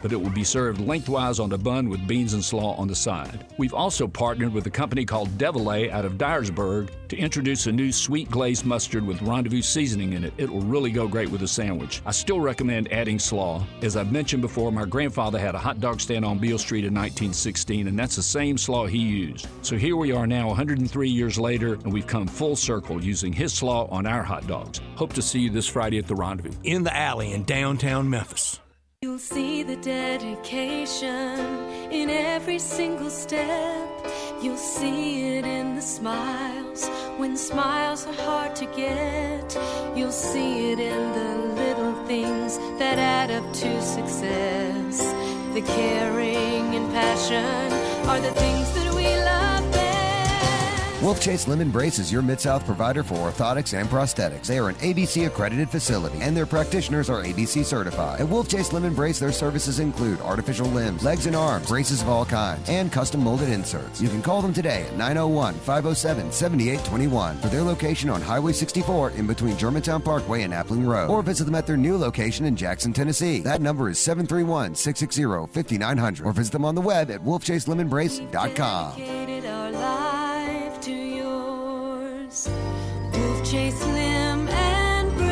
but it will be served lengthwise on the bun with beans and slaw on the side. We've also partnered with a company called Devillet out of Dyersburg to introduce a new sweet glazed mustard with rendezvous seasoning in it. It will really go great with a sandwich. I still recommend adding slaw. As I've mentioned before, my grandfather had a hot dog stand on Beale Street in 1916, and that's the same slaw he used. So here we are now 103 years later, and we've come full circle using his slaw on our hot dogs. Hope to see you this Friday at the Rendezvous. In the Alley in downtown Memphis. You'll see the dedication in every single step. You'll see it in the smiles, when smiles are hard to get. You'll see it in the little things that add up to success. The caring and passion are the things that we love best. Wolf Chase Lemon Brace is your Mid-South provider for orthotics and prosthetics. They are an ABC-accredited facility, and their practitioners are ABC certified. At Wolf Chase Lemon Brace, their services include artificial limbs, legs and arms, braces of all kinds, and custom molded inserts. You can call them today at 901-507-7821 for their location on Highway 64 in between Germantown Parkway and Appling Road, or visit them at their new location in Jackson, Tennessee. That number is 731-660-5900, or visit them on the web at wolfchaseLemonBrace.com. Wolf Chase Lim and Brace.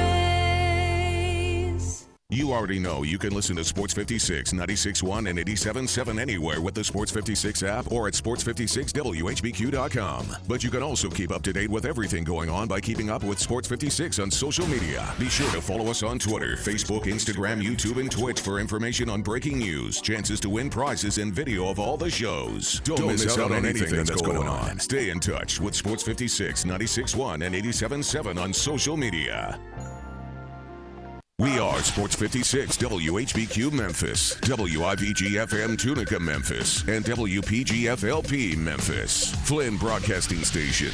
You already know you can listen to Sports 56, 96.1, and 87.7 anywhere with the Sports 56 app or at sports56whbq.com. But you can also keep up to date with everything going on by keeping up with Sports 56 on social media. Be sure to follow us on Twitter, Facebook, Instagram, YouTube, and Twitch for information on breaking news, chances to win prizes, and video of all the shows. Don't miss out on anything that's going on. Stay in touch with Sports 56, 96.1, and 87.7 on social media. We are Sports 56, WHBQ Memphis, WIVG-FM Tunica Memphis, and WPG-FLP Memphis, Flynn Broadcasting Stations.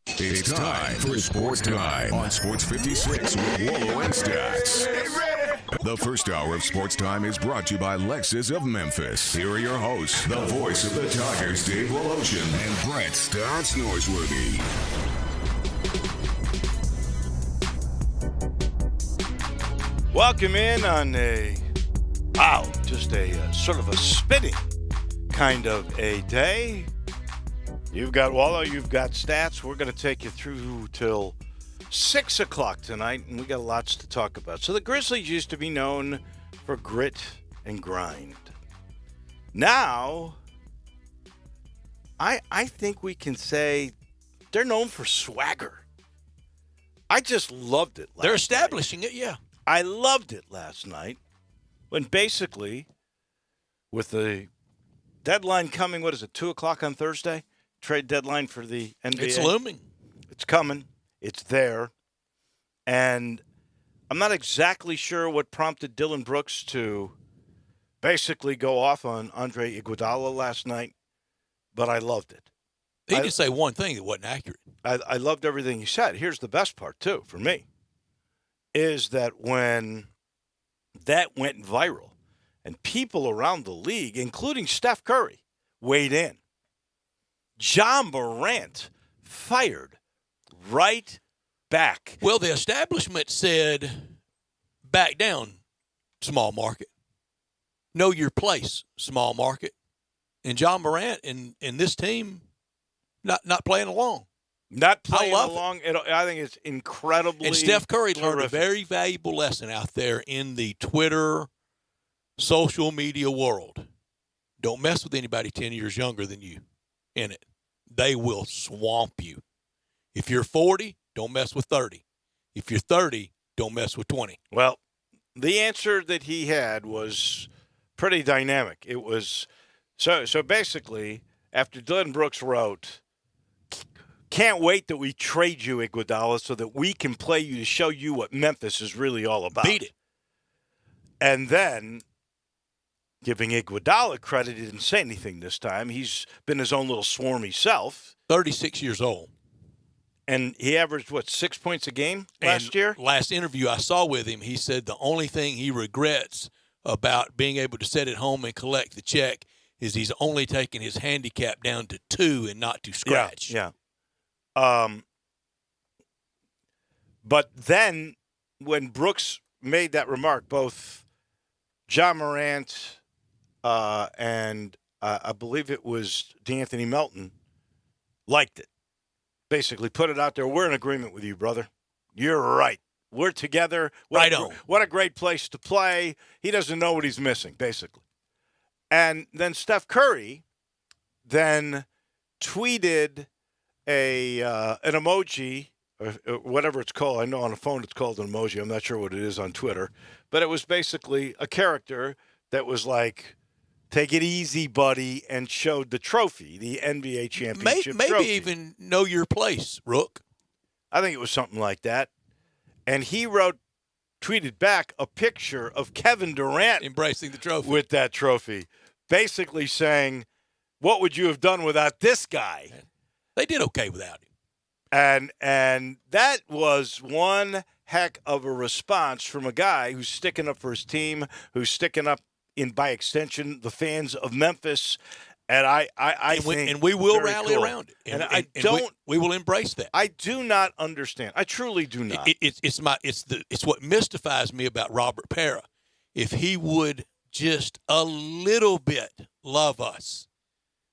It's time for Sports Time on Sports 56 with Wolo and Stats. The first hour of Sports Time is brought to you by Lexus of Memphis. Here are your hosts, the voice of the Tigers, Dave Woloshin, and Brett Stats Norsworthy. Welcome in on just a sort of a spinning kind of a day. You've got Wolo, you've got Stats. We're going to take you through till 6 o'clock tonight, and we got lots to talk about. So the Grizzlies used to be known for grit and grind. Now, I think we can say they're known for swagger. I just loved it. They're establishing it, yeah. I loved it last night when basically with the deadline coming, 2 o'clock on Thursday? Trade deadline for the NBA. It's looming. It's coming. It's there. And I'm not exactly sure what prompted Dylan Brooks to basically go off on Andre Iguodala last night, but I loved it. He did say one thing that wasn't accurate. I loved everything he said. Here's the best part, too, for me. Is that when that went viral and people around the league, including Steph Curry, weighed in, John Morant fired right back. Well, the establishment said, back down, small market. Know your place, small market. And John Morant and this team not playing along. Not playing along. I think it's incredibly. And Steph Curry learned a terrific. very valuable lesson out there in the Twitter, social media world. Don't mess with anybody 10 years younger than you in it. They will swamp you. If you're 40, don't mess with 30. If you're 30, don't mess with 20. Well, the answer that he had was pretty dynamic. It was so basically after Dylan Brooks wrote, "Can't wait that we trade you, Iguodala, so that we can play you to show you what Memphis is really all about." Beat it. And then, giving Iguodala credit, he didn't say anything this time. He's been his own little swarmy self. 36 years old. And he averaged, 6 points a game last year? Last interview I saw with him, he said the only thing he regrets about being able to sit at home and collect the check is he's only taken his handicap down to 2 and not to scratch. Yeah. But then when Brooks made that remark, both John Morant and I believe it was D'Anthony Melton liked it. Basically put it out there. We're in agreement with you, brother. You're right. We're together. Right on. What a great place to play. He doesn't know what he's missing, basically. And then Steph Curry then tweeted an emoji, or whatever it's called. I know on a phone it's called an emoji. I'm not sure what it is on Twitter. But it was basically a character that was like, take it easy, buddy, and showed the trophy, the NBA championship maybe trophy. even know your place, Rook. I think it was something like that. And he tweeted back a picture of Kevin Durant Embracing the trophy. with that trophy, basically saying, what would you have done without this guy? They did okay without him. And that was one heck of a response from a guy who's sticking up for his team, who's sticking up by extension, the fans of Memphis. And I think we will very rally cool. around it. And we will embrace that. I do not understand. I truly do not. It's what mystifies me about Robert Parra. If he would just a little bit love us,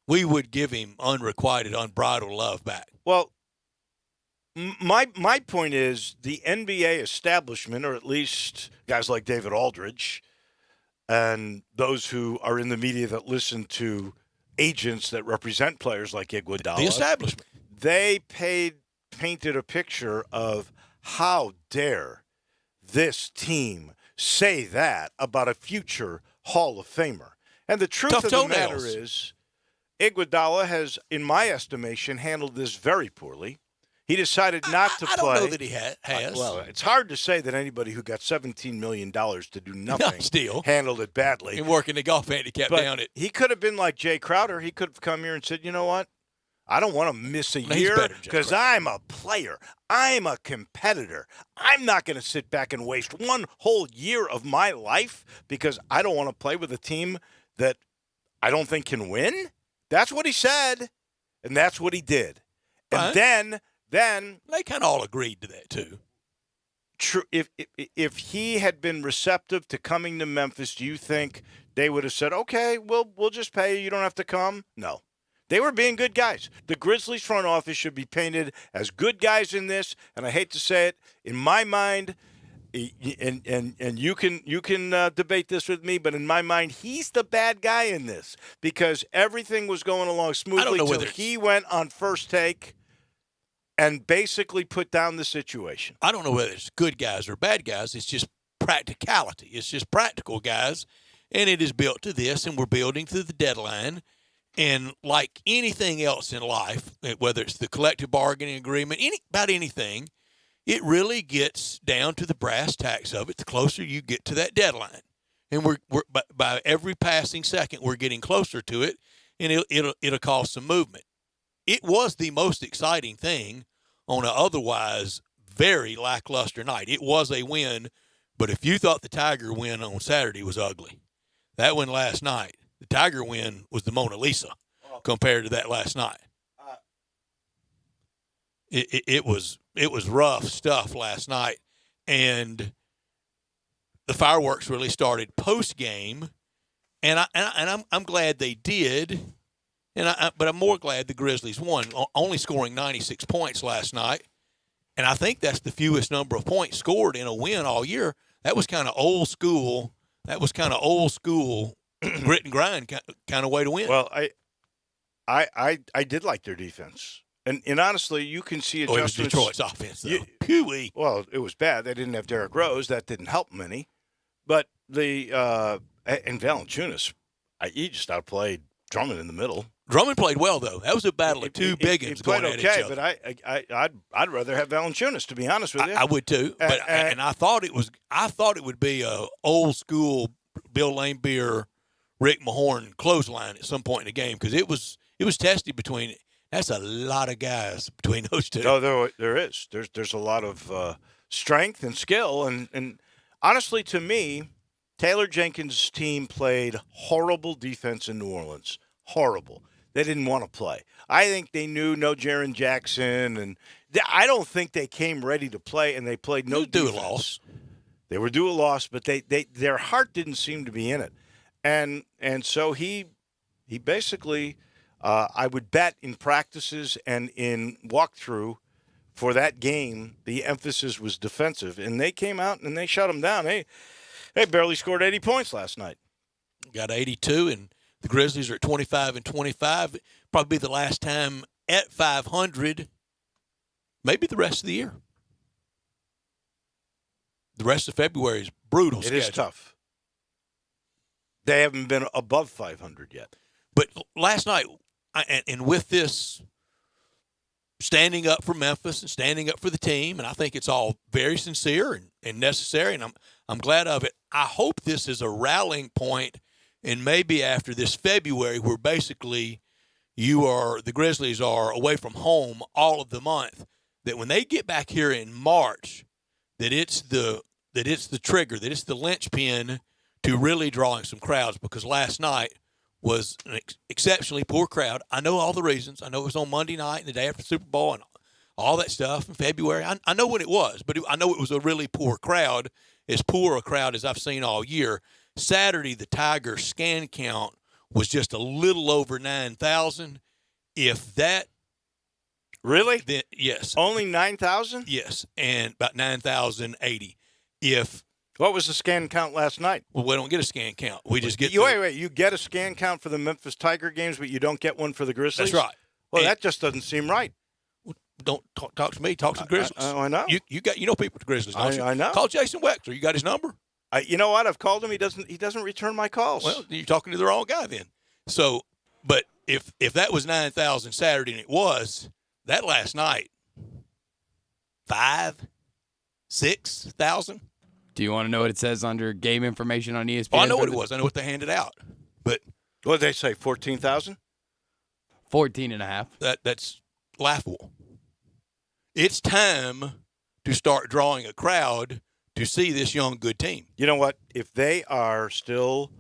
we would give him unrequited, unbridled love back. Well, my point is the NBA establishment, or at least guys like David Aldridge and those who are in the media that listen to agents that represent players like Iguodala, The establishment. they painted a picture of how dare this team say that about a future Hall of Famer. And the truth Tough of the toenails. matter is, Iguodala has, in my estimation, handled this very poorly. He decided not to play. I don't know that he has. Well, it's hard to say that anybody who got $17 million to do nothing still. handled it badly. And working the golf handicap But down it. he could have been like Jay Crowder. He could have come here and said, you know what? I don't want to miss a No, he's year better than Jay because Crowder. I'm a player. I'm a competitor. I'm not going to sit back and waste one whole year of my life because I don't want to play with a team that I don't think can win. That's what he said, and that's what he did. And Right. then They kind of all agreed to that, too. if he had been receptive to coming to Memphis, do you think they would have said, okay, we'll just pay you. You don't have to come? No. They were being good guys. The Grizzlies front office should be painted as good guys in this, and I hate to say it, in my mind, and you can debate this with me, but in my mind, he's the bad guy in this because everything was going along smoothly know until whether he went on First Take and basically put down the situation. I don't know whether it's good guys or bad guys. It's just practicality. It's just practical guys, and it is built to this, and we're building to the deadline. And like anything else in life, whether it's the collective bargaining agreement, about anything, it really gets down to the brass tacks of it the closer you get to that deadline. And we're by every passing second, we're getting closer to it, and it'll cause some movement. It was the most exciting thing on an otherwise very lackluster night. It was a win, but if you thought the Tiger win on Saturday was ugly, that win last night, the Tiger win was the Mona Lisa compared to that last night. It was rough stuff last night, and the fireworks really started post game, and I'm glad they did. But I'm more glad the Grizzlies won, only scoring 96 points last night. And I think that's the fewest number of points scored in a win all year. That was kind of old school. Grit and grind kind of way to win. Well, I did like their defense. And honestly, you can see adjustments. It was Detroit's offense, though. Pee-wee. Well, it was bad. They didn't have Derrick Rose. That didn't help them any. But and Valanciunas, he just outplayed Drummond in the middle. Drummond played well, though. That was a battle of two big He ones played going okay, at each other. but I'd rather have Valanciunas, to be honest with you. I would too. But and I thought it would be a old school Bill Laimbeer, Rick Mahorn clothesline at some point in the game because it was testy between. That's a lot of guys between those two. No, there is. There's a lot of strength and skill, and honestly, to me, Taylor Jenkins' team played horrible defense in New Orleans. Horrible. They didn't want to play. I think they knew no Jaren Jackson, and I don't think they came ready to play, and they played no defense. Do a loss. They were due a loss, but their heart didn't seem to be in it. And so he basically, I would bet in practices and in walkthrough for that game, the emphasis was defensive. And they came out and they shut them down. They barely scored 80 points last night. Got 82, and the Grizzlies are at 25-25. Probably the last time at 500, maybe the rest of the year. The rest of February is brutal. It is tough. They haven't been above 500 yet. But last night, and with this standing up for Memphis and standing up for the team, and I think it's all very sincere and necessary, and I'm glad of it. I hope this is a rallying point, and maybe after this February, where basically the Grizzlies are away from home all of the month, that when they get back here in March, that it's the trigger, that it's the linchpin to really drawing some crowds, because last night was an exceptionally poor crowd. I know all the reasons. I know it was on Monday night and the day after the Super Bowl and all that stuff in February. I know when it was, but I know it was a really poor crowd, as poor a crowd as I've seen all year. Saturday, the Tigers scan count was just a little over 9,000. If that really, then yes, only 9,000. Yes, and about 9,080. What was the scan count last night? Well, we don't get a scan count. We just get wait. You get a scan count for the Memphis Tiger games, but you don't get one for the Grizzlies? That's right. Well, that just doesn't seem right. Don't talk to me. Talk to the Grizzlies. I know. You know people at the Grizzlies, don't you? I know. Call Jason Wexler. You got his number? You know what? I've called him. He doesn't return my calls. Well, you're talking to the wrong guy then. So, but if that was 9,000 Saturday, and it was, that last night, 5,000-6,000. Do you want to know what it says under game information on ESPN? Oh, I know what it was. I know what they handed out. But what did they say? 14,000? 14.5. That's laughable. It's time to start drawing a crowd to see this young, good team. You know what? If they are still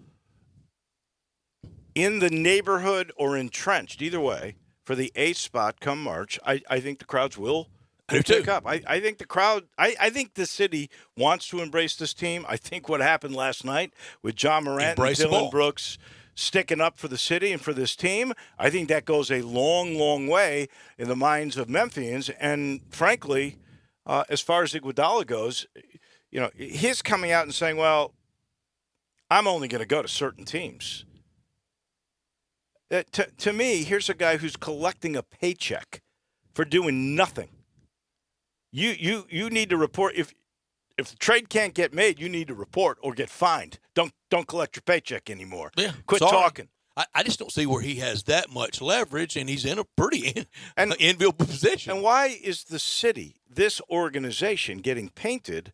in the neighborhood or entrenched, either way, for the 8th spot come March, I think the crowds will pick up. I think the crowd – I think the city wants to embrace this team. I think what happened last night with John Morant and Dylan Brooks sticking up for the city and for this team, I think that goes a long, long way in the minds of Memphians. And frankly, as far as Iguodala goes, you know, his coming out and saying, well, I'm only going to go to certain teams. To me, here's a guy who's collecting a paycheck for doing nothing. You need to report. If the trade can't get made, you need to report or get fined. Don't collect your paycheck anymore. Yeah, Quit talking. I just don't see where he has that much leverage, and he's in a pretty enviable position. And why is the city, this organization, getting painted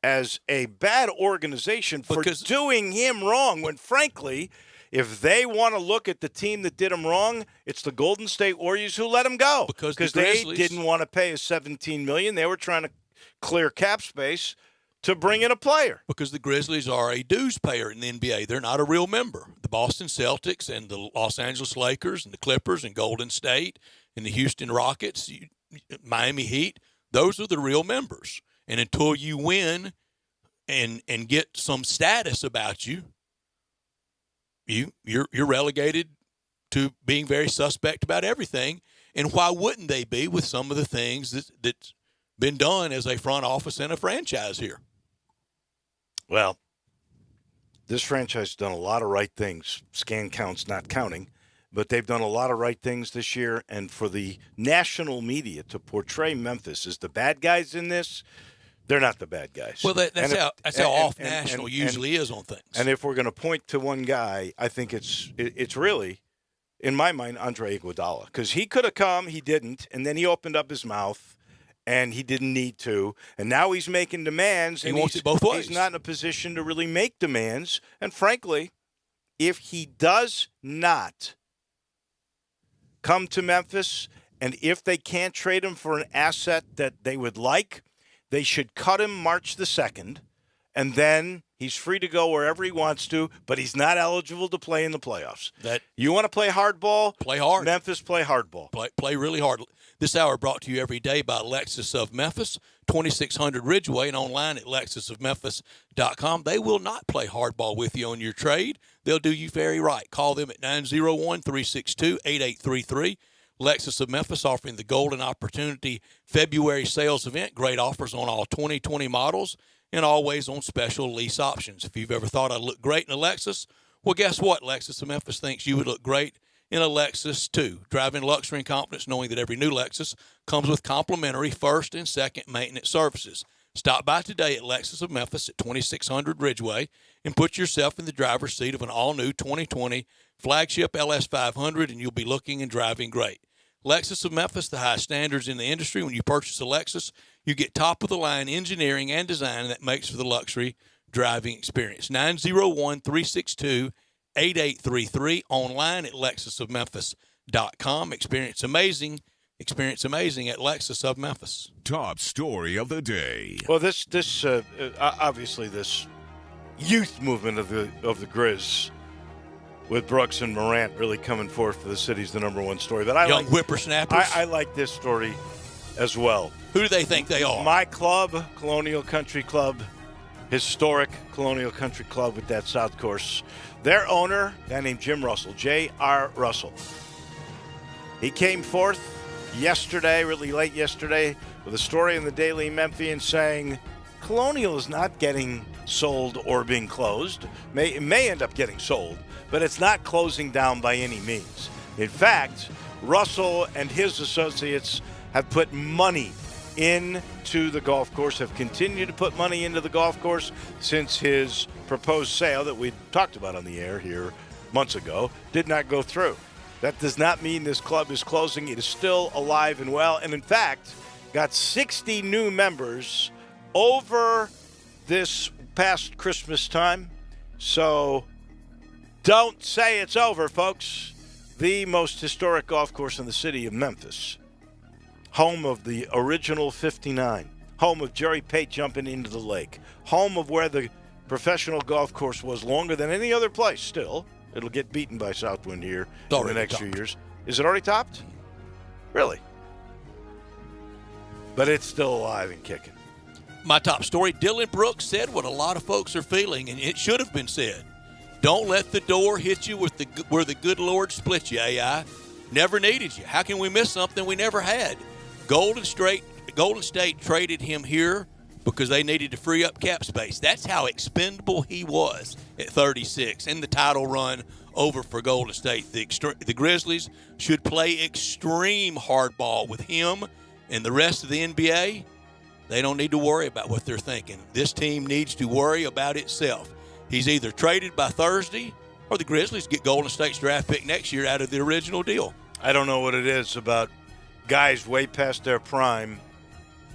as a bad organization for doing him wrong when, frankly, if they want to look at the team that did him wrong, it's the Golden State Warriors who let him go. Because they didn't want to pay us $17 million. They were trying to clear cap space to bring in a player. Because the Grizzlies are a dues payer in the NBA. They're not a real member. The Boston Celtics and the Los Angeles Lakers and the Clippers and Golden State and the Houston Rockets, Miami Heat, those are the real members. And until you win and get some status about you, you're relegated to being very suspect about everything. And why wouldn't they be with some of the things that's been done as a front office and a franchise here? Well, this franchise has done a lot of right things, scan counts not counting, but they've done a lot of right things this year. And for the national media to portray Memphis as the bad guys in this, they're not the bad guys. Well, that's how off national usually is on things. And if we're going to point to one guy, I think it's really, in my mind, Andre Iguodala. Because he could have come, he didn't, and then he opened up his mouth, and he didn't need to. And now he's making demands. He wants it both ways. He's not in a position to really make demands. And frankly, if he does not come to Memphis, and if they can't trade him for an asset that they would like, they should cut him March the 2nd, and then He's free to go wherever he wants to, but he's not eligible to play in the playoffs. You want to play hardball? Play hard. Memphis, play hardball. Play really hard. This hour brought to you every day by Lexus of Memphis, 2600 Ridgeway, and online at lexusofmemphis.com. They will not play hardball with you on your trade. They'll do you very right. Call them at 901-362-8833. Lexus of Memphis offering the Golden Opportunity February sales event. Great offers on all 2020 models and always on special lease options. If you've ever thought I'd look great in a Lexus, well, guess what? Lexus of Memphis thinks you would look great in a Lexus, too. Driving luxury and confidence knowing that every new Lexus comes with complimentary first and second maintenance services. Stop by today at Lexus of Memphis at 2600 Ridgeway and put yourself in the driver's seat of an all-new 2020 flagship LS500, and you'll be looking and driving great. Lexus of Memphis, the highest standards in the industry. When you purchase a Lexus, you get top-of-the-line engineering and design that makes for the luxury driving experience. 901-362-8833, online at lexusofmemphis.com. Experience amazing at Lexus of Memphis. Top story of the day. Well, this obviously this youth movement of the Grizz with Brooks and Morant really coming forth for the city's the number one story. But Young whippersnappers. I like this story as well. Who do they think they are? My club, Colonial Country Club, historic Colonial Country Club with that South Course. Their owner, a guy named Jim Russell, J.R. Russell. He came forth yesterday, really late yesterday, with a story in the Daily Memphian saying Colonial is not getting sold or being closed. It may end up getting sold, but it's not closing down by any means. In fact, Russell and his associates have put money into the golf course, have continued to put money into the golf course since his proposed sale that we talked about on the air here months ago did not go through. That does not mean this club is closing. It is still alive and well, and in fact, got 60 new members over this past Christmas time. So don't say it's over, folks. The most historic golf course in the city of Memphis. Home of the original 59. Home of Jerry Pate jumping into the lake. Home of where the professional golf course was longer than any other place still. It'll get beaten by Southwind here in the next few years. Is it already topped? Really? But it's still alive and kicking. My top story, Dylan Brooks said what a lot of folks are feeling, and it should have been said. Don't let the door hit you with where the good Lord split you, AI. Never needed you. How can we miss something we never had? Golden State traded him here because they needed to free up cap space. That's how expendable he was at 36 in the title run over for Golden State. The Grizzlies should play extreme hardball with him and the rest of the NBA. They don't need to worry about what they're thinking. This team needs to worry about itself. He's either traded by Thursday or the Grizzlies get Golden State's draft pick next year out of the original deal. I don't know what it is about guys way past their prime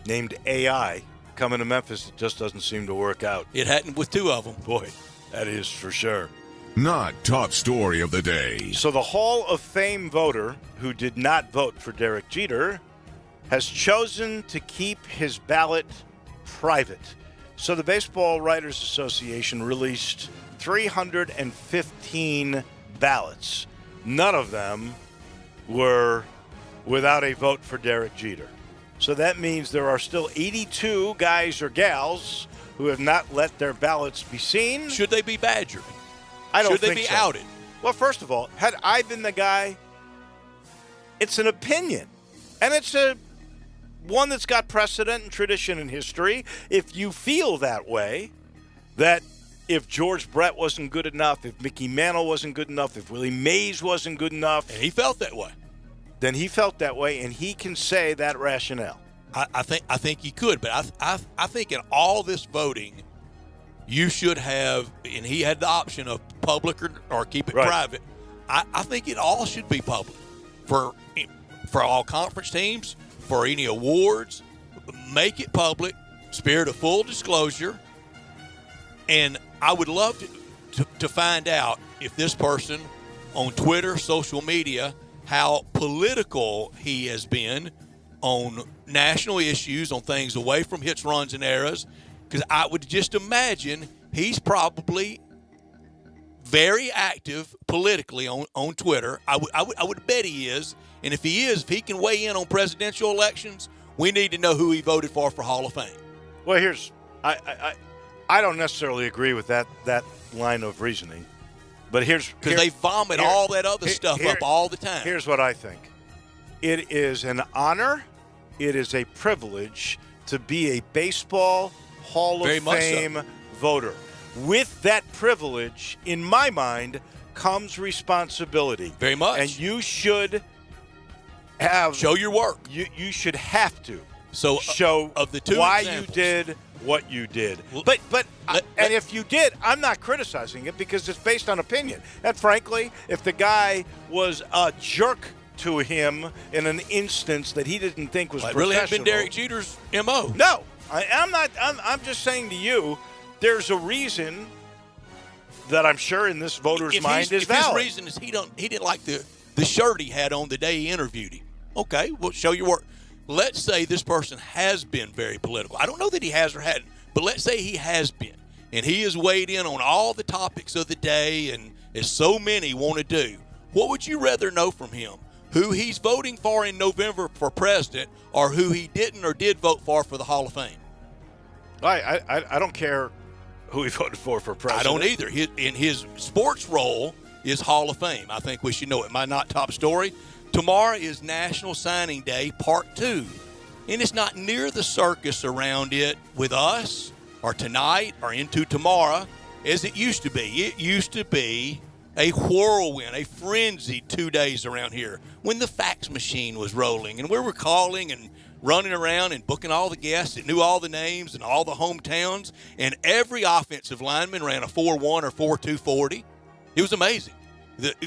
named AI coming to Memphis. It just doesn't seem to work out. It hadn't with two of them. Boy, that is for sure. Not top story of the day. So the Hall of Fame voter who did not vote for Derek Jeter has chosen to keep his ballot private. So the Baseball Writers Association released 315 ballots. None of them were without a vote for Derek Jeter. So that means there are still 82 guys or gals who have not let their ballots be seen. Should they be badgered? I don't think so. Should they be outed? Well, first of all, had I been the guy, it's an opinion. And it's one that's got precedent and tradition and history. If you feel that way, that if George Brett wasn't good enough, if Mickey Mantle wasn't good enough, if Willie Mays wasn't good enough. And he felt that way. Then he felt that way, and he can say that rationale. I think he could, but I think in all this voting, you should have, and he had the option of public or keep it private. I think it all should be public for all conference teams, for any awards. Make it public, spirit of full disclosure, and I would love to find out if this person on Twitter, social media, how political he has been on national issues, on things away from hits, runs, and errors, because I would just imagine he's probably very active politically on Twitter. I would bet he is. And if he can weigh in on presidential elections, we need to know who he voted for Hall of Fame. Well, I don't necessarily agree with that line of reasoning, but because they vomit all that other stuff up all the time. Here's what I think: it is an honor, it is a privilege to be a baseball Hall of Fame voter. With that privilege, in my mind, comes responsibility. Very much, and you should show your work. You should have to show of the two why examples. you did what you did. But if you did, I'm not criticizing it because it's based on opinion. And frankly, if the guy was a jerk to him in an instance that he didn't think was professional, really had been Derek Jeter's MO. No, I'm not. I'm just saying to you, there's a reason that I'm sure in this voter's mind is valid. His reason is he didn't like the shirt he had on the day he interviewed him. Okay, well, show your work. Let's say this person has been very political. I don't know that he has or hadn't, but let's say he has been, and he has weighed in on all the topics of the day, and as so many want to do. What would you rather know from him? Who he's voting for in November for president, or who he didn't or did vote for the Hall of Fame? I don't care who he voted for president. I don't either. In his sports role is Hall of Fame. I think we should know it. My not top story. Tomorrow is National Signing Day, Part 2. And it's not near the circus around it with us or tonight or into tomorrow as it used to be. It used to be a whirlwind, a frenzied 2 days around here when the fax machine was rolling and we were calling and running around and booking all the guests that knew all the names and all the hometowns, and every offensive lineman ran a 4.1 or 4.2 40. It was amazing.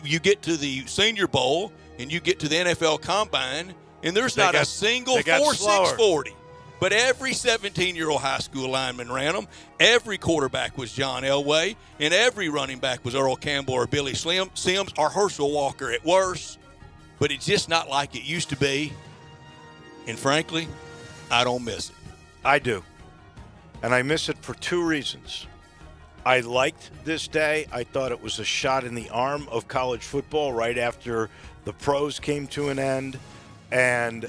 You get to the Senior Bowl and you get to the NFL Combine, and there's not a single 4.6 40. But every 17-year-old high school lineman ran them. Every quarterback was John Elway, and every running back was Earl Campbell or Billy Sims or Herschel Walker at worst. But it's just not like it used to be. And frankly, I don't miss it. I do. And I miss it for two reasons. I liked this day. I thought it was a shot in the arm of college football right after the pros came to an end. And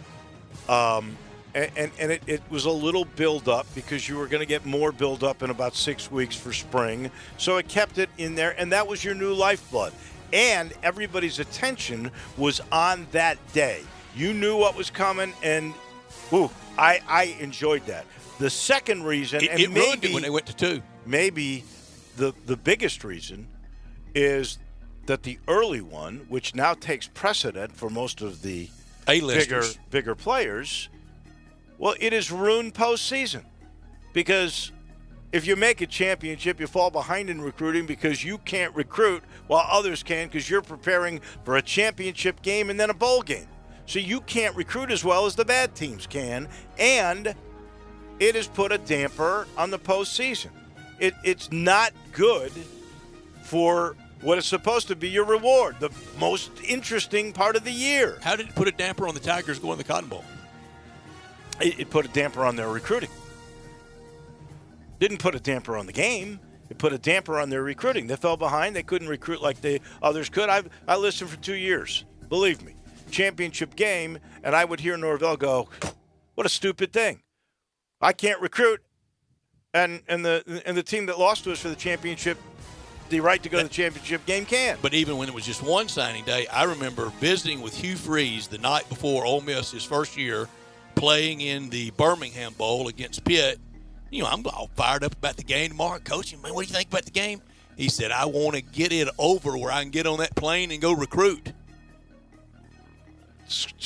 it was a little build-up because you were going to get more build-up in about 6 weeks for spring. So it kept it in there, and that was your new lifeblood. And everybody's attention was on that day. You knew what was coming, and I enjoyed that. The second reason, it ruined it when they went to 2. Maybe the biggest reason is that the early one, which now takes precedent for most of the bigger players, well, it has ruined postseason. Because if you make a championship, you fall behind in recruiting because you can't recruit while others can because you're preparing for a championship game and then a bowl game. So you can't recruit as well as the bad teams can, and it has put a damper on the postseason. It's not good for what is supposed to be your reward, the most interesting part of the year. How did it put a damper on the Tigers going to the Cotton Bowl? It put a damper on their recruiting. Didn't put a damper on the game. It put a damper on their recruiting. They fell behind. They couldn't recruit like the others could. I listened for 2 years. Believe me. Championship game, and I would hear Norvell go, "What a stupid thing! I can't recruit." And the team that lost to us for the championship, the right to go to the championship game can. But even when it was just one signing day, I remember visiting with Hugh Freeze the night before Ole Miss, his first year, playing in the Birmingham Bowl against Pitt. You know, I'm all fired up about the game tomorrow. Coach, man, what do you think about the game? He said, I want to get it over where I can get on that plane and go recruit.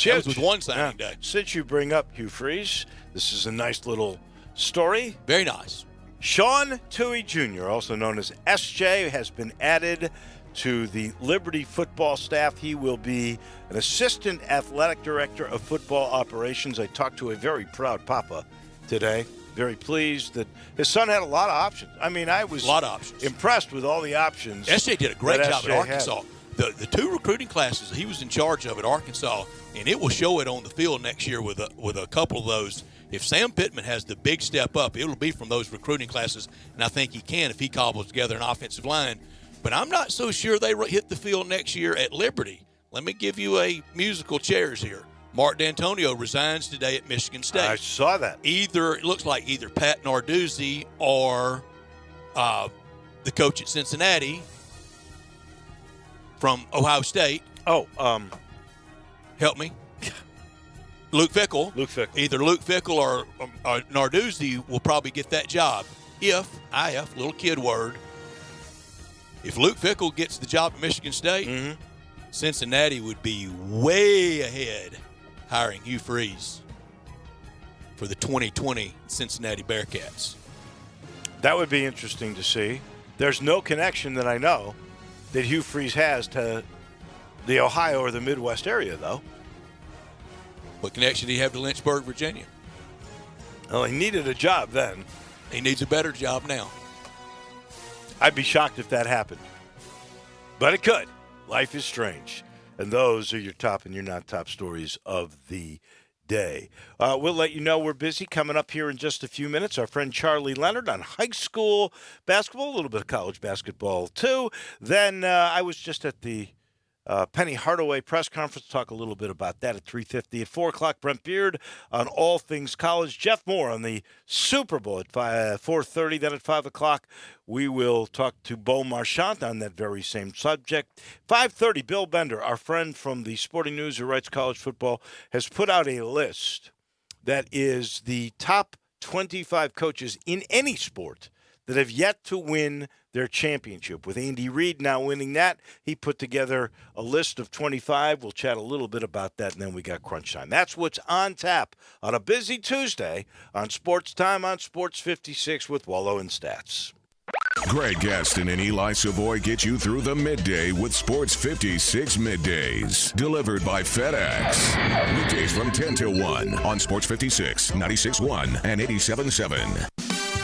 That was with one signing day. Since you bring up Hugh Freeze, this is a nice little story. Very nice. Sean Toohey Jr., also known as SJ, has been added to the Liberty football staff. He will be an assistant athletic director of football operations. I talked to a very proud papa today. Very pleased that his son had a lot of options. I mean, I was impressed with all the options. SJ did a great job at Arkansas. The 2 recruiting classes he was in charge of at Arkansas, and it will show it on the field next year with a couple of those. If Sam Pittman has the big step up, it'll be from those recruiting classes, and I think he can if he cobbles together an offensive line. But I'm not so sure they hit the field next year at Liberty. Let me give you a musical chairs here. Mark D'Antonio resigns today at Michigan State. I saw that. It looks like either Pat Narduzzi or the coach at Cincinnati from Ohio State. Help me. Luke Fickell. Either Luke Fickell or Narduzzi will probably get that job. If little kid word, if Luke Fickell gets the job at Michigan State, Cincinnati would be way ahead hiring Hugh Freeze for the 2020 Cincinnati Bearcats. That would be interesting to see. There's no connection that I know that Hugh Freeze has to the Ohio or the Midwest area, though. What connection do you have to Lynchburg, Virginia? Well, he needed a job then. He needs a better job now. I'd be shocked if that happened. But it could. Life is strange. And those are your top and your not top stories of the day. We'll let you know we're busy coming up here in just a few minutes. Our friend Charlie Leonard on high school basketball, a little bit of college basketball too. Then I was just at the Penny Hardaway press conference. Talk a little bit about that at 3:50. At 4 o'clock, Brent Beard on all things college. Jeff Moore on the Super Bowl at 4:30. Then at 5 o'clock, we will talk to Bo Marchant on that very same subject. 5:30, Bill Bender, our friend from the Sporting News who writes college football, has put out a list that is the top 25 coaches in any sport that have yet to win their championship. With Andy Reid now winning that, he put together a list of 25. We'll chat a little bit about that, and then we got Crunch Time. That's what's on tap on a busy Tuesday on Sports Time on Sports 56 with Wolo and Stats. Greg Gaston and Eli Savoy get you through the midday with Sports 56 Middays. Delivered by FedEx. Weekdays from 10 till 1 on Sports 56, 96.1 and 87.7.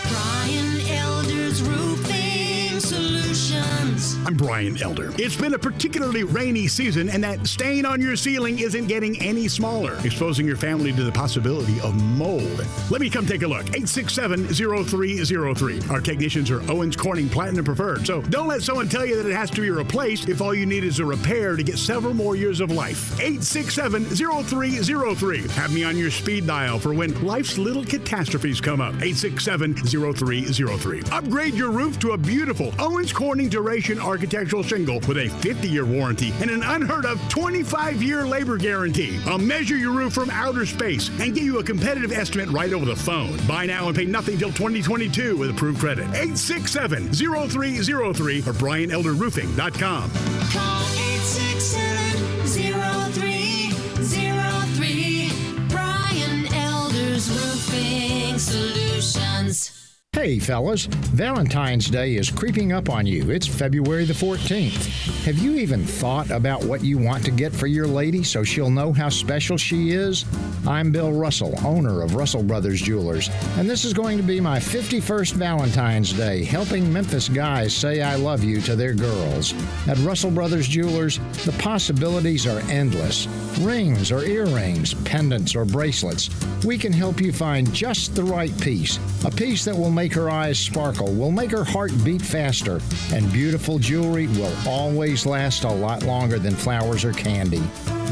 Brian Elder's Roofing Solutions. I'm Brian Elder. It's been a particularly rainy season, and that stain on your ceiling isn't getting any smaller, exposing your family to the possibility of mold. Let me come take a look. 867-0303. Our technicians are Owens Corning Platinum Preferred, so don't let someone tell you that it has to be replaced if all you need is a repair to get several more years of life. 867-0303. Have me on your speed dial for when life's little catastrophes come up. 867-0303. Upgrade your roof to a beautiful Owens Corning Duration Architectural Shingle with a 50-year warranty and an unheard of 25-year labor guarantee. I'll measure your roof from outer space and get you a competitive estimate right over the phone. Buy now and pay nothing till 2022 with approved credit. 867-0303 or BrianElderRoofing.com. Call 867-0303. Brian Elder's Roofing Solutions. Hey, fellas, Valentine's Day is creeping up on you. It's February the 14th. Have you even thought about what you want to get for your lady so she'll know how special she is? I'm Bill Russell, owner of Russell Brothers Jewelers, and this is going to be my 51st Valentine's Day, helping Memphis guys say I love you to their girls. At Russell Brothers Jewelers, the possibilities are endless. Rings or earrings, pendants or bracelets. We can help you find just the right piece, a piece that will make her eyes sparkle, will make her heart beat faster, and beautiful jewelry will always last a lot longer than flowers or candy.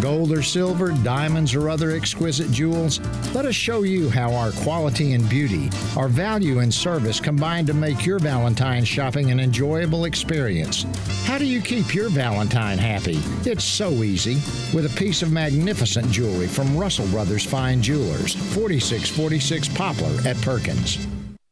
Gold or silver, diamonds or other exquisite jewels, let us show you how our quality and beauty, our value and service combine to make your Valentine's shopping an enjoyable experience. How do you keep your Valentine happy? It's so easy. With a piece of magnificent jewelry from Russell Brothers Fine Jewelers, 4646 Poplar at Perkins.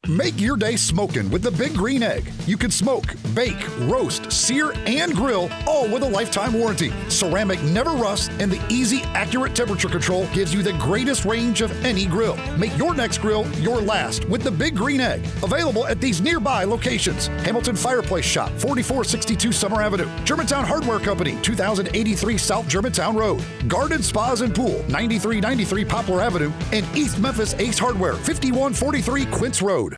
Make your day smoking with the Big Green Egg. You can smoke, bake, roast, sear, and grill, all with a lifetime warranty. Ceramic never rusts, and the easy, accurate temperature control gives you the greatest range of any grill. Make your next grill your last with the Big Green Egg. Available at these nearby locations: Hamilton Fireplace Shop, 4462 Summer Avenue; Germantown Hardware Company, 2083 South Germantown Road; Garden Spas and Pool, 9393 Poplar Avenue; and East Memphis Ace Hardware, 5143 Quince Road.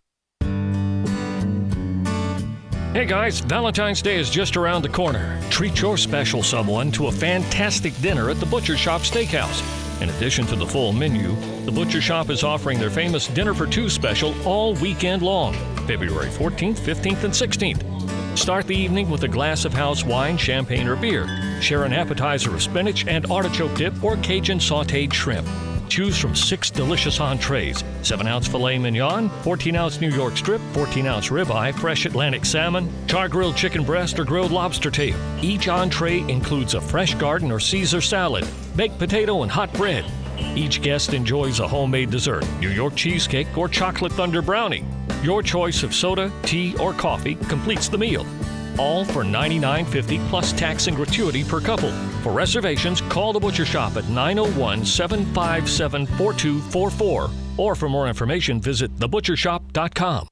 Hey guys, Valentine's Day is just around the corner. Treat your special someone to a fantastic dinner at the Butcher Shop Steakhouse. In addition to the full menu, the Butcher Shop is offering their famous Dinner for Two special all weekend long, February 14th, 15th, and 16th. Start the evening with a glass of house wine, champagne, or beer. Share an appetizer of spinach and artichoke dip or Cajun sautéed shrimp. Choose from 6 delicious entrees, 7-ounce filet mignon, 14-ounce New York strip, 14-ounce ribeye, fresh Atlantic salmon, char-grilled chicken breast, or grilled lobster tail. Each entree includes a fresh garden or Caesar salad, baked potato, and hot bread. Each guest enjoys a homemade dessert, New York cheesecake, or chocolate thunder brownie. Your choice of soda, tea, or coffee completes the meal. All for $99.50 plus tax and gratuity per couple. For reservations, call the Butcher Shop at 901-757-4244. Or for more information, visit thebutchershop.com.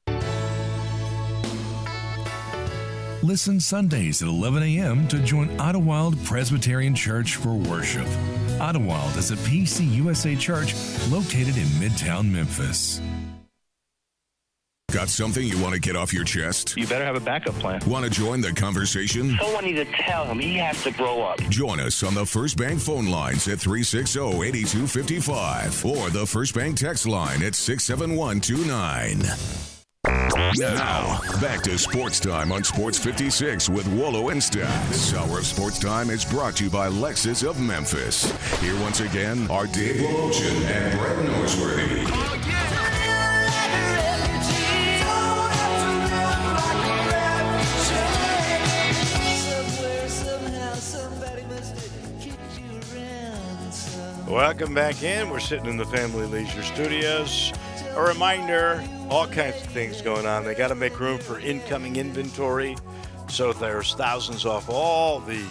Listen Sundays at 11 a.m. to join Idlewild Presbyterian Church for worship. Idlewild is a PCUSA church located in Midtown Memphis. Got something you want to get off your chest? You better have a backup plan. Want to join the conversation? Someone needs to tell him he has to grow up. Join us on the First Bank phone lines at 360-8255 or the First Bank text line at 67129. Now, back to Sports Time on Sports 56 with Wolo and Stats. This hour of Sports Time is brought to you by Lexus of Memphis. Here once again are Dave Wolochen and Brett Norsworthy. Welcome back in. We're sitting in the Family Leisure Studios. A reminder, all kinds of things going on. They got to make room for incoming inventory. So there's thousands off all the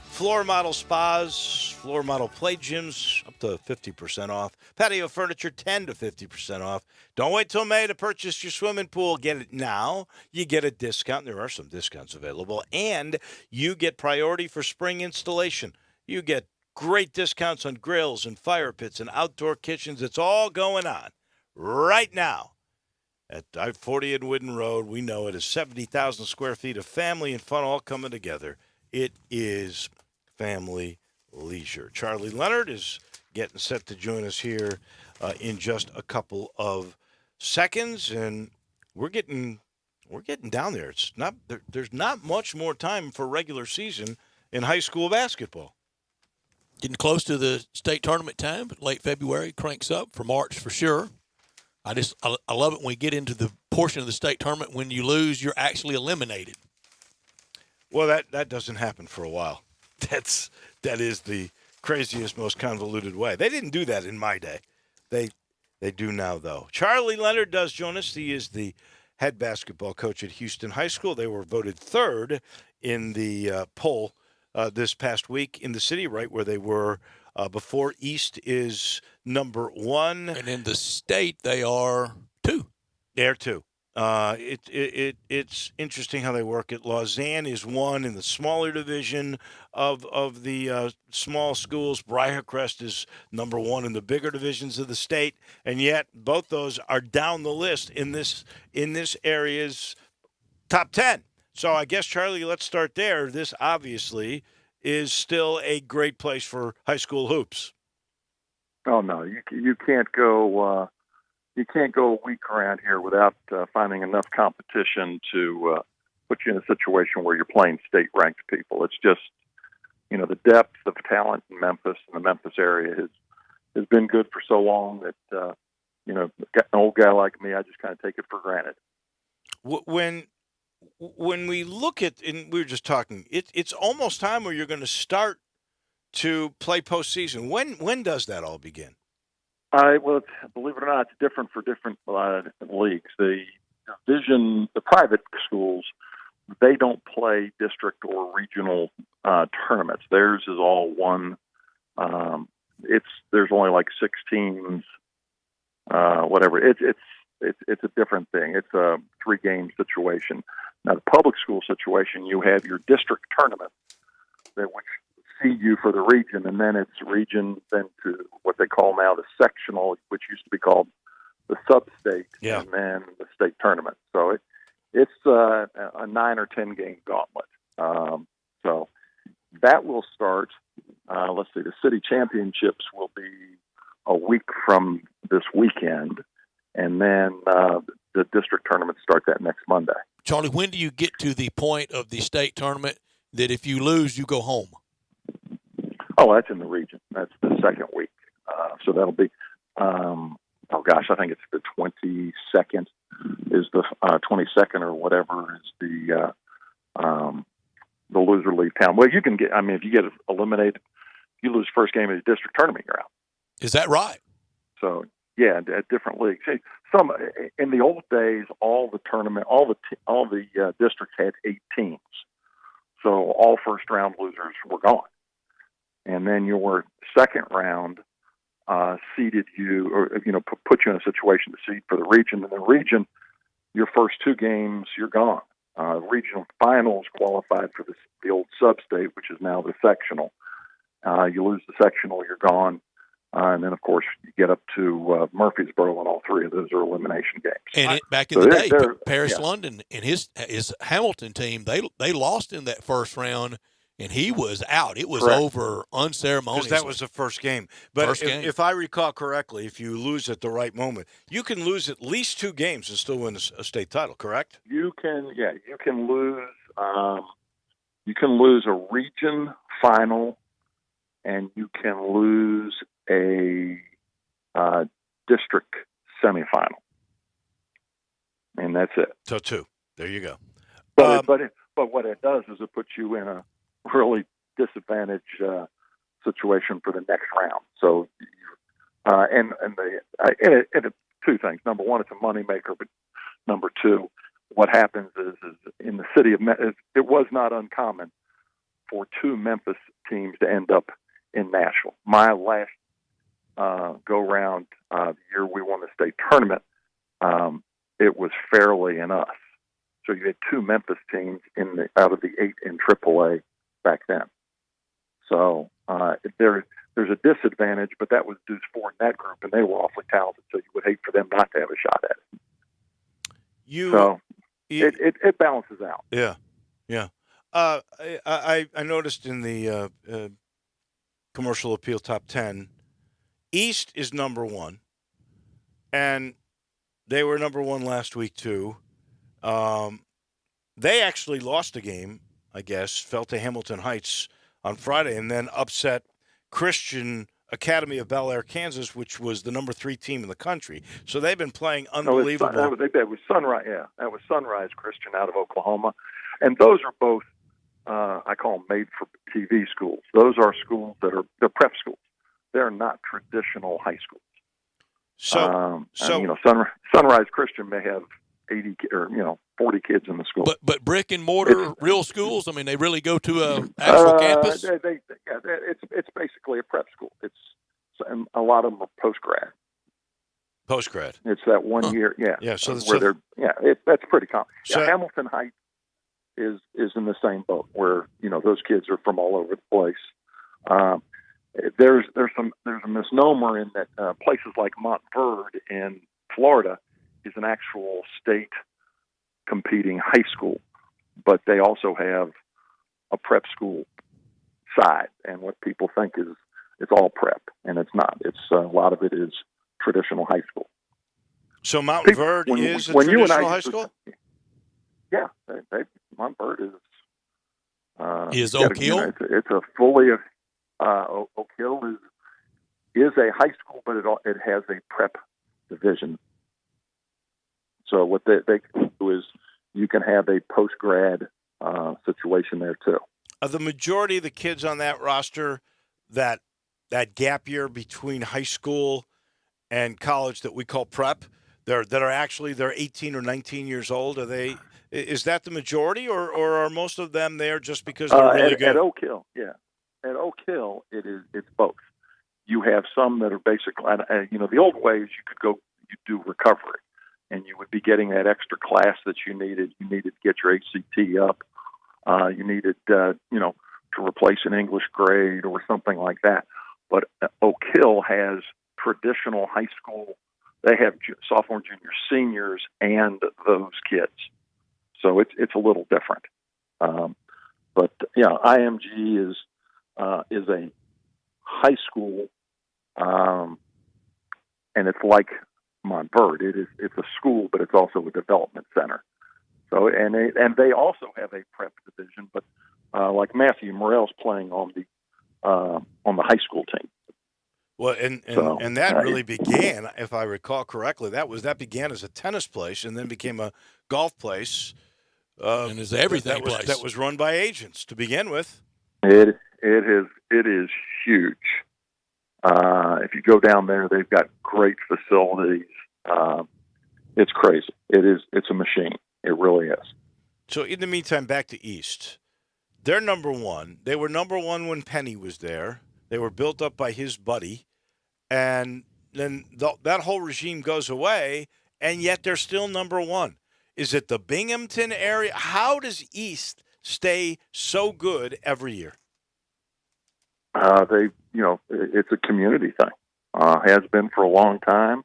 floor model spas, floor model play gyms, up to 50% off. Patio furniture, 10 to 50% off. Don't wait till May to purchase your swimming pool. Get it now. You get a discount. There are some discounts available. And you get priority for spring installation. You get great discounts on grills and fire pits and outdoor kitchens. It's all going on right now at I-40 and Wooden Road. We know it is 70,000 square feet of family and fun all coming together. It is Family Leisure. Charlie Leonard is getting set to join us here in just a couple of seconds, and we're getting down there. It's not there's not much more time for regular season in high school basketball. Getting close to the state tournament time, but late February cranks up for March for sure. I love it when we get into the portion of the state tournament when you lose, you're actually eliminated. Well, that doesn't happen for a while. That is the craziest, most convoluted way. They didn't do that in my day. They do now, though. Charlie Leonard does join us. He is the head basketball coach at Houston High School. They were voted third in the poll this past week in the city, right where they were before. East is number 1. And in the state, they are 2. They're 2. It's interesting how they work it. Lausanne is 1 in the smaller division of the small schools. Briarcrest is number 1 in the bigger divisions of the state, and yet both those are down the list in this area's top 10. So I guess, Charlie, let's start there. This obviously is still a great place for high school hoops. Oh no, you can't go a week around here without finding enough competition to put you in a situation where you're playing state-ranked people. It's just, the depth of talent in Memphis and the Memphis area has been good for so long that an old guy like me, I just kind of take it for granted. When we look at, and we were just talking, it's almost time where you're going to start to play postseason. When does that all begin? Well, believe it or not, it's different for different leagues. The private schools, they don't play district or regional tournaments. Theirs is all one. There's only like 6 teams, whatever. It's a different thing. It's a 3-game situation. Now, the public school situation, you have your district tournament which seed you for the region, and then it's region, then to what they call now the sectional, which used to be called the sub-state, and then the state tournament. So it's a 9 or 10 game gauntlet. So that will start. Let's see, the city championships will be a week from this weekend, and then the district tournaments start that next Monday. Charlie, when do you get to the point of the state tournament that if you lose, you go home? Oh, that's in the region. That's the second week. So that'll be, I think it's the 22nd is the 22nd or whatever is the loser leave town. Well, you can get, if you get eliminated, you lose first game of the district tournament, you're out. Is that right? So, yeah, at different leagues. Some in the old days, all the districts had 8 teams. So all first round losers were gone. And then your second round seeded you, or put you in a situation to seed for the region. And the region, your first 2 games, you're gone. Regional finals qualified for the old sub-state, which is now the sectional. You lose the sectional, you're gone. And then, of course, you get up to Murfreesboro, and all 3 of those are elimination games. And back in the day, Paris London and his Hamilton team, they lost in that first round, and he was out. It was over unceremoniously. Because that was the first game. But if I recall correctly, if you lose at the right moment, you can lose at least 2 games and still win a state title, correct? You can lose. You can lose a region final, and you can lose a district semifinal, and that's it. So 2. There you go. But what it does is it puts you in a really disadvantaged situation for the next round. So, and 2 things. Number one, it's a moneymaker, but number 2, what happens is in the city of it was not uncommon for 2 Memphis teams to end up in Nashville. My last go round, the year we won the state tournament, it was Fairleigh and us. So you had 2 Memphis teams out of the 8 in AAA back then. So there's a disadvantage, but that was Deuce 4 in that group, and they were awfully talented. So you would hate for them not to have a shot at it. It balances out. Yeah, yeah. I noticed in the commercial appeal top 10, East is number 1, and they were number 1 last week too. They actually lost a game, I guess, fell to Hamilton Heights on Friday, and then upset Christian Academy of Bel Air, Kansas, which was the number 3 team in the country. So they've been playing unbelievable. That was Sunrise. Yeah, that was Sunrise Christian out of Oklahoma, and those are both I call them made for TV schools. Those are schools they're prep schools. They're not traditional high schools. So Sunrise Christian may have 80 or 40 kids in the school. But brick and mortar real schools. I mean, they really go to a actual campus. It's basically a prep school. And a lot of them are post-grad. Post-grad. It's that 1 year. Yeah. Yeah. That's pretty common. So, Hamilton Heights is in the same boat where those kids are from all over the place. There's a misnomer in that places like Montverde in Florida is an actual state competing high school, but they also have a prep school side. And what people think is it's all prep, and it's not. It's a lot of it is traditional high school. So Montverde is a traditional high school? Yeah, Montverde is Oak Hill. It's a fully Oak Hill is a high school, but it has a prep division. So what they do is you can have a post-grad situation there too. Are the majority of the kids on that roster that gap year between high school and college that we call prep, they're 18 or 19 years old? Is that the majority, or are most of them there just because they're really good? At Oak Hill, yeah. At Oak Hill, it's both. You have some that are basically, the old ways you do recovery, and you would be getting that extra class that you needed. You needed to get your HCT up. You needed, to replace an English grade or something like that. But Oak Hill has traditional high school. They have sophomore, junior, seniors, and those kids. So it's a little different. But IMG is a high school and it's like Montverde. It's a school, but it's also a development center. So and they also have a prep division, but like Matthew Morrell's playing on the high school team. Well, and that really began, if I recall correctly, that began as a tennis place and then became a golf place. And it's everything that was run by agents to begin with. It is huge. If you go down there, they've got great facilities. It's crazy. It's a machine. It really is. So in the meantime, back to East. They're number one. They were number one when Penny was there. They were built up by his buddy. And then that whole regime goes away, and yet they're still number one. Is it the Binghamton area? How does East stay so good every year? It's a community thing. Has been for a long time.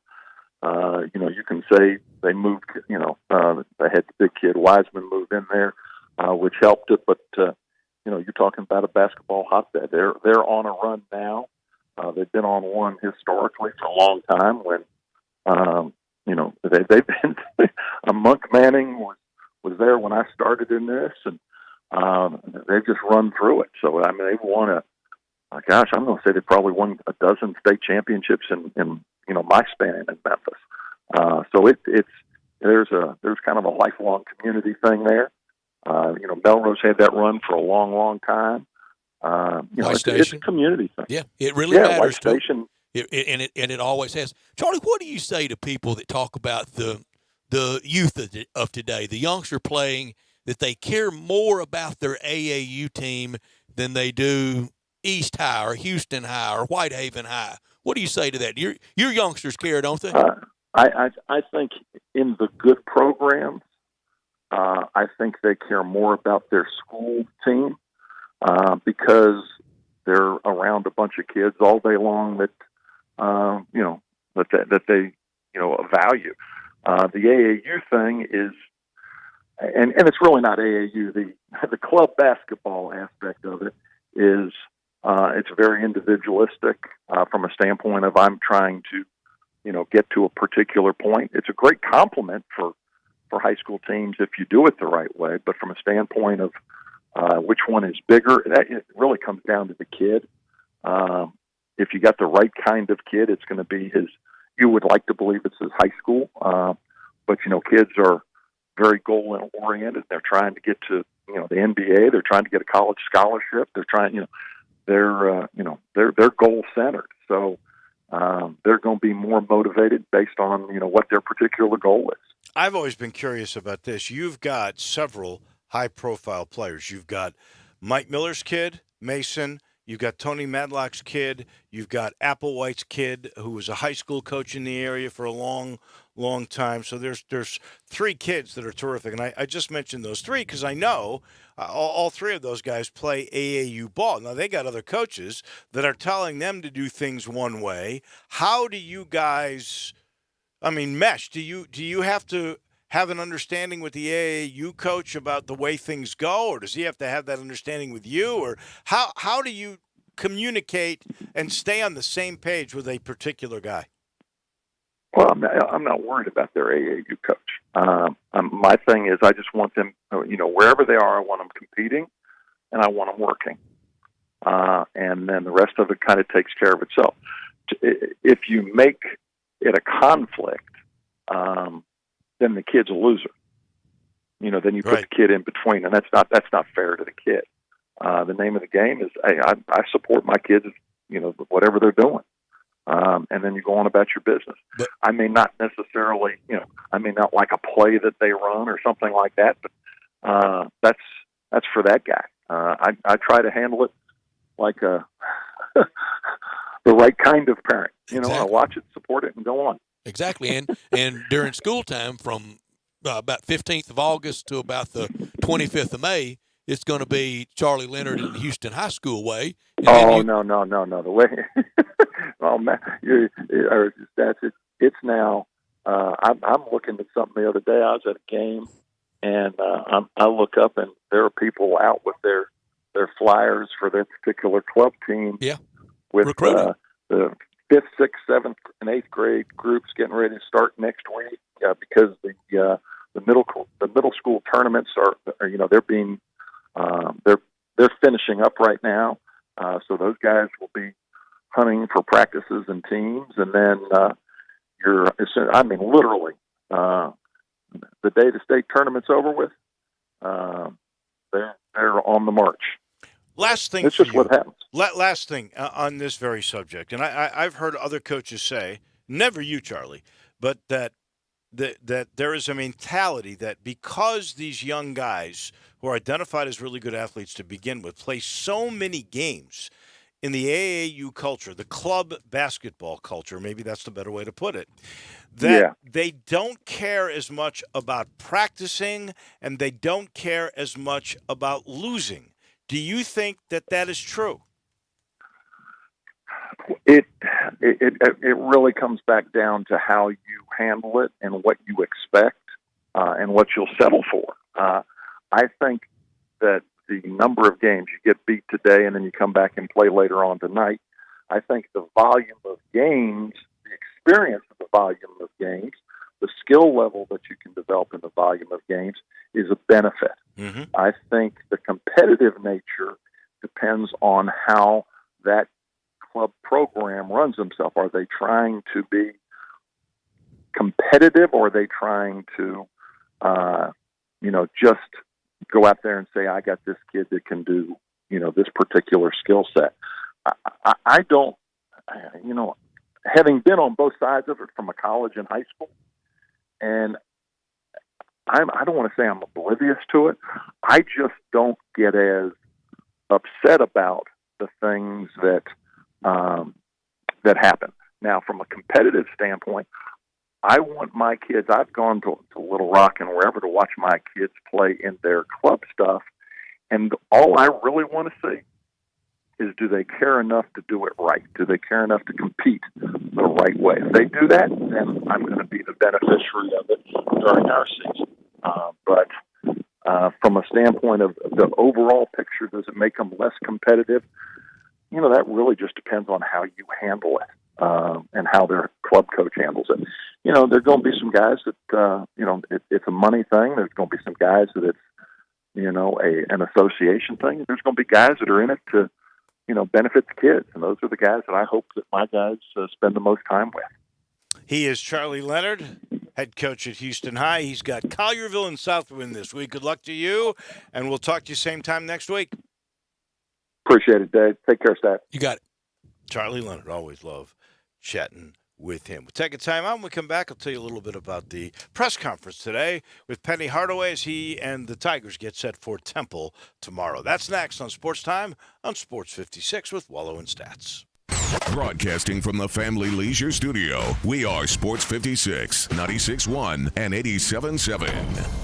You can say they moved, they had the big kid Wiseman move in there, which helped it. But, you're talking about a basketball hotbed. They're on a run now. They've been on one historically for a long time when, they've been, Monk Manning was there when I started in this, and they've just run through it. So, they've won I'm going to say they probably won a dozen state championships in my span in Memphis. So there's kind of a lifelong community thing there. Melrose had that run for a long, long time. It's a community thing. Yeah, it really matters. White Station. It always has. Charlie, what do you say to people that talk about the youth of today, the youngster playing, that they care more about their AAU team than they do East High or Houston High or Whitehaven High? What do you say to that? Your youngsters care, don't they? I think in the good programs, I think they care more about their school team because they're around a bunch of kids all day long that they value. The AAU thing is, and it's really not AAU. The club basketball aspect of it is. It's very individualistic from a standpoint of I'm trying to, get to a particular point. It's a great compliment for high school teams if you do it the right way. But from a standpoint of which one is bigger, it really comes down to the kid. If you got the right kind of kid, it's going to be you would like to believe it's his high school. But, kids are very goal oriented. They're trying to get to, the NBA. They're trying to get a college scholarship. They're trying, they're goal centered. So they're going to be more motivated based on, what their particular goal is. I've always been curious about this. You've got several high profile players. You've got Mike Miller's kid, Mason. You've got Tony Madlock's kid. You've got Applewhite's kid, who was a high school coach in the area for a long, long time. So there's three kids that are terrific. And I just mentioned those three because I know all three of those guys play AAU ball. Now, they got other coaches that are telling them to do things one way. How do you guys, mesh? Do you have to have an understanding with the AAU coach about the way things go, or does he have to have that understanding with you? Or how do you communicate and stay on the same page with a particular guy? Well, I'm not worried about their AAU coach. My thing is I just want them, wherever they are, I want them competing, and I want them working. And then the rest of it kind of takes care of itself. If you make it a conflict, then the kid's a loser. Then you put the kid in between, and that's not fair to the kid. The name of the game is, hey, I support my kids, whatever they're doing. And then you go on about your business. But I may not necessarily, I may not like a play that they run or something like that, but that's for that guy. I try to handle it like the right kind of parent. I watch it, support it, and go on. Exactly, and during school time, from about 15th of August to about the 25th of May, it's going to be Charlie Leonard in the Houston High School way. No. The way, oh man, it's now. I'm looking at something the other day. I was at a game, and I look up, and there are people out with their flyers for their particular club team. Yeah, with the 5th, 6th, 7th, and 8th grade groups getting ready to start next week because the middle school tournaments are they're being they're finishing up right now. So those guys will be hunting for practices and teams, and then literally the day the state tournament's over with, they're on the march. Last thing, it's just what happens. Last thing on this very subject, and I've heard other coaches say, never you, Charlie, but that there is a mentality that because these young guys who are identified as really good athletes to begin with play so many games in the AAU culture, the club basketball culture, maybe that's the better way to put it, that they don't care as much about practicing and they don't care as much about losing. Do you think that is true? It really comes back down to how you handle it and what you expect and what you'll settle for. I think that the number of games you get beat today and then you come back and play later on tonight, I think the volume of games, the experience of the volume of games, the skill level that you can develop in the volume of games is a benefit. Mm-hmm. I think the competitive nature depends on how that club program runs themselves. Are they trying to be competitive, or are they trying to, just go out there and say, I got this kid that can do, this particular skill set? I don't, having been on both sides of it from a college and high school, and I don't want to say I'm oblivious to it. I just don't get as upset about the things that happen. Now, from a competitive standpoint, I want my kids, I've gone to Little Rock and wherever to watch my kids play in their club stuff, and all I really want to see is, do they care enough to do it right? Do they care enough to compete the right way? If they do that, then I'm going to be the beneficiary of it during our season. But from a standpoint of the overall picture, does it make them less competitive? That really just depends on how you handle it and how their club coach handles it. There are going to be some guys that, it's a money thing. There's going to be some guys that it's, an association thing. There's going to be guys that are in it to, benefit the kids. And those are the guys that I hope that my guys spend the most time with. He is Charlie Leonard, head coach at Houston High. He's got Collierville and Southwind this week. Good luck to you, and we'll talk to you same time next week. Appreciate it, Dave. Take care, Stat. You got it. Charlie Leonard, always love chatting with him. We'll take a time out. When we come back, I'll tell you a little bit about the press conference today with Penny Hardaway as he and the Tigers get set for Temple tomorrow. That's next on Sports Time on Sports 56 with Wolo and Stats. Broadcasting from the Family Leisure Studio, we are Sports 56, 96.1 and 87.7.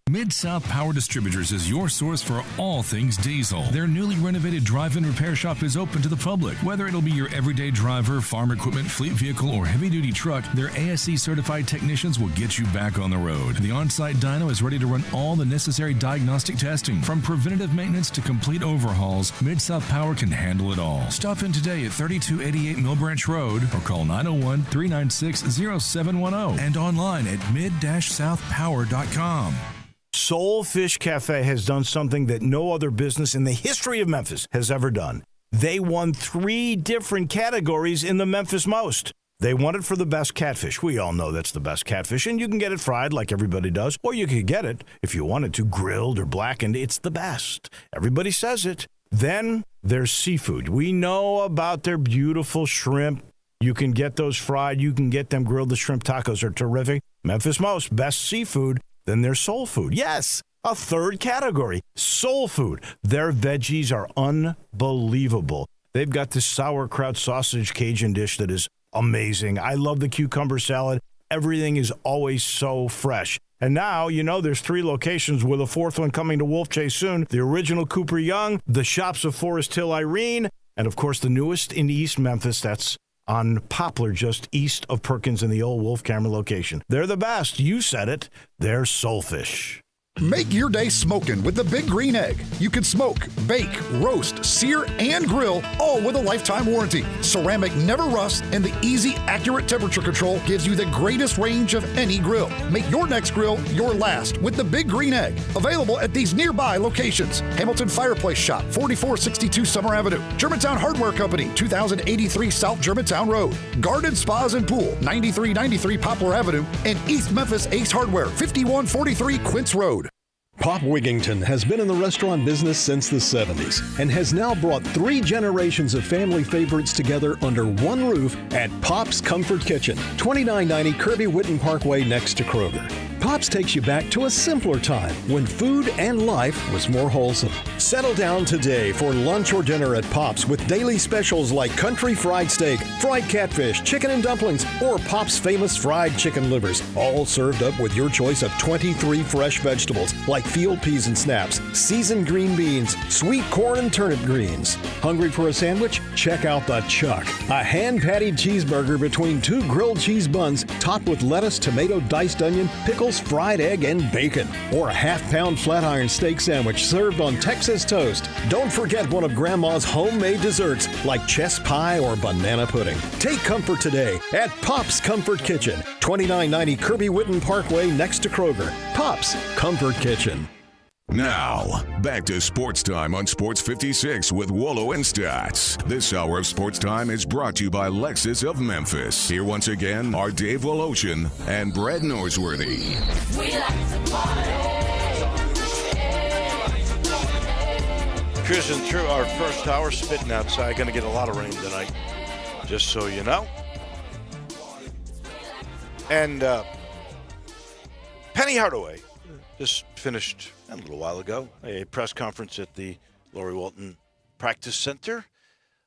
Mid-South Power Distributors is your source for all things diesel. Their newly renovated drive-in repair shop is open to the public. Whether it'll be your everyday driver, farm equipment, fleet vehicle, or heavy-duty truck, their ASE-certified technicians will get you back on the road. The on-site dyno is ready to run all the necessary diagnostic testing. From preventative maintenance to complete overhauls, Mid-South Power can handle it all. Stop in today at 3288 Mill Branch Road or call 901-396-0710 and online at mid-southpower.com. Soulfish Cafe has done something that no other business in the history of Memphis has ever done. They won 3 different categories in the Memphis Most. They won it for the best catfish. We all know that's the best catfish, and you can get it fried like everybody does, or you could get it, if you wanted to, grilled or blackened. It's the best. Everybody says it. Then there's seafood. We know about their beautiful shrimp. You can get those fried. You can get them grilled. The shrimp tacos are terrific. Memphis Most, best seafood. Then there's soul food. Yes, a 3rd category, soul food. Their veggies are unbelievable. They've got this sauerkraut sausage Cajun dish that is amazing. I love the cucumber salad. Everything is always so fresh. And now, there's 3 locations with a 4th one coming to Wolf Chase soon. The original Cooper Young, the shops of Forest Hill Irene, and of course the newest in East Memphis. That's on Poplar, just east of Perkins in the old Wolf Camera location. They're the best. You said it. They're Soulfish. Make your day smoking with the Big Green Egg. You can smoke, bake, roast, sear, and grill, all with a lifetime warranty. Ceramic never rusts, and the easy, accurate temperature control gives you the greatest range of any grill. Make your next grill your last with the Big Green Egg. Available at these nearby locations: Hamilton Fireplace Shop, 4462 Summer Avenue; Germantown Hardware Company, 2083 South Germantown Road; Garden Spas and Pool, 9393 Poplar Avenue; and East Memphis Ace Hardware, 5143 Quince Road. Pop Wigington has been in the restaurant business since the 70s and has now brought 3 generations of family favorites together under one roof at Pop's Comfort Kitchen, 2990 Kirby Whitten Parkway next to Kroger. Pop's takes you back to a simpler time when food and life was more wholesome. Settle down today for lunch or dinner at Pop's with daily specials like country fried steak, fried catfish, chicken and dumplings, or Pop's famous fried chicken livers, all served up with your choice of 23 fresh vegetables like field peas and snaps, seasoned green beans, sweet corn and turnip greens. Hungry for a sandwich? Check out the Chuck, a hand-patted cheeseburger between 2 grilled cheese buns topped with lettuce, tomato, diced onion, pickles, fried egg, and bacon. Or a half-pound flat iron steak sandwich served on Texas toast. Don't forget one of Grandma's homemade desserts like chess pie or banana pudding. Take comfort today at Pop's Comfort Kitchen, 2990 Kirby Whitten Parkway next to Kroger. Pop's Comfort Kitchen. Now, back to Sports Time on Sports 56 with Wolo and Stats. This hour of Sports Time is brought to you by Lexus of Memphis. Here once again are Dave Woloshin and Brad Norsworthy. We like to party. Cruising through our first hour, spitting outside. Going to get a lot of rain tonight, just so you know. And Penny Hardaway just finished a little while ago a press conference at the Lori Walton Practice Center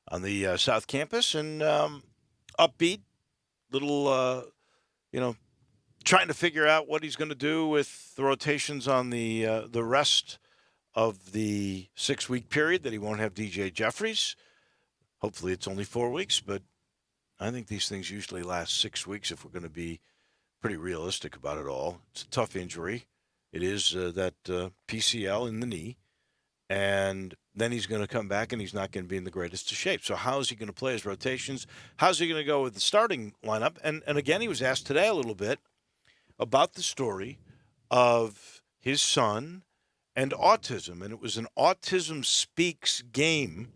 on the South Campus, and upbeat, little, trying to figure out what he's going to do with the rotations on the rest of the 6-week period that he won't have DJ Jeffries. Hopefully it's only 4 weeks, but I think these things usually last 6 weeks if we're going to be pretty realistic about it all. It's a tough injury. It is that PCL in the knee, and then he's going to come back and he's not going to be in the greatest of shape. So how is he going to play his rotations? How's he going to go with the starting lineup? And again, he was asked today a little bit about the story of his son and autism, and it was an Autism Speaks game,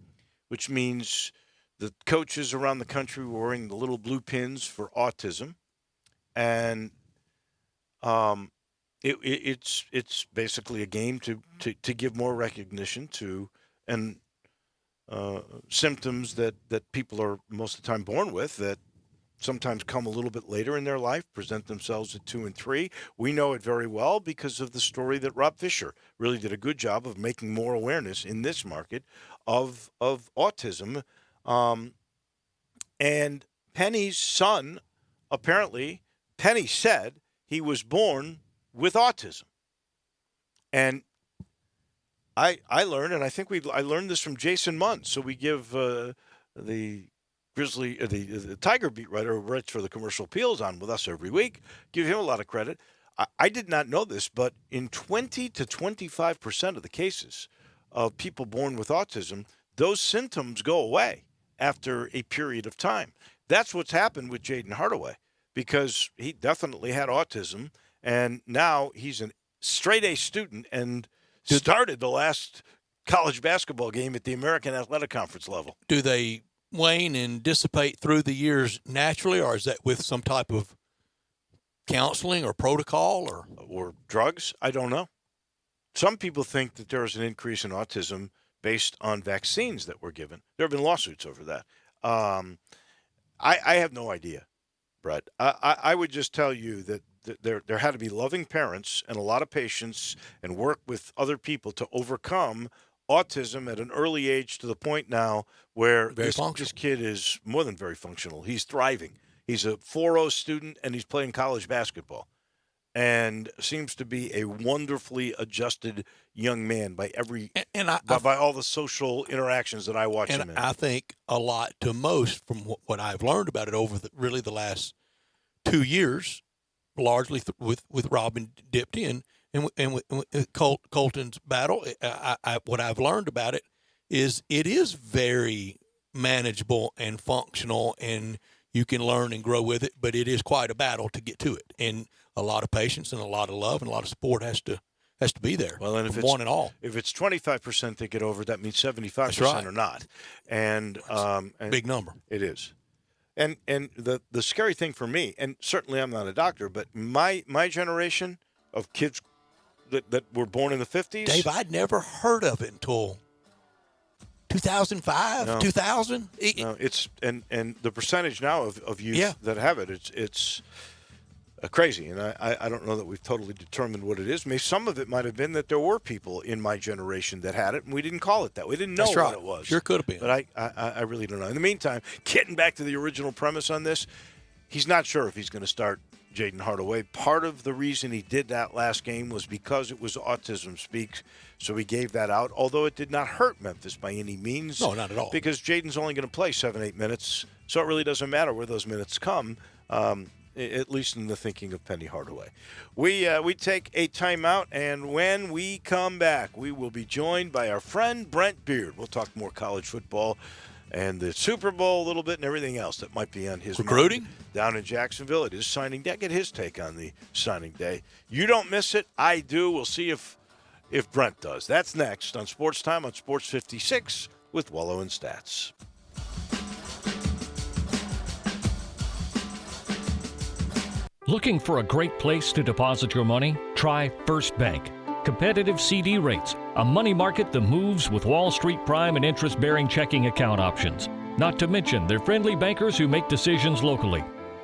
which means the coaches around the country were wearing the little blue pins for autism, and it's basically a game to give more recognition to and symptoms that people are most of the time born with that sometimes come a little bit later in their life, present themselves at 2 and 3. We know it very well because of the story that Rob Fisher really did a good job of making more awareness in this market of autism. And Penny's son, apparently, Penny said he was born with autism. And I learned, and I think I learned this from Jason Munn. So we give the Grizzly, the Tiger beat writer who writes for the Commercial Appeals on with us every week, give him a lot of credit. I did not know this, but in 20 to 25% of the cases of people born with autism, those symptoms go away after a period of time. That's what's happened with Jaden Hardaway, because he definitely had autism, and now he's a straight-A student and started the last college basketball game at the American Athletic Conference level. Do they wane and dissipate through the years naturally, or is that with some type of counseling or protocol or drugs? I don't know. Some people think that there is an increase in autism based on vaccines that were given. There have been lawsuits over that. I have no idea, Brett. I would just tell you that there had to be loving parents and a lot of patience and work with other people to overcome autism at an early age, to the point now where this kid is more than very functional. He's thriving. He's a 4.0 student, and he's playing college basketball, and seems to be a wonderfully adjusted young man by by all the social interactions that I watch him in. And I think a lot to most from what I've learned about it over the last 2 years, largely with Robin dipped in, And with Colton's battle, what I've learned about it is very manageable and functional, and you can learn and grow with it, but it is quite a battle to get to it. And a lot of patience and a lot of love and a lot of support has to be there. Well, and if one and all. If it's 25% that get over, that means 75% right. or not. And big number. It is. And the scary thing for me, and certainly I'm not a doctor, but my generation of kids that were born in the 50s. Dave, I'd never heard of it until 2005, 2000. No, it's and the percentage now of youth that have it, it's crazy. And I don't know that we've totally determined what it is. Maybe some of it might have been that there were people in my generation that had it, and we didn't call it that. We didn't know what it was. Sure could have been. But I really don't know. In the meantime, getting back to the original premise on this, he's not sure if he's going to start Jaden Hardaway. Part of the reason he did that last game was because it was autism speak, so he gave that out, although it did not hurt Memphis by any means. No, not at all. Because Jaden's only going to play 7-8 minutes, so it really doesn't matter where those minutes come, at least in the thinking of Penny Hardaway. We take a timeout, and when we come back, we will be joined by our friend Brent Beard. We'll talk more college football and the Super Bowl a little bit and everything else that might be on his recruiting mind down in Jacksonville. It is signing day. Get his take on the signing day. You don't miss it. I do. We'll see if Brent does. That's next on Sports Time on Sports 56 with Wolo and Stats. Looking for a great place to deposit your money? Try First Bank. Competitive CD rates, a money market that moves with Wall Street prime and interest-bearing checking account options. Not to mention their friendly bankers who make decisions locally.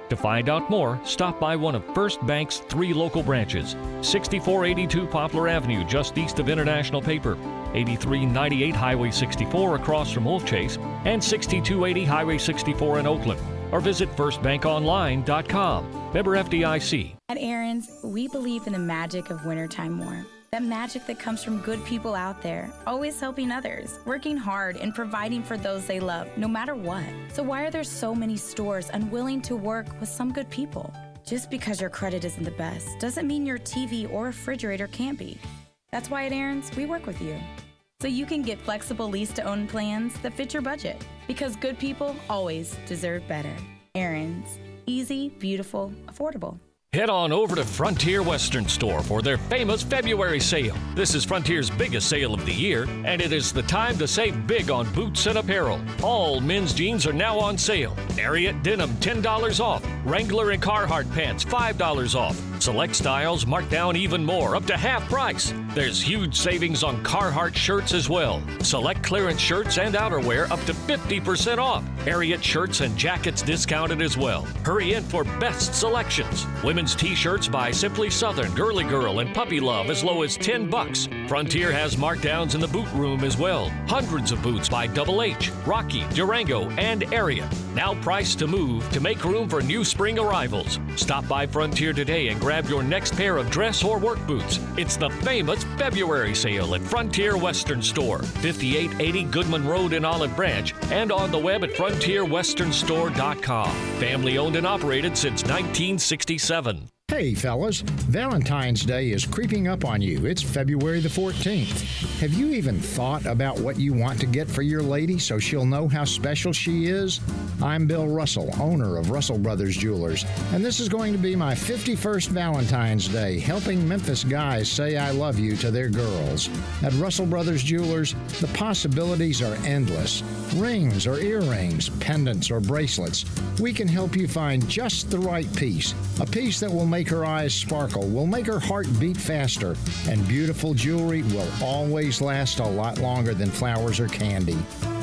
To find out more, stop by one of First Bank's 3 local branches. 6482 Poplar Avenue, just east of International Paper. 8398 Highway 64 across from Wolf Chase. And 6280 Highway 64 in Oakland. Or visit firstbankonline.com. Member FDIC. At Aaron's, we believe in the magic of wintertime more. That magic that comes from good people out there, always helping others, working hard, and providing for those they love, no matter what. So why are there so many stores unwilling to work with some good people? Just because your credit isn't the best doesn't mean your TV or refrigerator can't be. That's why at Aaron's, we work with you. So you can get flexible lease-to-own plans that fit your budget. Because good people always deserve better. Aaron's. Easy, beautiful, affordable. Head on over to Frontier Western Store for their famous February sale. This is Frontier's biggest sale of the year, and it is the time to save big on boots and apparel. All men's jeans are now on sale. Ariat denim $10 off. Wrangler and Carhartt pants $5 off. Select styles marked down even more, up to half price. There's huge savings on Carhartt shirts as well. Select clearance shirts and outerwear up to 50% off. Ariat shirts and jackets discounted as well. Hurry in for best selections. Women's t-shirts by Simply Southern, Girly Girl, and Puppy Love as low as $10. Frontier has markdowns in the boot room as well. Hundreds of boots by Double H, Rocky, Durango, and Ariat. Now priced to move to make room for new spring arrivals. Stop by Frontier today and grab your next pair of dress or work boots. It's the famous February sale at Frontier Western Store, 5880 Goodman Road in Olive Branch, and on the web at frontierwesternstore.com. Family owned and operated since 1967. Hey fellas, Valentine's Day is creeping up on you. It's February the 14th. Have you even thought about what you want to get for your lady so she'll know how special she is? I'm Bill Russell, owner of Russell Brothers Jewelers, and this is going to be my 51st Valentine's Day, helping Memphis guys say I love you to their girls. At Russell Brothers Jewelers, the possibilities are endless. Rings or earrings, pendants or bracelets, we can help you find just the right piece, a piece that will make her eyes sparkle, will make her heart beat faster, and beautiful jewelry will always last a lot longer than flowers or candy.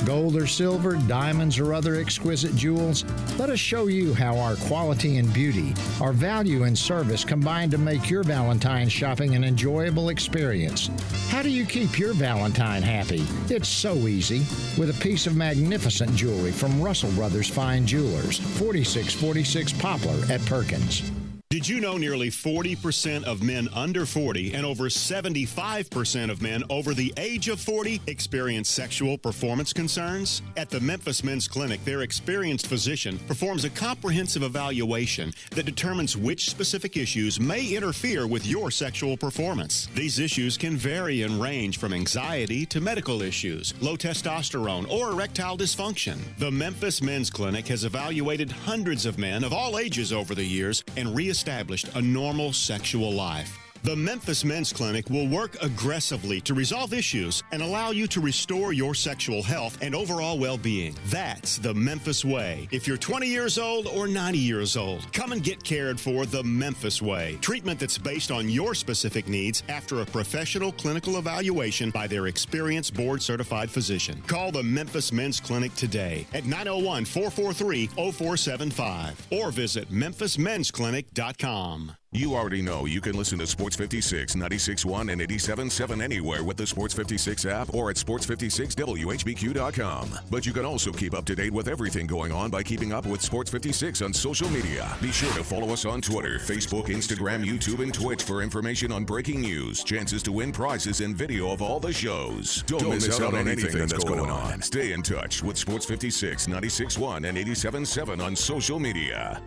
Gold or silver, diamonds or other exquisite jewels, let us show you how our quality and beauty, our value and service combine to make your Valentine's shopping an enjoyable experience. How do you keep your Valentine happy? It's so easy. With a piece of magnificent jewelry from Russell Brothers Fine Jewelers, 4646 Poplar at Perkins. Did Did you know nearly 40% of men under 40 and over 75% of men over the age of 40 experience sexual performance concerns? At the Memphis Men's Clinic, their experienced physician performs a comprehensive evaluation that determines which specific issues may interfere with your sexual performance. These issues can vary and range from anxiety to medical issues, low testosterone, or erectile dysfunction. The Memphis Men's Clinic has evaluated hundreds of men of all ages over the years and reestablished a normal sexual life. The Memphis Men's Clinic will work aggressively to resolve issues and allow you to restore your sexual health and overall well-being. That's the Memphis way. If you're 20 years old or 90 years old, come and get cared for the Memphis way. Treatment that's based on your specific needs after a professional clinical evaluation by their experienced board-certified physician. Call the Memphis Men's Clinic today at 901-443-0475 or visit memphismensclinic.com. You already know you can listen to Sports 56, 96.1, and 87.7 anywhere with the Sports 56 app or at sports56whbq.com. But you can also keep up to date with everything going on by keeping up with Sports 56 on social media. Be sure to follow us on Twitter, Facebook, Instagram, YouTube, and Twitch for information on breaking news, chances to win prizes, and video of all the shows. Don't miss out on anything that's going on. Stay in touch with Sports 56, 96.1, and 87.7 on social media.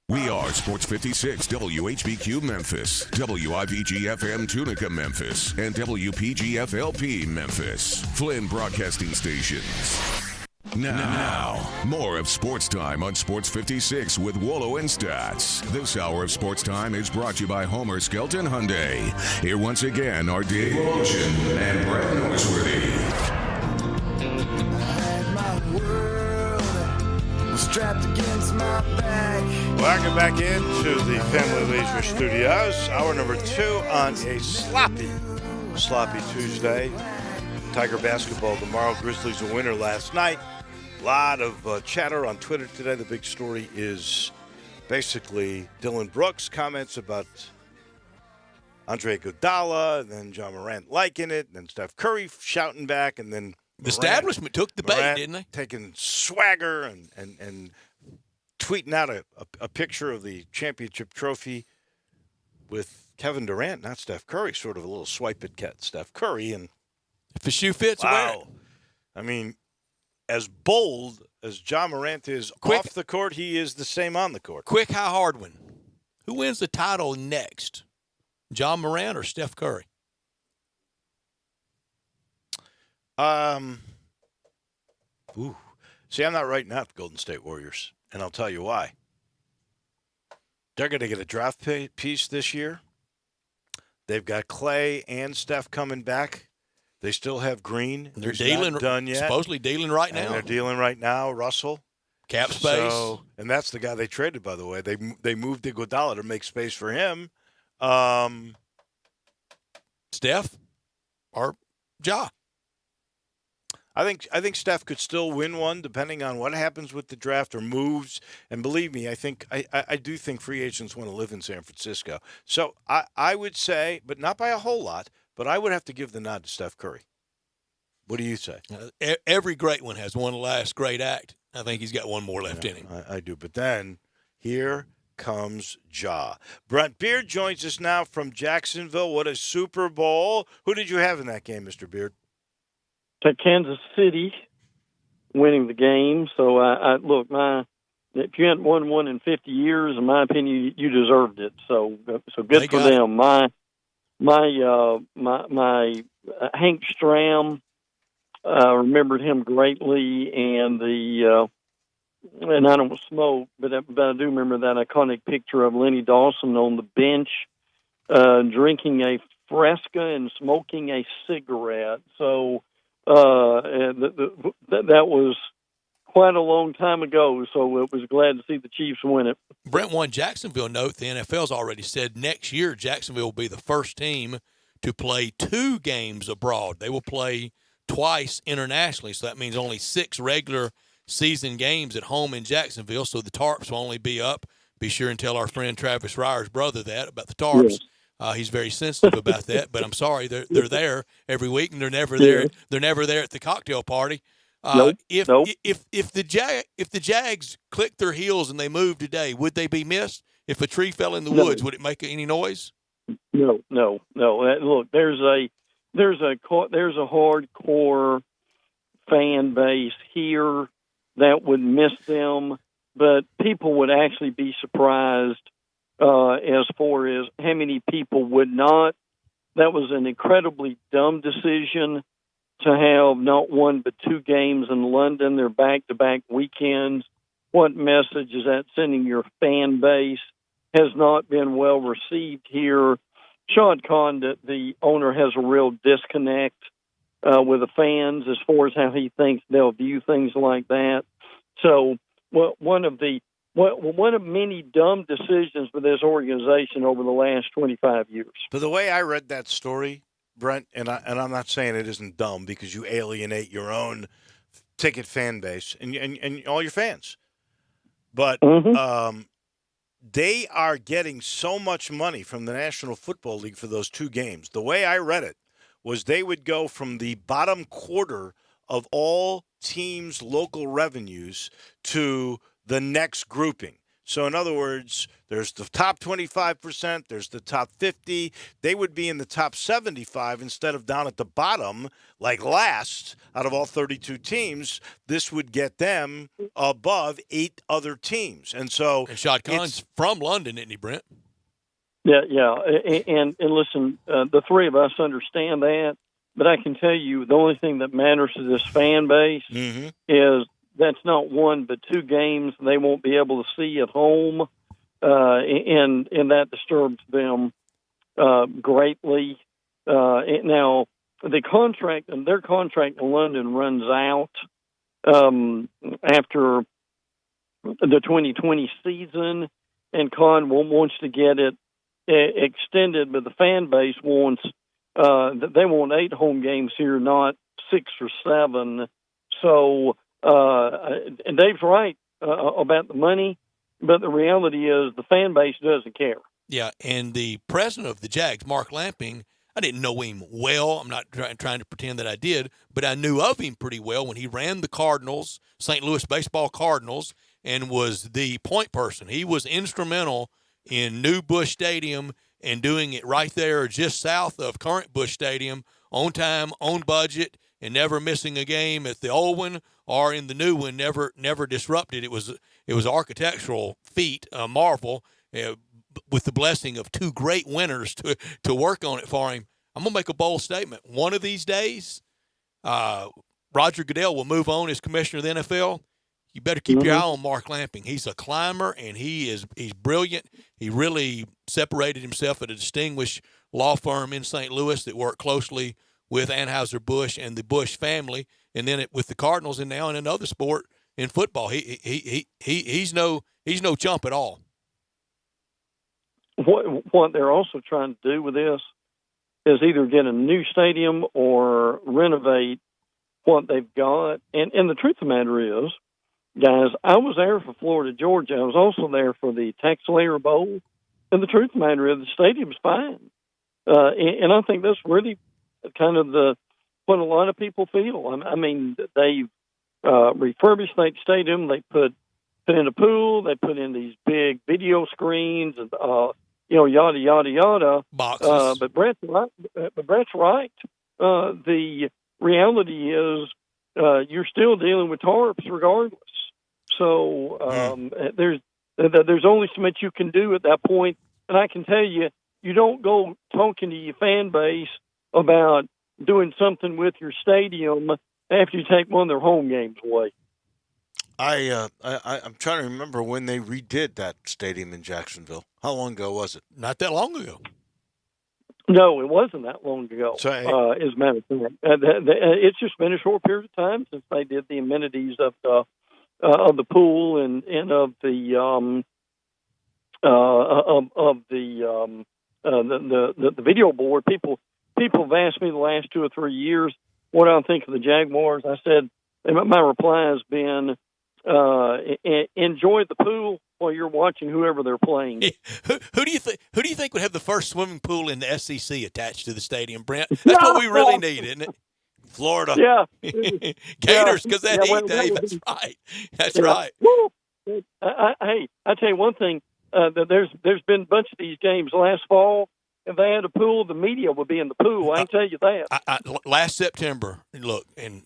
We are Sports 56, WHBQ Memphis, WIVG-FM Tunica Memphis, and WPG-FLP Memphis, Flynn Broadcasting Stations. Now, more of Sports Time on Sports 56 with Wolo and Stats. This hour of Sports Time is brought to you by Homer Skelton Hyundai. Here once again are Dave Ocean and Brett Norsworthy. Strapped against my back. Welcome back into the Family Leisure Studios. Hour number 2 on a sloppy Tuesday. Tiger basketball tomorrow. Grizzlies a winner last night. A lot of chatter on Twitter today. The big story is basically Dylan Brooks' comments about Andre Iguodala, and then John Morant liking it, and then Steph Curry shouting back, and then the establishment took the bait, didn't they? Taking swagger and tweeting out a picture of the championship trophy with Kevin Durant, not Steph Curry, sort of a little swipe at Steph Curry. And if the shoe fits, wear it. I mean, as bold as John Morant is off the court, he is the same on the court. Quick, high, hard one. Who wins the title next? John Morant or Steph Curry? See, I'm not writing out the Golden State Warriors, and I'll tell you why. They're going to get a draft piece this year. They've got Clay and Steph coming back. They still have Green. They're dealing, not done yet. Supposedly dealing right now. And they're dealing right now. Russell. Cap space. And that's the guy they traded, by the way. They moved Iguodala to make space for him. Steph or Ja? I think Steph could still win one depending on what happens with the draft or moves. And believe me, I do think free agents want to live in San Francisco. So I would say, but not by a whole lot, but I would have to give the nod to Steph Curry. What do you say? Every great one has one last great act. I think he's got one more left in him. I do. But then here comes Ja. Brent Beard joins us now from Jacksonville. What a Super Bowl. Who did you have in that game, Mr. Beard? To Kansas City winning the game. So, look, if you hadn't won one in 50 years, in my opinion, you deserved it. So good for them. My Hank Stram, remembered him greatly, and and I don't smoke, but I do remember that iconic picture of Lenny Dawson on the bench, drinking a Fresca and smoking a cigarette. So. That was quite a long time ago, so it was glad to see the Chiefs win it. Brent, one Jacksonville note, the NFL's already said next year Jacksonville will be the first team to play 2 games abroad. They will play twice internationally, so that means only 6 regular season games at home in Jacksonville, so the tarps will only be up. Be sure and tell our friend Travis Ryer's brother that about the tarps. Yes. He's very sensitive about that, but I'm sorry, they're there every week, and they're never there. They're never there at the cocktail party. If the Jags click their heels and they move today, would they be missed? if a tree fell in the woods, would it make any noise? No. Look, there's a hardcore fan base here that would miss them, but people would actually be surprised as far as how many people would not. That was an incredibly dumb decision to have not one but two games in London. They're back-to-back weekends. What message is that sending your fan base? Has not been well received here. Sean Conn, the owner, has a real disconnect with the fans as far as how he thinks they'll view things like that. So one of many dumb decisions for this organization over the last 25 years. But the way I read that story, Brent, and I'm not saying it isn't dumb because you alienate your own ticket fan base and all your fans. But they are getting so much money from the National Football League for those two games. The way I read it was they would go from the bottom quarter of all teams' local revenues to the next grouping. So, in other words, there's the top 25%, there's the top 50. They would be in the top 75 instead of down at the bottom, like last out of all 32 teams. This would get them above 8 other teams. And so, and Shad Khan's from London, isn't he, Brent? Yeah. And listen, the three of us understand that, but I can tell you the only thing that matters to this fan base is that's not one but two games they won't be able to see at home, and that disturbs them greatly. Now, their contract in London runs out after the 2020 season, and Con wants to get it extended, but the fan base wants they want 8 home games here, not 6 or 7. So. And Dave's right about the money, but the reality is the fan base doesn't care. Yeah, and the president of the Jags, Mark Lamping, I didn't know him well. I'm not trying to pretend that I did, but I knew of him pretty well when he ran the Cardinals, St. Louis baseball Cardinals, and was the point person. He was instrumental in new Busch Stadium and doing it right there just south of current Busch Stadium, on time, on budget, and never missing a game at the old one or in the new one, never disrupted. It was architectural feat, a marvel, with the blessing of 2 great winners to work on it for him. I'm going to make a bold statement. One of these days, Roger Goodell will move on as commissioner of the NFL. You better keep your eye on Mark Lamping. He's a climber, and he's brilliant. He really separated himself at a distinguished law firm in St. Louis that worked closely with Anheuser-Busch and the Busch family, and then with the Cardinals, and now in another sport, in football. He's no chump at all. What they're also trying to do with this is either get a new stadium or renovate what they've got. And the truth of the matter is, guys, I was there for Florida, Georgia. I was also there for the Taxslayer Bowl. And the truth of the matter is the stadium's fine. And I think that's really kind of what a lot of people feel. I mean, they've refurbished that stadium. They put in a pool. They put in these big video screens, and yada yada yada. Boxes. But Brett's right. The reality is you're still dealing with tarps regardless. So there's only so much you can do at that point. And I can tell you, you don't go talking to your fan base about doing something with your stadium after you take one of their home games away. I'm trying to remember when they redid that stadium in Jacksonville. How long ago was it? Not that long ago. No, it wasn't that long ago. So, as a matter of fact, it's just been a short period of time since they did the amenities of the pool and of the video board. People have asked me the last 2 or 3 years what I think of the Jaguars. I said my reply has been enjoy the pool while you're watching whoever they're playing. Who do you think would have the first swimming pool in the SEC attached to the stadium, Brent? That's what we really need, isn't it? Florida. Yeah. Gators, because that heat, Dave. That's right. That's right. Hey, I tell you one thing. there's been a bunch of these games last fall. If they had a pool, the media would be in the pool. I can tell you that. Last September, look, and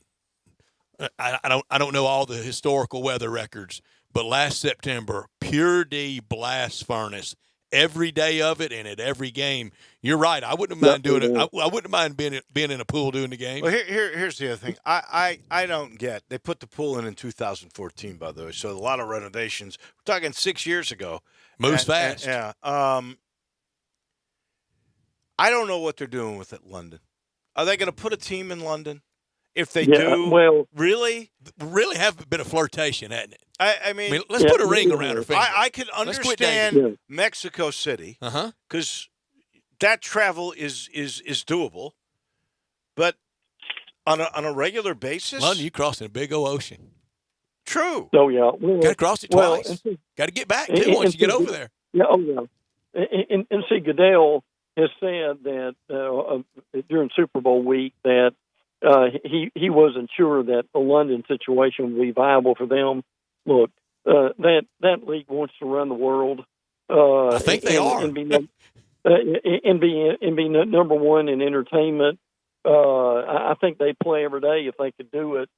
I don't know all the historical weather records, but last September, Pure D blast furnace every day of it and at every game. You're right. I wouldn't mind doing it. I wouldn't mind being in a pool doing the game. Well, here's the other thing. I don't get. They put the pool in 2014, by the way. So a lot of renovations. We're talking 6 years ago. Moves fast. Yeah. I don't know what they're doing with it, London. Are they going to put a team in London? If they do, well, really have a bit of flirtation, hasn't it? I mean, let's put a ring around her finger. I can understand Mexico City because that travel is doable, but on a regular basis, London, you crossing a big old ocean. True. Oh yeah, got to cross it twice. Got to get back too once you get over there. Yeah. Oh yeah. And see, Goodell has said that during Super Bowl week that. He wasn't sure that the London situation would be viable for them. Look, that league wants to run the world. I think they are, and be number one in entertainment. I think they'd play every day if they could do it.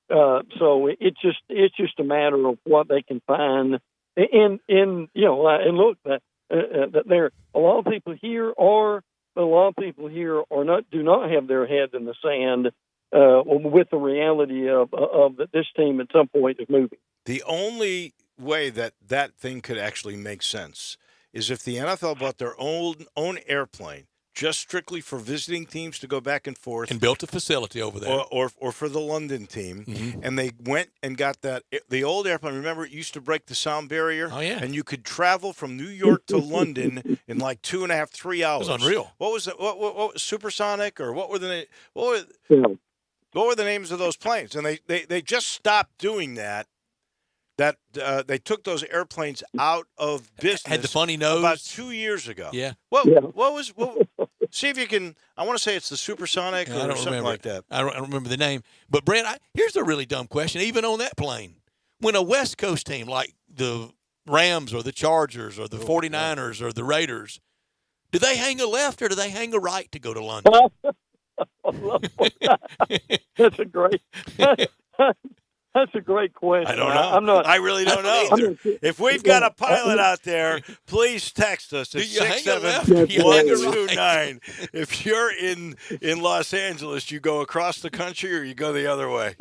So it's just a matter of what they can find. And look, there a lot of people here are. But a lot of people here do not have their head in the sand with the reality of that this team at some point is moving. The only way that thing could actually make sense is if the NFL bought their own airplane just strictly for visiting teams to go back and forth and built a facility over there, or for the London team, and they went and got the old airplane. Remember, it used to break the sound barrier. Oh yeah, and you could travel from New York to London in like 2.5, 3 hours. It was unreal. What was it? What was supersonic, or what were the names of those planes? And they just stopped doing that. They took those airplanes out of business. Had the funny nose about 2 years ago. Yeah. What was? See if you can. I want to say it's the supersonic or something like that. I don't remember the name. But Brent, here's a really dumb question. Even on that plane, when a West Coast team like the Rams or the Chargers or the 49ers or the Raiders, do they hang a left or do they hang a right to go to London? That's a great. That's a great question. I don't know. I really don't know. If we've got a pilot out there, please text us at 67129. If you're in Los Angeles, you go across the country or you go the other way?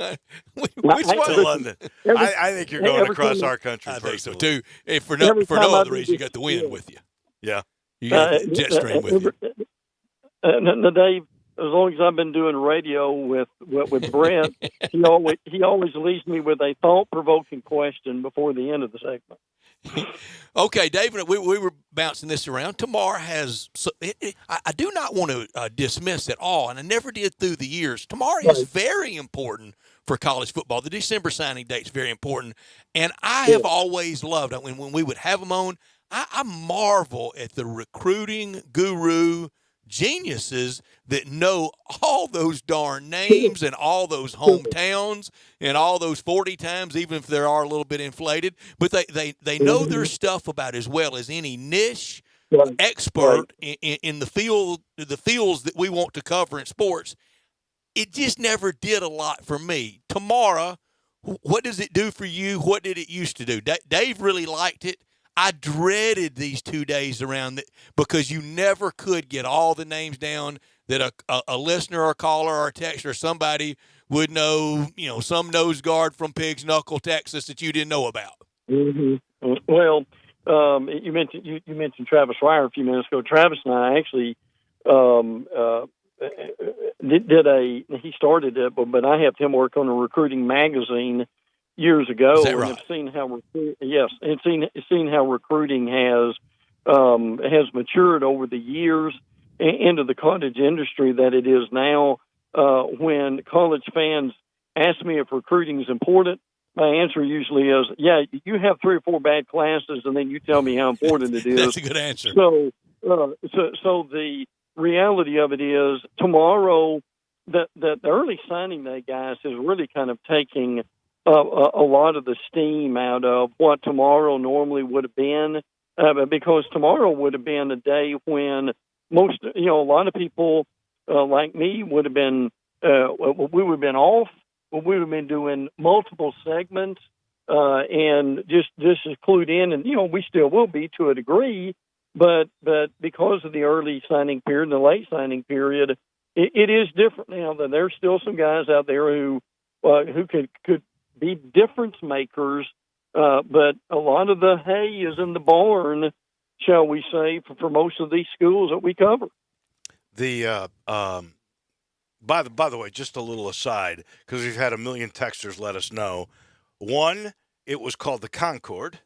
Which one's to London? I think you're going across our country. I think so too. If for no other reason, you got the wind with you. Yeah. You got the jet stream with you. Now, Dave, as long as I've been doing radio with Brent, he always leaves me with a thought-provoking question before the end of the segment. Okay, David, we were bouncing this around. Tomorrow has I do not want to dismiss at all, and I never did through the years. Tomorrow is very important for college football. The December signing date is very important, and I have always loved it. When we would have them on, I marvel at the recruiting guru geniuses that know all those darn names and all those hometowns and all those 40 times, even if they are a little bit inflated, but they know their stuff about as well as any niche expert in the fields that we want to cover in sports. It just never did a lot for me. Tomorrow, what does it do for you? What did it used to do? Dave really liked it. I dreaded these 2 days around it because you never could get all the names down that a listener or a caller or a texter or somebody would know, some nose guard from Pig's Knuckle, Texas that you didn't know about. Mm-hmm. Well, you mentioned Travis Reier a few minutes ago. Travis and I actually he started it, but I helped him work on a recruiting magazine years ago, Is that right? And have seen how seen how recruiting has matured over the years into the cottage industry that it is now. When college fans ask me if recruiting is important, my answer usually is, yeah, you have 3 or 4 bad classes, and then you tell me how important it is. That's a good answer. So the reality of it is tomorrow, the early signing day, guys, is really kind of taking a lot of the steam out of what tomorrow normally would have been. because tomorrow would have been a day when a lot of people like me would have been, we would have been off. We would have been doing multiple segments and just as clued in, and we still will be to a degree, but because of the early signing period and the late signing period, it is different now. That there's still some guys out there who could be difference makers, but a lot of the hay is in the barn, shall we say, for most of these schools that we cover. The by the way, just a little aside, because we've had a million texters let us know. One, it was called the Concorde.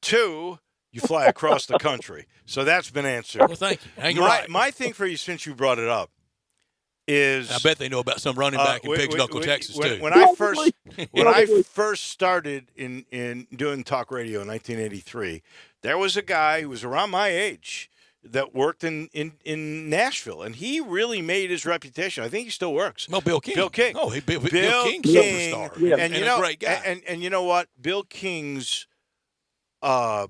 Two, you fly across the country. So that's been answered. Well, thank you. My thing for you, since you brought it up, is I bet they know about some running back in Pigs Knuckle, Texas, too. When I first started in doing talk radio in 1983, there was a guy who was around my age that worked in Nashville, and he really made his reputation. I think he still works. No, Bill King. Bill King. Oh, Bill King, superstar. Yeah. And a great guy. And you know what? Bill King's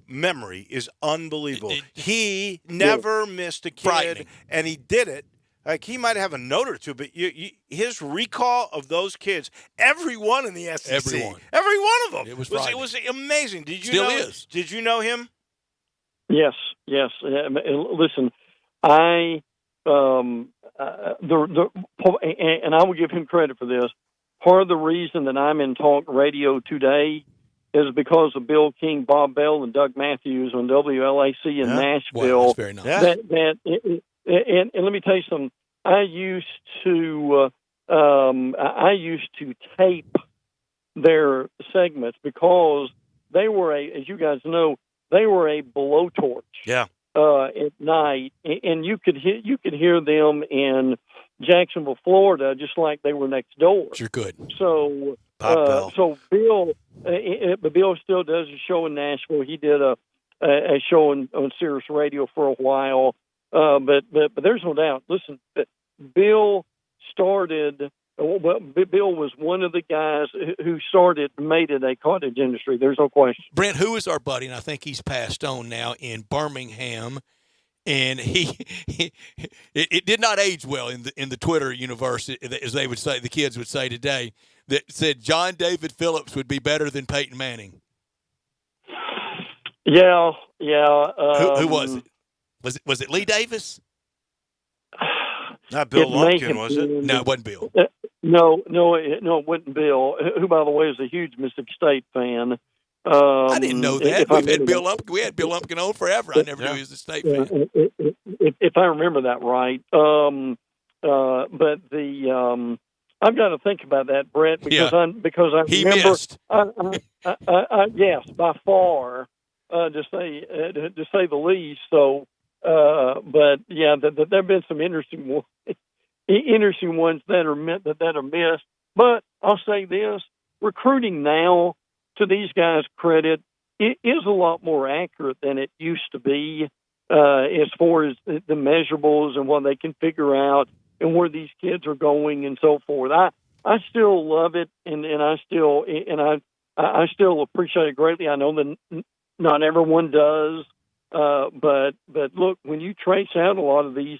memory is unbelievable. He never missed a kid, and he did it. Like, he might have a note or two, but his recall of those kids, every one in the SEC, every one of them, it was amazing. Did you is. Did you know him? Yes. Listen, and I will give him credit for this. Part of the reason that I'm in talk radio today is because of Bill King, Bob Bell, and Doug Matthews on WLAC in Nashville. Wow, that's very nice. And let me tell you something. I used to tape their segments because they were as you guys know, they were a blowtorch. Yeah. At night, and you could hear them in Jacksonville, Florida, just like they were next door. Sure could. So, so Bill, but Bill still does a show in Nashville. He did a show on Sirius Radio for a while. But there's no doubt. Listen, Bill started. Well, Bill was one of the guys who made it a cottage industry. There's no question. Brent, who is our buddy, and I think he's passed on now in Birmingham, and it did not age well in the Twitter universe, as they would say, the kids would say today, that said John David Phillips would be better than Peyton Manning. Yeah. Who was it? Was it Lee Davis? Not Bill Lumpkin, was it? No, it wasn't Bill. No, it wasn't Bill, who, by the way, is a huge Mississippi State fan. I didn't know that. We had Bill Lumpkin on forever. I never knew he was a State fan. If I remember that right. But I've got to think about that, Brett, because I he remember. Missed. Yes, by far, to say the least. So, but yeah, there have been some interesting ones that are missed. But I'll say this: recruiting now, to these guys' credit, it is a lot more accurate than it used to be as far as the measurables and what they can figure out and where these kids are going and so forth. I still love it, and I still appreciate it greatly. I know that not everyone does, but look, when you trace out a lot of these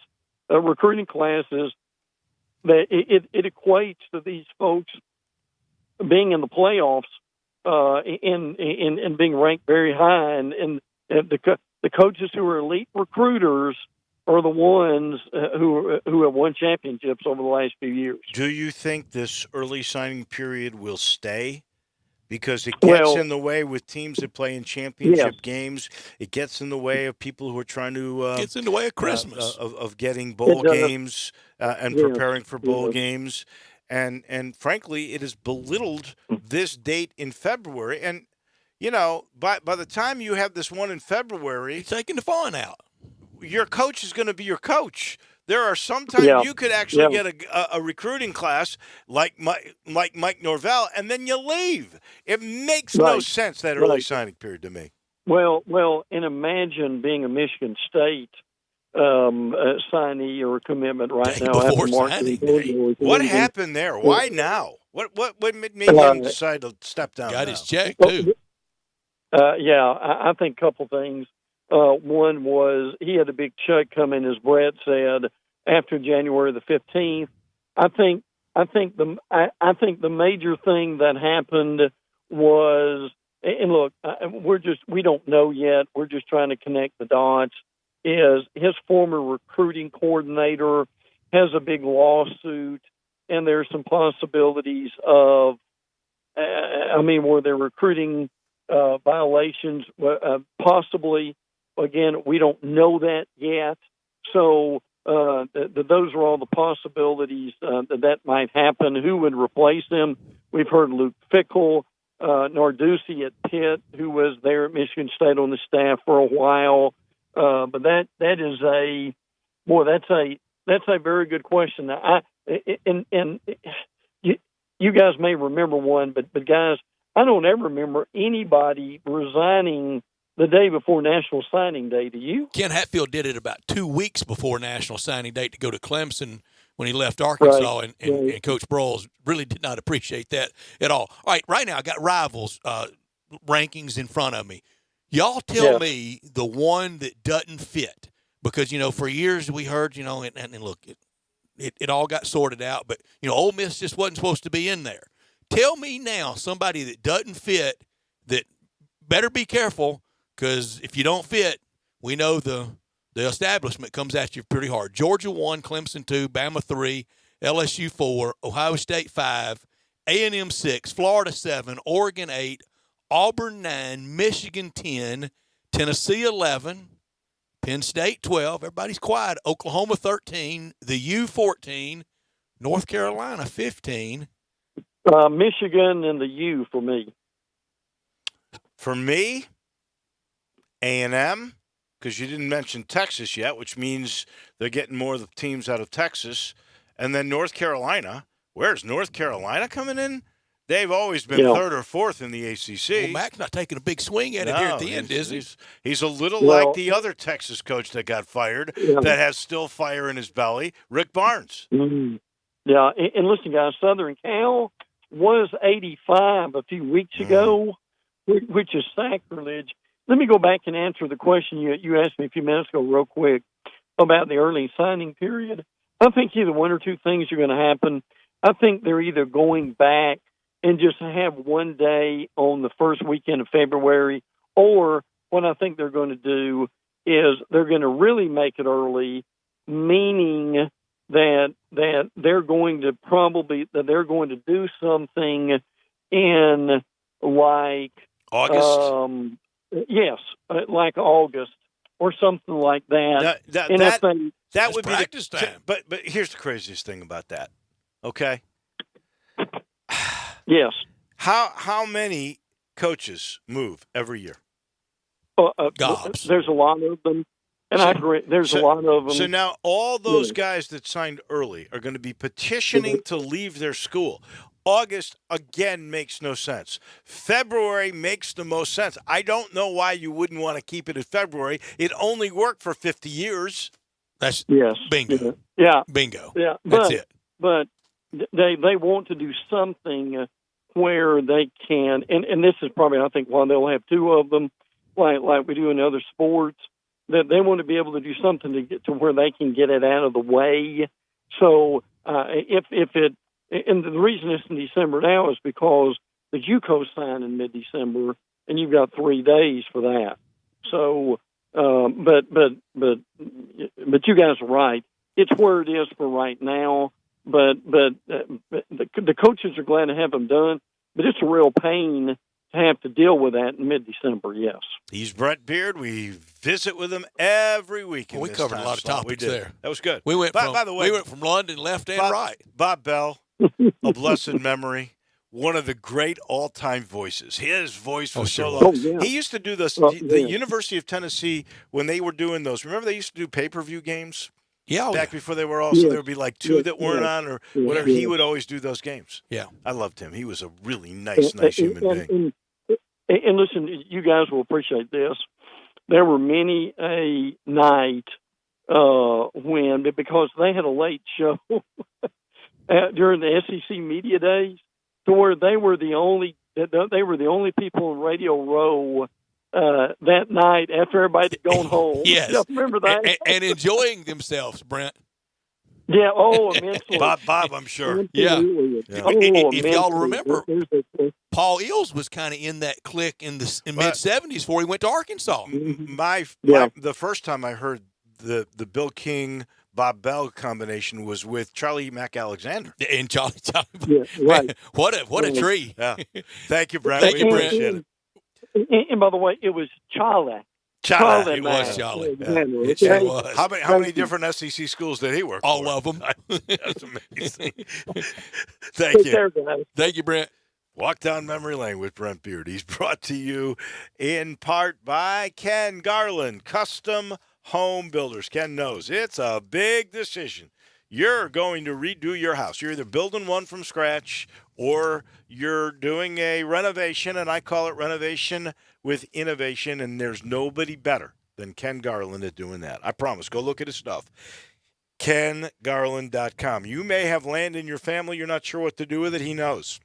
recruiting classes, that it equates to these folks being in the playoffs and being ranked very high, and the coaches who are elite recruiters are the ones who have won championships over the last few years. Do you think this early signing period will stay? Because it gets in the way with teams that play in championship games. It gets in the way of people who are trying to gets in the way of Christmas of getting bowl games and preparing for bowl games. And frankly, it has belittled this date in February. And, you know, by the time you have this one in February, you're taking the fun out. Your coach is going to be your coach. There are sometimes you could actually get a recruiting class like Mike Norvell, and then you leave. It makes no sense, that early signing period, to me. Well, and imagine being a Michigan State signee or commitment right now after Martin. What happened there? Why now? What made him decide to step down? Got his check too. I think a couple things. One was he had a big check coming, as Brett said, after January the 15th. I think the major thing that happened was, and look, we don't know yet. We're just trying to connect the dots. Is his former recruiting coordinator has a big lawsuit, and there's some possibilities of, were there recruiting violations? Possibly. Again, we don't know that yet. So those are all the possibilities that might happen. Who would replace him? We've heard Luke Fickell, Narduzzi at Pitt, who was there at Michigan State on the staff for a while. But that's a very good question. You guys may remember one, but guys, I don't ever remember anybody resigning the day before National Signing Day. Do you? Ken Hatfield did it about 2 weeks before National Signing Day to go to Clemson when he left Arkansas, right. and Coach Broyles really did not appreciate that at all. All right now I got Rivals rankings in front of me. Y'all tell me the one that doesn't fit, because, for years we heard, and look, it all got sorted out, but, Ole Miss just wasn't supposed to be in there. Tell me now somebody that doesn't fit that better be careful, because if you don't fit, we know the establishment comes at you pretty hard. Georgia 1, Clemson 2, Bama 3, LSU 4, Ohio State 5, A&M 6, Florida 7, Oregon 8, Auburn 9, Michigan 10, Tennessee 11, Penn State 12. Everybody's quiet. Oklahoma 13, the U 14, North Carolina 15. Michigan and the U for me. For me, A&M, because you didn't mention Texas yet, which means they're getting more of the teams out of Texas. And then North Carolina. Where's North Carolina coming in? They've always been third or fourth in the ACC. Well, Mac's not taking a big swing at it here at the end, is he? He's a little like the other Texas coach that got fired that has still fire in his belly, Rick Barnes. Mm-hmm. Yeah, and listen, guys, Southern Cal was 85 a few weeks ago, which is sacrilege. Let me go back and answer the question you asked me a few minutes ago real quick about the early signing period. I think either one or two things are going to happen. I think they're either going back and just have one day on the first weekend of February, or what I think they're going to do is they're going to really make it early, meaning that they're going to do something in like August. Yes, like August or something like that. That would be practice time. But here's the craziest thing about that. Okay. Yes. How many coaches move every year? Gobs. There's a lot of them, and I agree. There's a lot of them. So now all those guys that signed early are going to be petitioning to leave their school. August, again, makes no sense. February makes the most sense. I don't know why you wouldn't want to keep it in February. It only worked for 50 years. That's bingo. Bingo. Yeah, that's it. But they want to do something where they can, and this is probably, I think, why they'll have two of them, like we do in other sports, that they want to be able to do something to get to where they can get it out of the way. So if it, and the reason it's in December now is because the JUCO sign in mid-December, and you've got 3 days for that. So, but you guys are right. It's where it is for right now. But the coaches are glad to have them done. But it's a real pain to have to deal with that in mid-December. Yes. He's Brett Beard. We visit with him every week. We covered a lot of topics there. That was good. We went by the way, we went from London left and right. Bob Bell, a blessed memory. One of the great all-time voices. His voice was so low. He used to do this. The University of Tennessee, when they were doing those, remember they used to do pay-per-view games? Yeah. Back before they were all, so there would be like two that weren't on or whatever. He would always do those games. Yeah. I loved him. He was a really nice human being. And listen, you guys will appreciate this. There were many a night when, because they had a late show during the SEC media days, to where they were the only people in Radio Row that night after everybody's gone home. Yes. Y'all remember that? And enjoying themselves, Brent. Yeah, immensely. Bob, I'm sure. Yeah. If y'all remember, There's Paul Eels was kind of in that clique in mid-'70s before he went to Arkansas. The first time I heard the Bill King Bob Bell combination was with Charlie McAlexander. And Charlie. Yeah, right. What a tree. Yeah. Thank you, Brent. Thank you, Brent. Appreciate it. And by the way, it was Charlie. Charlie. It was Charlie. It sure was. How many different SEC schools did he work for? All of them. That's amazing. Thank you. Thank you, Brent. Walk down memory lane with Brent Beard. He's brought to you in part by Ken Garland, Custom Home Builders. Ken knows it's a big decision. You're going to redo your house. You're either building one from scratch or you're doing a renovation, and I call it renovation with innovation, and there's nobody better than Ken Garland at doing that. I promise. Go look at his stuff. KenGarland.com. You may have land in your family. You're not sure what to do with it. He knows.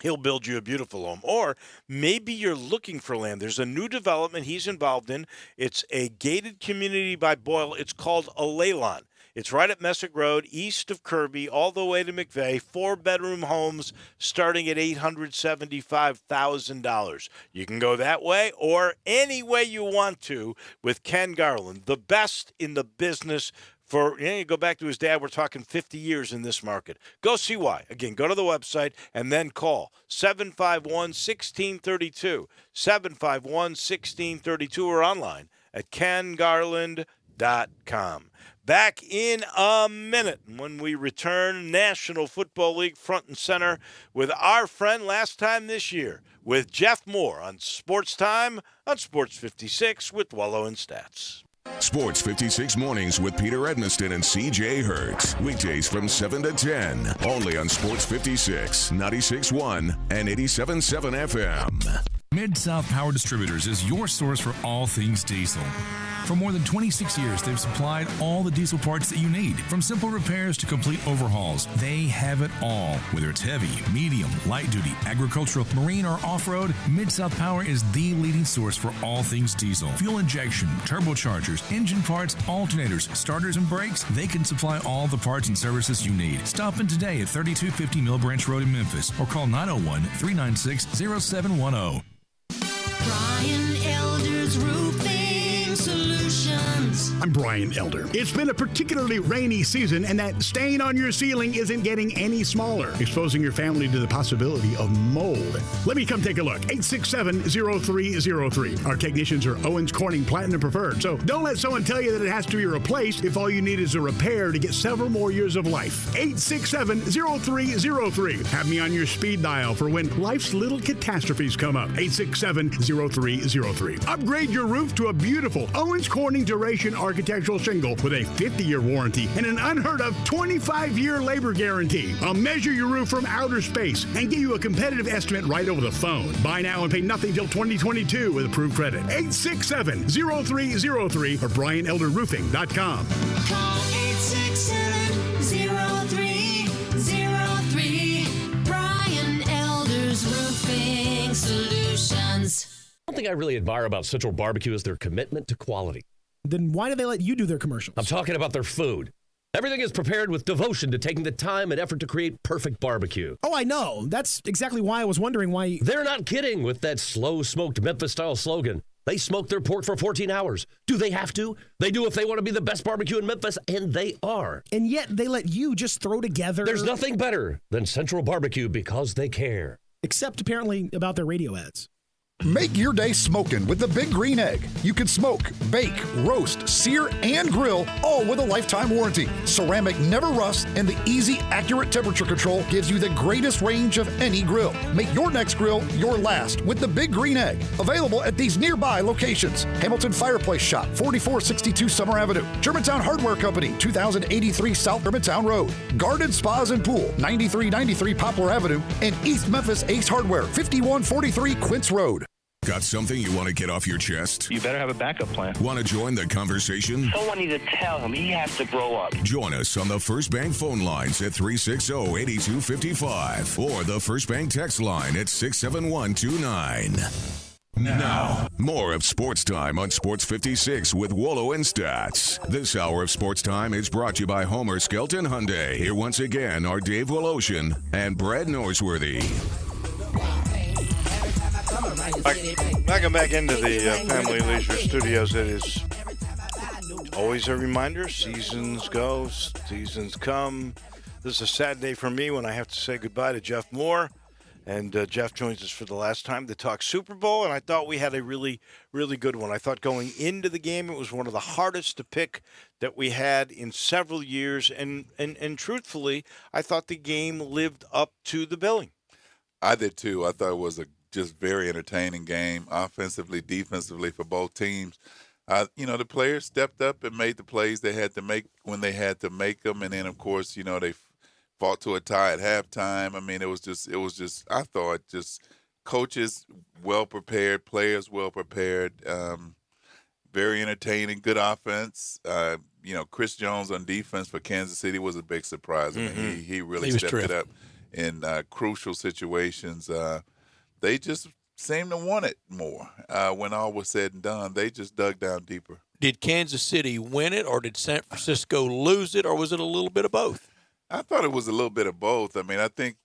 He'll build you a beautiful home. Or maybe you're looking for land. There's a new development he's involved in. It's a gated community by Boyle. It's called Alaylon. It's right at Messick Road, east of Kirby, all the way to McVeigh. 4-bedroom homes starting at $875,000. You can go that way or any way you want to with Ken Garland, the best in the business. You go back to his dad, we're talking 50 years in this market. Go see why. Again, go to the website and then call 751-1632, 751-1632, or online at kengarland.com. Back in a minute when we return, National Football League front and center with our friend last time this year with Jeff Moore on Sports Time on Sports 56 with Wolo and Stats. Sports 56 mornings with Peter Edmiston and CJ Hertz. Weekdays from 7 to 10. Only on Sports 56, 96.1 and 87.7 FM. Mid-South Power Distributors is your source for all things diesel. For more than 26 years, they've supplied all the diesel parts that you need. From simple repairs to complete overhauls, they have it all. Whether it's heavy, medium, light duty, agricultural, marine, or off-road, Mid-South Power is the leading source for all things diesel. Fuel injection, turbochargers, engine parts, alternators, starters, and brakes, they can supply all the parts and services you need. Stop in today at 3250 Mill Branch Road in Memphis or call 901-396-0710. Brian Elder's Roofing Solutions. I'm Brian Elder. It's been a particularly rainy season, and that stain on your ceiling isn't getting any smaller, exposing your family to the possibility of mold. Let me come take a look. 867-0303. Our technicians are Owens Corning Platinum Preferred, so don't let someone tell you that it has to be replaced if all you need is a repair to get several more years of life. 867-0303. Have me on your speed dial for when life's little catastrophes come up. 867-0303. Upgrade your roof to a beautiful Owens Corning Duration Architectural Shingle with a 50-year warranty and an unheard of 25-year labor guarantee. I'll measure your roof from outer space and get you a competitive estimate right over the phone. Buy now and pay nothing till 2022 with approved credit. 867-0303 or BrianElderRoofing.com. Call 867-0303. Brian Elder's Roofing Solutions. One thing I really admire about Central Barbecue is their commitment to quality. Then why do they let you do their commercials? I'm talking about their food. Everything is prepared with devotion to taking the time and effort to create perfect barbecue. Oh, I know. That's exactly why I was wondering why... They're not kidding with that slow-smoked Memphis-style slogan. They smoke their pork for 14 hours. Do they have to? They do if they want to be the best barbecue in Memphis, and they are. And yet they let you just throw together... There's nothing better than Central Barbecue because they care. Except apparently about their radio ads. Make your day smoking with the Big Green Egg. You can smoke, bake, roast, sear, and grill, all with a lifetime warranty. Ceramic never rusts, and the easy, accurate temperature control gives you the greatest range of any grill. Make your next grill your last with the Big Green Egg. Available at these nearby locations: Hamilton Fireplace Shop, 4462 Summer Avenue; Germantown Hardware Company, 2083 South Germantown Road; Garden Spas and Pool, 9393 Poplar Avenue; and East Memphis Ace Hardware, 5143 Quince Road. Got something you want to get off your chest? You better have a backup plan. Want to join the conversation? Someone needs to tell him he has to grow up. Join us on the First Bank phone lines at 360-8255 or the First Bank text line at 67129. Now, more of Sports Time on Sports 56 with Wolo and Stats. This hour of Sports Time is brought to you by Homer Skelton Hyundai. Here once again are Dave Woloshin and Brad Norsworthy. Welcome back into the Family Leisure Studios. It is always a reminder, seasons go, seasons come. This is a sad day for me when I have to say goodbye to Jeff Moore. And Jeff joins us for the last time to talk Super Bowl, and I thought we had a really, really good one. I thought going into the game, it was one of the hardest to pick that we had in several years, and truthfully, I thought the game lived up to the billing. I did too. I thought it was a just very entertaining game, offensively, defensively for both teams. The players stepped up and made the plays they had to make when they had to make them, and then of course, they fought to a tie at halftime. I mean, it was just. I thought just coaches well prepared, players well prepared, very entertaining, good offense. Chris Jones on defense for Kansas City was a big surprise. I mean, he really stepped it up in crucial situations. They just seemed to want it more. When all was said and done, they just dug down deeper. Did Kansas City win it, or did San Francisco lose it, or was it a little bit of both? I thought it was a little bit of both. I mean, I think,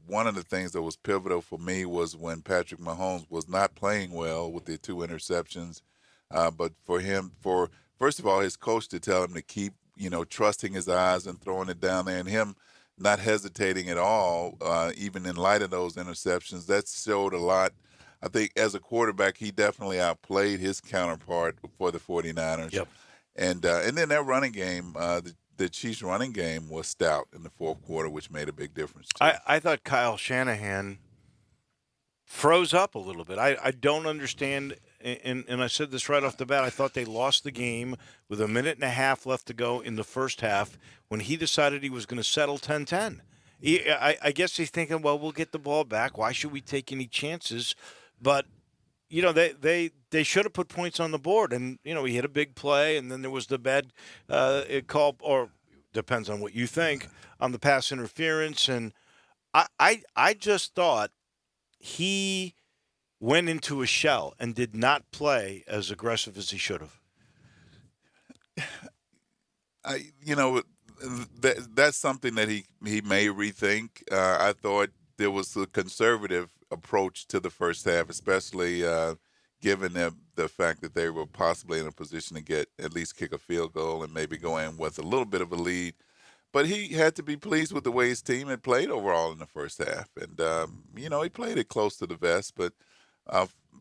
one of the things that was pivotal for me was when Patrick Mahomes was not playing well with the 2 interceptions. But for him, first of all, his coach to tell him to keep, trusting his eyes and throwing it down there, and him not hesitating at all, even in light of those interceptions, that showed a lot. I think as a quarterback, he definitely outplayed his counterpart for the 49ers. Yep. And then that running game, the Chiefs' running game was stout in the fourth quarter, which made a big difference, too. I thought Kyle Shanahan froze up a little bit. I don't understand, and I said this right off the bat, I thought they lost the game with a minute and a half left to go in the first half when he decided he was going to settle 10-10. I guess he's thinking, well, we'll get the ball back. Why should we take any chances? But, they should have put points on the board. And, he hit a big play, and then there was the bad call, or depends on what you think, on the pass interference. And I just thought he went into a shell and did not play as aggressive as he should have. That's something that he may rethink. I thought there was a conservative approach to the first half, especially given the fact that they were possibly in a position to get at least kick a field goal and maybe go in with a little bit of a lead. But he had to be pleased with the way his team had played overall in the first half. And, he played it close to the vest. But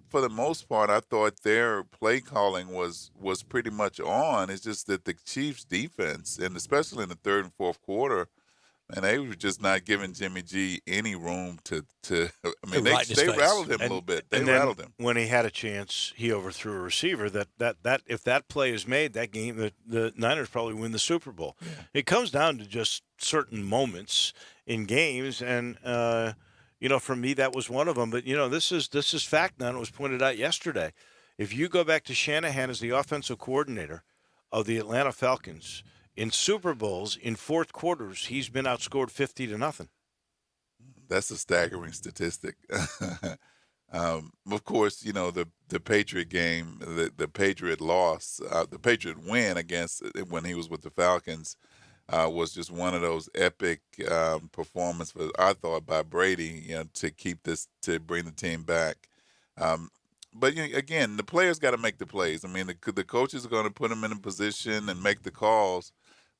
for the most part, I thought their play calling was pretty much on. It's just that the Chiefs' defense, and especially in the third and fourth quarter, and they were just not giving Jimmy G any room to they rattled him a little bit. They rattled him. When he had a chance, he overthrew a receiver. That if that play is made, that game, the Niners probably win the Super Bowl. Yeah. It comes down to just certain moments in games, and for me, that was one of them. But this is fact now. It was pointed out yesterday. If you go back to Shanahan as the offensive coordinator of the Atlanta Falcons, in Super Bowls, in fourth quarters, he's been outscored 50-0. That's a staggering statistic. Of course, the Patriot game, the Patriot loss, the Patriot win against when he was with the Falcons was just one of those epic performances, I thought, by Brady, to bring the team back. But again, the players got to make the plays. I mean, the coaches are going to put them in a position and make the calls.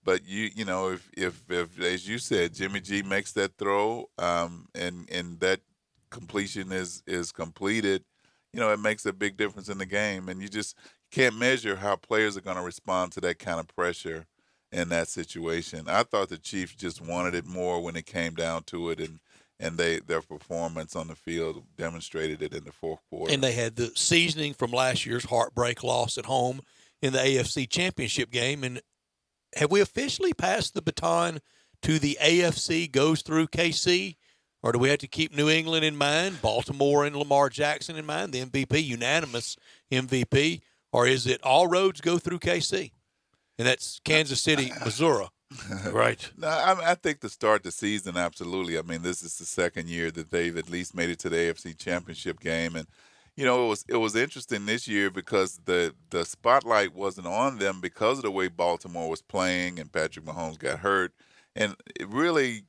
But if as you said, Jimmy G makes that throw, and that completion is completed, it makes a big difference in the game. And you just can't measure how players are going to respond to that kind of pressure in that situation. I thought the Chiefs just wanted it more when it came down to it, and their performance on the field demonstrated it in the fourth quarter. And they had the seasoning from last year's heartbreak loss at home in the AFC Championship game. And have we officially passed the baton to the AFC goes through KC? Or do we have to keep New England in mind, Baltimore and Lamar Jackson in mind, the MVP, unanimous MVP? Or is it all roads go through KC? And that's Kansas City, Missouri. Right. No, I think to start the season, absolutely. I mean, this is the second year that they've at least made it to the AFC Championship game. And, It was interesting this year because the spotlight wasn't on them because of the way Baltimore was playing and Patrick Mahomes got hurt. And it really,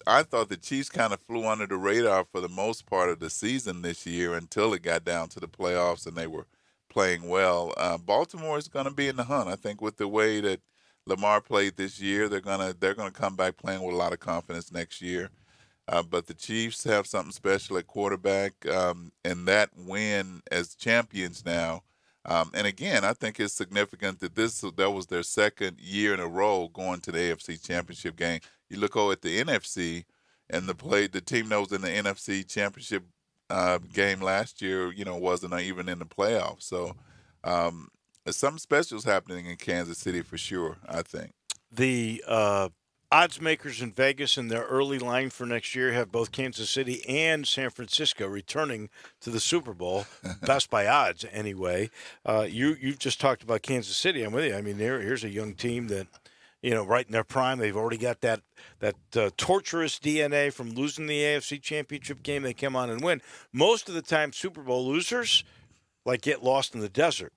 I thought the Chiefs kind of flew under the radar for the most part of the season this year until it got down to the playoffs and they were playing well. Baltimore is going to be in the hunt. I think with the way that Lamar played this year, they're gonna come back playing with a lot of confidence next year. But the Chiefs have something special at quarterback, and that win as champions now. And again, I think it's significant that that was their second year in a row going to the AFC Championship game. You look over at the NFC, and the team that was in the NFC Championship game last year, wasn't even in the playoffs. So something special is happening in Kansas City for sure, I think. The odds makers in Vegas in their early line for next year have both Kansas City and San Francisco returning to the Super Bowl, best by odds anyway. You've just talked about Kansas City. I'm with you. I mean, here's a young team that, right in their prime. They've already got that torturous DNA from losing the AFC Championship game. They come on and win. Most of the time, Super Bowl losers get lost in the desert.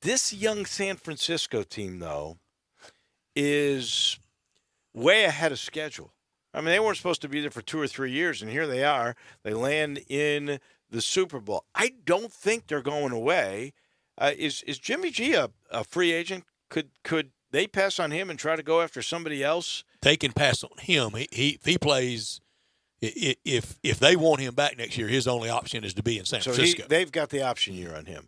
This young San Francisco team, though, is way ahead of schedule. I mean, they weren't supposed to be there for 2 or 3 years, and here they are. They land in the Super Bowl. I don't think they're going away. Is Jimmy G a free agent? Could they pass on him and try to go after somebody else? They can pass on him. If he plays, if they want him back next year, his only option is to be in San Francisco. They've got the option year on him.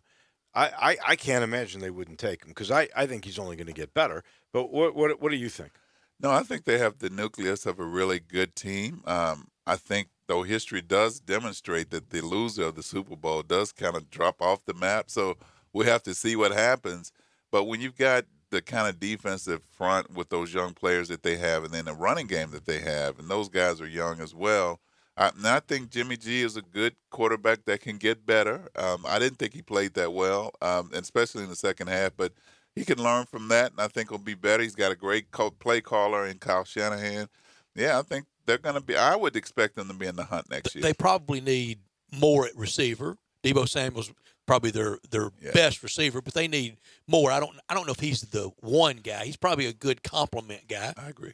I can't imagine they wouldn't take him because I think he's only going to get better. But what do you think? No, I think they have the nucleus of a really good team. I think, though, history does demonstrate that the loser of the Super Bowl does kind of drop off the map. So we have to see what happens. But when you've got the kind of defensive front with those young players that they have and then the running game that they have, and those guys are young as well, I think Jimmy G is a good quarterback that can get better. I didn't think he played that well, especially in the second half, but he can learn from that, and I think he'll be better. He's got a great play caller in Kyle Shanahan. Yeah, I think they're going to be – I would expect them to be in the hunt next year. They probably need more at receiver. Deebo Samuel's probably their best receiver, but they need more. I don't know if he's the one guy. He's probably a good complement guy. I agree.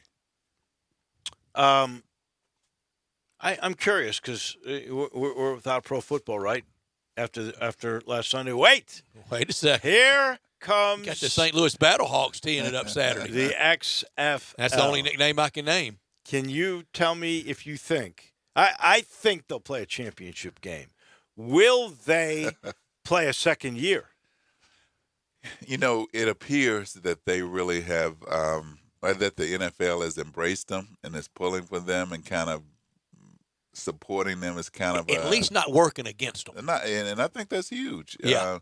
I'm curious because we're without pro football, right? After last Sunday. Wait a second. Here comes you got the St. Louis Battlehawks teeing it up Saturday. The XFL. That's the only nickname I can name. Can you tell me if you think I think they'll play a championship game? Will they play a second year? It appears that they really have that the NFL has embraced them and is pulling for them and kind of supporting them is kind of at least not working against them. And I think that's huge. Yeah,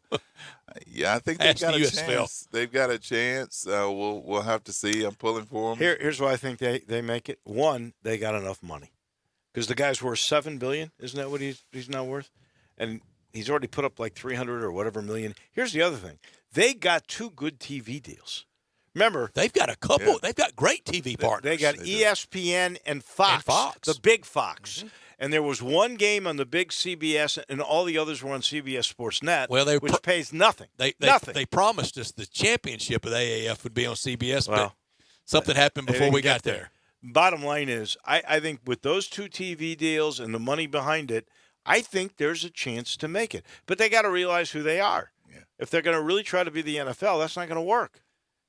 I think they've got a chance. They've got a chance. We'll have to see. I'm pulling for them. Here's why I think they make it. One, they got enough money because the guy's worth $7 billion. Isn't that what he's now worth? And he's already put up like 300 or whatever million. Here's the other thing: they got 2 good TV deals. Remember, they've got a couple. Yeah. They've got great TV partners. They got ESPN and Fox, the big Fox. Mm-hmm. And there was one game on the big CBS, and all the others were on CBS Sports Net, which pays nothing. Nothing. They promised us the championship of the AAF would be on CBS, but something happened before we got there. Bottom line is, I think with those 2 TV deals and the money behind it, I think there's a chance to make it. But they got to realize who they are. Yeah. If they're going to really try to be the NFL, that's not going to work.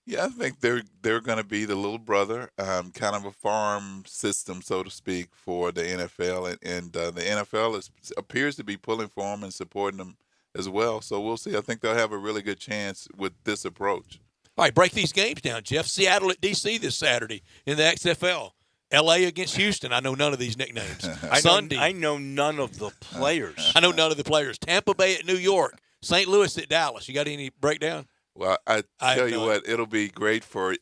Yeah, I think they're going to be the little brother, kind of a farm system, so to speak, for the NFL, and the NFL appears to be pulling for them and supporting them as well. So we'll see. I think they'll have a really good chance with this approach. All right, break these games down, Jeff. Seattle at D.C. this Saturday in the XFL. L.A. against Houston. I know none of these nicknames. Sunday. I know none of the players. I know none of the players. Tampa Bay at New York. St. Louis at Dallas. You got any breakdown? Well, I tell you what, it'll be great for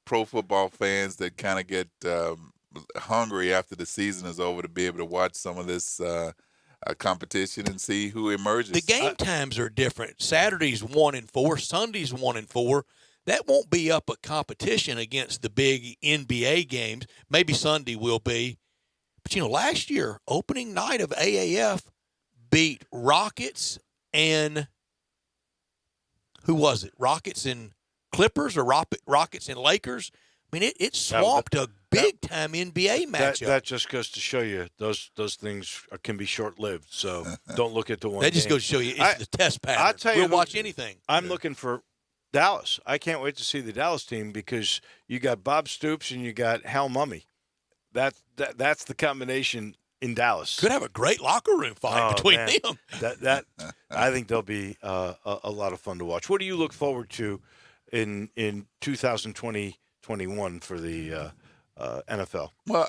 pro football fans that kind of get hungry after the season is over to be able to watch some of this competition and see who emerges. The game times are different. Saturday's 1-4, Sunday's 1-4. That won't be up a competition against the big NBA games. Maybe Sunday will be. But, last year, opening night of AAF beat Rockets and who was it? Rockets and Clippers or Rockets and Lakers? I mean, it swamped a big-time NBA matchup. That just goes to show you those things can be short-lived, so don't look at the one That just game. goes to show you it's the test pattern. I'll tell you we'll watch anything. I'm looking for Dallas. I can't wait to see the Dallas team because you got Bob Stoops and you got Hal Mummy. That's the combination in Dallas. Could have a great locker room fight between them. That I think they'll be a lot of fun to watch. What do you look forward to in 2020-21 for the NFL? Well,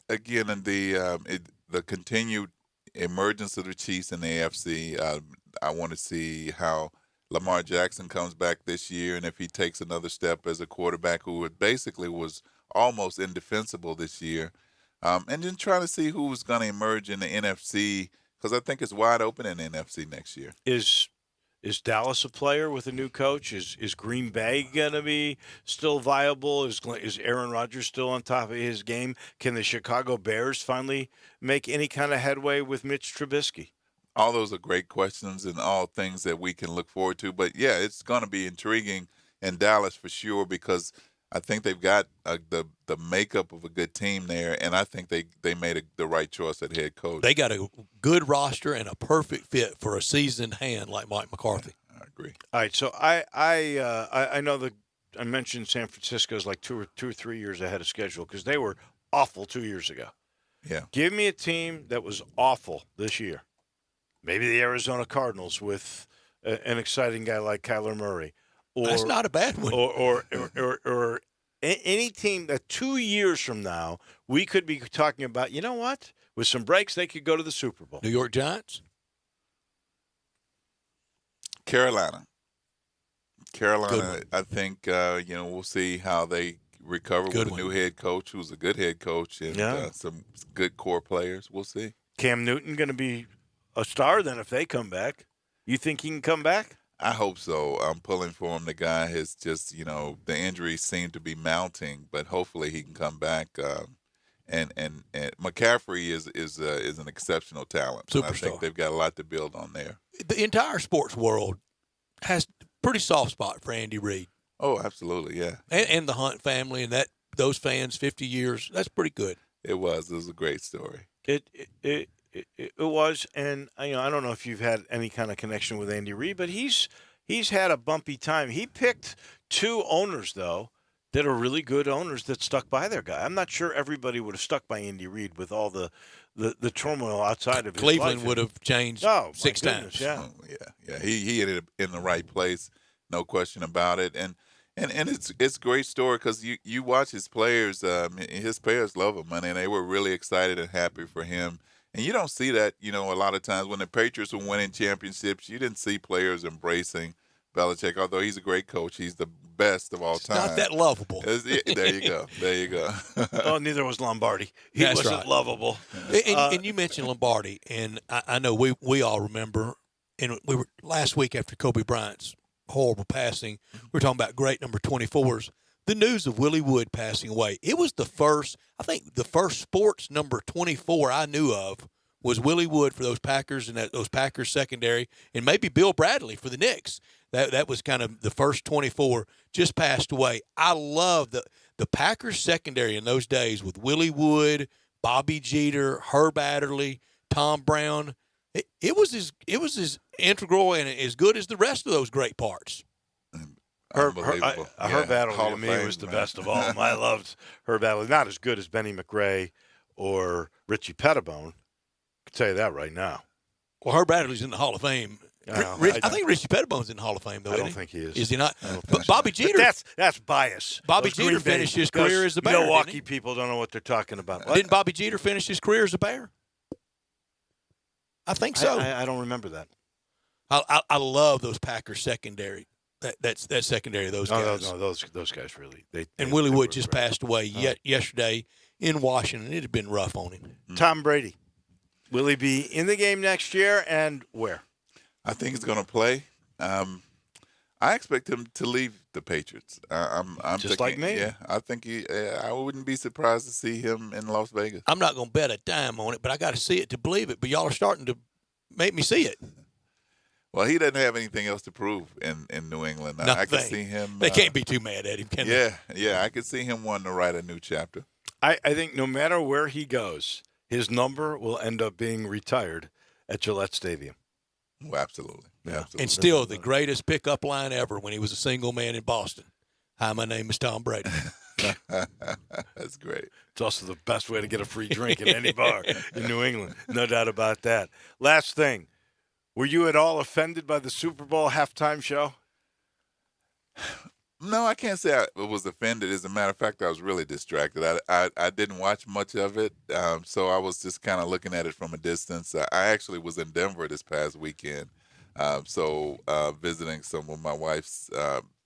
again, in the continued emergence of the Chiefs in the AFC, I want to see how Lamar Jackson comes back this year, and if he takes another step as a quarterback who basically was almost indefensible this year, and then trying to see who's going to emerge in the NFC, because I think it's wide open in the NFC next year. Is Dallas a player with a new coach? Is Green Bay going to be still viable? Is Aaron Rodgers still on top of his game? Can the Chicago Bears finally make any kind of headway with Mitch Trubisky? All those are great questions and all things that we can look forward to. But, yeah, it's going to be intriguing in Dallas for sure because I think they've got the makeup of a good team there, and I think they made the right choice at head coach. They got a good roster and a perfect fit for a seasoned hand like Mike McCarthy. I agree. All right, so I know that I mentioned San Francisco is like two or 3 years ahead of schedule because they were awful 2 years ago. Yeah. Give me a team that was awful this year. Maybe the Arizona Cardinals with an exciting guy like Kyler Murray. Or, that's not a bad one. Or any team that 2 years from now we could be talking about, you know what? With some breaks, they could go to the Super Bowl. New York Giants? Carolina, I think, we'll see how they recover with a new head coach who's a good head coach and some good core players. We'll see. Cam Newton going to be a star then if they come back. You think he can come back? I hope so. I'm pulling for him. The guy has just, the injuries seem to be mounting, but hopefully he can come back. And McCaffrey is an exceptional talent. Superstar. I think they've got a lot to build on there. The entire sports world has a pretty soft spot for Andy Reid. Oh, absolutely, yeah. And the Hunt family and those fans, 50 years, that's pretty good. It was a great story. It was, and I don't know if you've had any kind of connection with Andy Reid, but he's had a bumpy time. He picked two owners though that are really good owners that stuck by their guy. I'm not sure everybody would have stuck by Andy Reid with all the turmoil outside of his Cleveland life. would have changed 6 times. Yeah, yeah. He ended up in the right place, no question about it. And it's a great story because you watch his players. His players love him, and they were really excited and happy for him. And you don't see that, a lot of times when the Patriots were winning championships, you didn't see players embracing Belichick, although he's a great coach. He's the best of all time. Not that lovable. There you go. There you go. Oh, neither was Lombardi. He wasn't lovable. And you mentioned Lombardi, and I know we all remember, and we were last week after Kobe Bryant's horrible passing, we were talking about great number 24s. The news of Willie Wood passing away. It was the first sports number 24 I knew of was Willie Wood for those Packers and those Packers secondary, and maybe Bill Bradley for the Knicks. That was kind of the first 24 just passed away. I love the Packers secondary in those days with Willie Wood, Bobby Jeter, Herb Adderley, Tom Brown. It was as integral and as good as the rest of those great parts. Herb Adderley to me was the best of all. I loved Herb Adderley. Not as good as Benny McRae or Richie Pettibone. I can tell you that right now. Well, Herb Adderley's in the Hall of Fame. I think Richie Pettibone's in the Hall of Fame, though. I don't think he is. Is he not? But Bobby Jeter. But that's bias. Bobby Jeter finished his career as a Bear. Milwaukee people don't know what they're talking about. What? Didn't Bobby Jeter finish his career as a Bear? I think so. I don't remember that. I love those Packers secondary. That secondary, those guys. No, those guys really. And Willie Wood just passed away yesterday in Washington. It had been rough on him. Tom Brady, will he be in the game next year, and where? I think he's going to play. I expect him to leave the Patriots. I'm just thinking, like me. Yeah, I think I wouldn't be surprised to see him in Las Vegas. I'm not going to bet a dime on it, but I got to see it to believe it. But y'all are starting to make me see it. Well, he doesn't have anything else to prove in New England. I can see him. They can't be too mad at him, can they? Yeah, I could see him wanting to write a new chapter. I think no matter where he goes, his number will end up being retired at Gillette Stadium. Oh, absolutely. Yeah. Absolutely. And still the greatest pickup line ever when he was a single man in Boston. Hi, my name is Tom Brady. That's great. It's also the best way to get a free drink in any bar in New England. No doubt about that. Last thing. Were you at all offended by the Super Bowl halftime show? No, I can't say I was offended. As a matter of fact, I was really distracted. I didn't watch much of it, so I was just kind of looking at it from a distance. I actually was in Denver this past weekend, visiting some of my wife's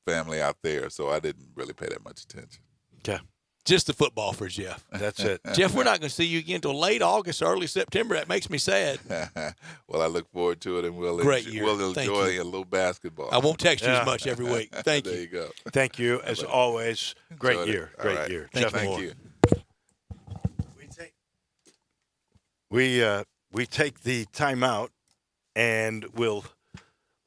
family out there, so I didn't really pay that much attention. Okay. Just the football for Jeff. That's it. Jeff, we're not going to see you again until late August, early September. That makes me sad. Well, I look forward to it, and we'll enjoy a little basketball. I won't text you as much every week. Thank you. There you go. Thank you, as always. Great year. Great year. Jeff Thank Moore. you. We take the timeout, and we'll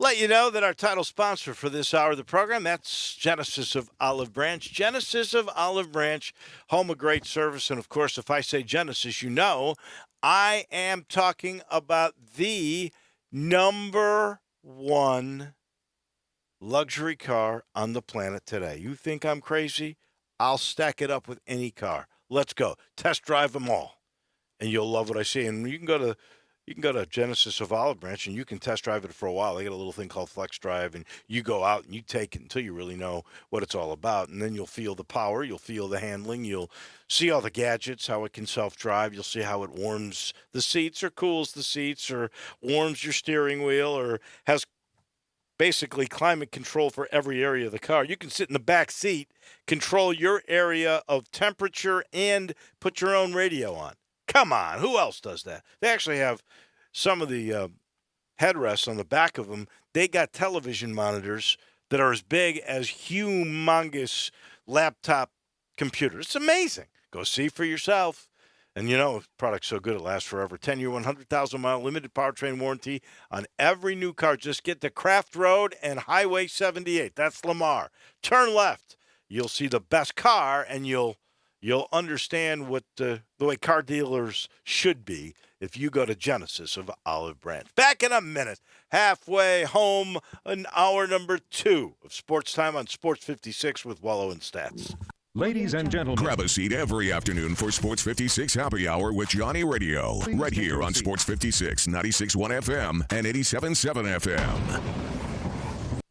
let you know that our title sponsor for this hour of the program, that's Genesis of Olive Branch. Genesis of Olive Branch, home of great service. And, of course, if I say Genesis, you know I am talking about the number one luxury car on the planet today. You think I'm crazy? I'll stack it up with any car. Let's go. Test drive them all, and you'll love what I see. And you can go to Genesis of Olive Branch, and you can test drive it for a while. They got a little thing called Flex Drive, and you go out and you take it until you really know what it's all about. And then you'll feel the power. You'll feel the handling. You'll see all the gadgets, how it can self-drive. You'll see how it warms the seats or cools the seats or warms your steering wheel or has basically climate control for every area of the car. You can sit in the back seat, control your area of temperature, and put your own radio on. Come on, who else does that? They actually have some of the headrests on the back of them. They got television monitors that are as big as humongous laptop computers. It's amazing. Go see for yourself. And you know, product's so good it lasts forever. 10-year, 100,000-mile limited powertrain warranty on every new car. Just get to Craft Road and Highway 78. That's Lamar. Turn left. You'll see the best car, and you'll understand what the way car dealers should be if you go to Genesis of Olive Branch. Back in a minute, halfway home, an hour number 2 of Sports Time on Sports 56 with Wolo and Stats. Ladies and gentlemen, grab a seat every afternoon for Sports 56 Happy Hour with Johnny Radio. Right here on Sports 56, 96.1 FM and 87.7 FM.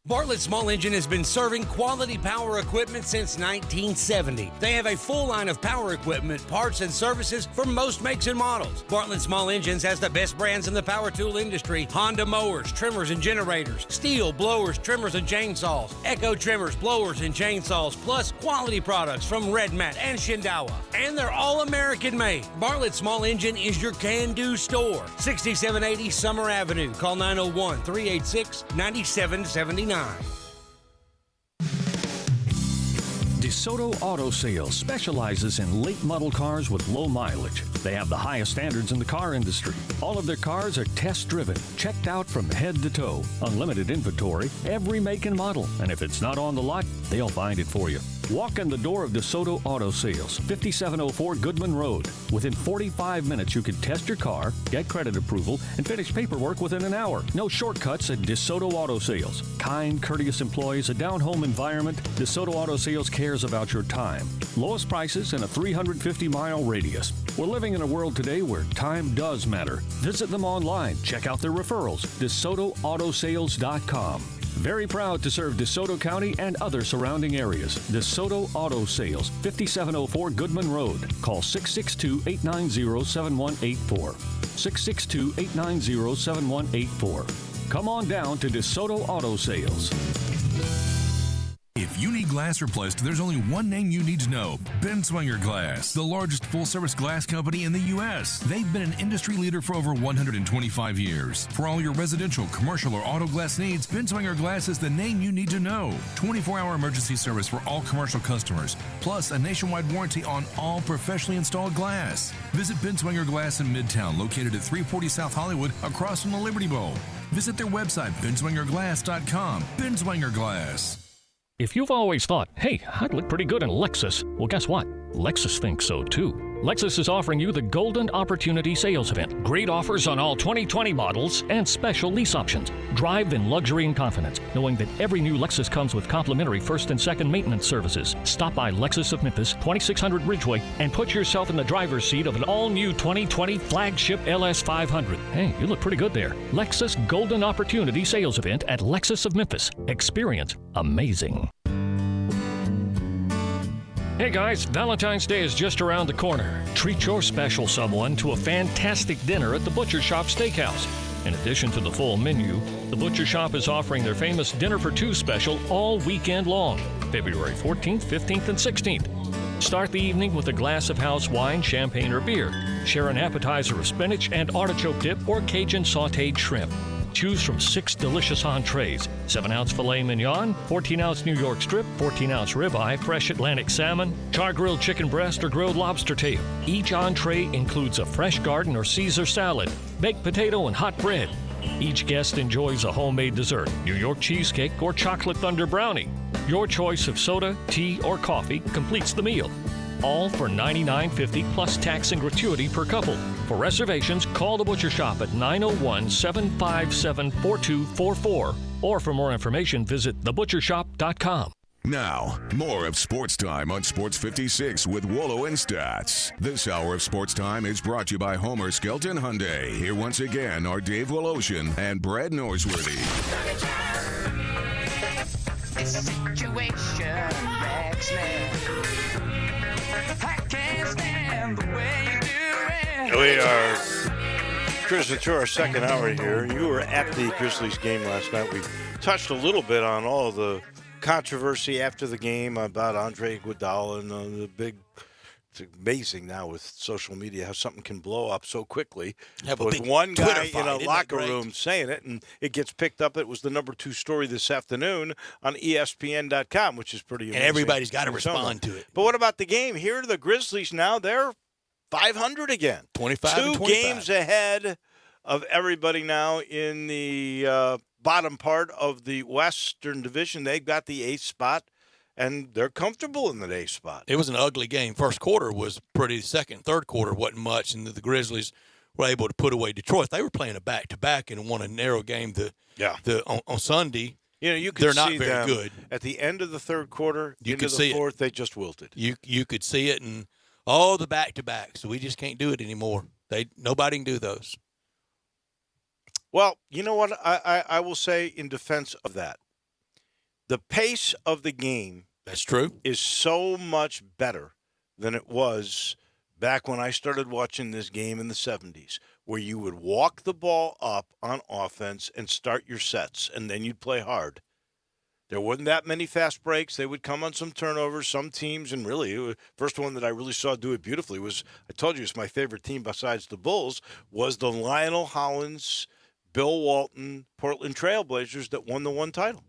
Bartlett Small Engine has been serving quality power equipment since 1970. They have a full line of power equipment, parts, and services for most makes and models. Bartlett Small Engines has the best brands in the power tool industry: Honda mowers, trimmers, and generators, Steel blowers, trimmers, and chainsaws, Echo trimmers, blowers, and chainsaws, plus quality products from Red Mat and Shindawa. And they're all American made. Bartlett Small Engine is your can-do store. 6780 Summer Avenue. Call 901-386-9779. DeSoto Auto Sales specializes in late model cars with low mileage. They have the highest standards in the car industry. All of their cars are test driven, checked out from head to toe, unlimited inventory, every make and model. And if it's not on the lot, they'll find it for you. Walk in the door of DeSoto Auto Sales, 5704 Goodman Road. Within 45 minutes, you can test your car, get credit approval, and finish paperwork within an hour. No shortcuts at DeSoto Auto Sales. Kind, courteous employees, a down-home environment. DeSoto Auto Sales cares about your time. Lowest prices in a 350-mile radius. We're living in a world today where time does matter. Visit them online. Check out their referrals. DeSotoAutosales.com. Very proud to serve DeSoto County and other surrounding areas. DeSoto Auto Sales, 5704 Goodman Road. Call 662-890-7184. 662-890-7184. Come on down to DeSoto Auto Sales. If you need glass replaced, there's only one name you need to know: Benswanger Glass, the largest full-service glass company in the U.S. They've been an industry leader for over 125 years. For all your residential, commercial, or auto glass needs, Benswanger Glass is the name you need to know. 24-hour emergency service for all commercial customers, plus a nationwide warranty on all professionally installed glass. Visit Benswanger Glass in Midtown, located at 340 South Hollywood, across from the Liberty Bowl. Visit their website, binswingerglass.com. Binswinger Glass. If you've always thought, hey, I'd look pretty good in Lexus, well, guess what? Lexus thinks so too. Lexus is offering you the Golden Opportunity Sales Event. Great offers on all 2020 models and special lease options. Drive in luxury and confidence, knowing that every new Lexus comes with complimentary first and second maintenance services. Stop by Lexus of Memphis, 2600 Ridgeway, and put yourself in the driver's seat of an all-new 2020 flagship LS500. Hey, you look pretty good there. Lexus Golden Opportunity Sales Event at Lexus of Memphis. Experience amazing. Hey guys, Valentine's Day is just around the corner. Treat your special someone to a fantastic dinner at the Butcher Shop Steakhouse. In addition to the full menu, the Butcher Shop is offering their famous Dinner for Two special all weekend long, February 14th, 15th, and 16th. Start the evening with a glass of house wine, champagne, or beer. Share an appetizer of spinach and artichoke dip or Cajun sautéed shrimp. Choose from 6 delicious entrees, 7-ounce filet mignon, 14-ounce New York strip, 14-ounce ribeye, fresh Atlantic salmon, char-grilled chicken breast, or grilled lobster tail. Each entree includes a fresh garden or Caesar salad, baked potato, and hot bread. Each guest enjoys a homemade dessert, New York cheesecake, or chocolate thunder brownie. Your choice of soda, tea, or coffee completes the meal. All for $99.50 plus tax and gratuity per couple. For reservations, call the Butcher Shop at 901-757-4244. Or for more information, visit thebutchershop.com. Now, more of Sports Time on Sports 56 with Wolo and Stats. This hour of Sports Time is brought to you by Homer Skelton Hyundai. Here once again are Dave Woloshin and Brad Norsworthy. Situation wrecks me. I can't stand the way you do it. We are cruising through our second hour here. You were at the Grizzlies game last night. We touched a little bit on all of the controversy after the game about Andre Iguodala and the big. It's amazing now with social media how something can blow up so quickly. With one guy in a locker room saying it, and it gets picked up. It was the number 2 story this afternoon on ESPN.com, which is pretty amazing. And everybody's got to respond to it. But what about the game? Here are the Grizzlies now. They're 500 again. 25 2 and 25. games ahead of everybody now in the bottom part of the Western Division. They've got the 8th spot. And they're comfortable in the 8th spot. It was an ugly game. First quarter was pretty. Second, third quarter wasn't much, and the Grizzlies were able to put away Detroit. They were playing a back-to-back and won a narrow game on Sunday. You know, you could They're see not very them good. At the end of the third quarter, You into could the see fourth, they just wilted. You could see it, and all the back-to-backs. We just can't do it anymore. Nobody can do those. Well, you know what? I will say in defense of that. The pace of the game that's true is so much better than it was back when I started watching this game in the 70s, where you would walk the ball up on offense and start your sets, and then you'd play hard. There wasn't that many fast breaks. They would come on some turnovers. Some teams, and really, the first one that I really saw do it beautifully was, I told you it's my favorite team besides the Bulls, was the Lionel Hollins, Bill Walton, Portland Trailblazers that won the one title.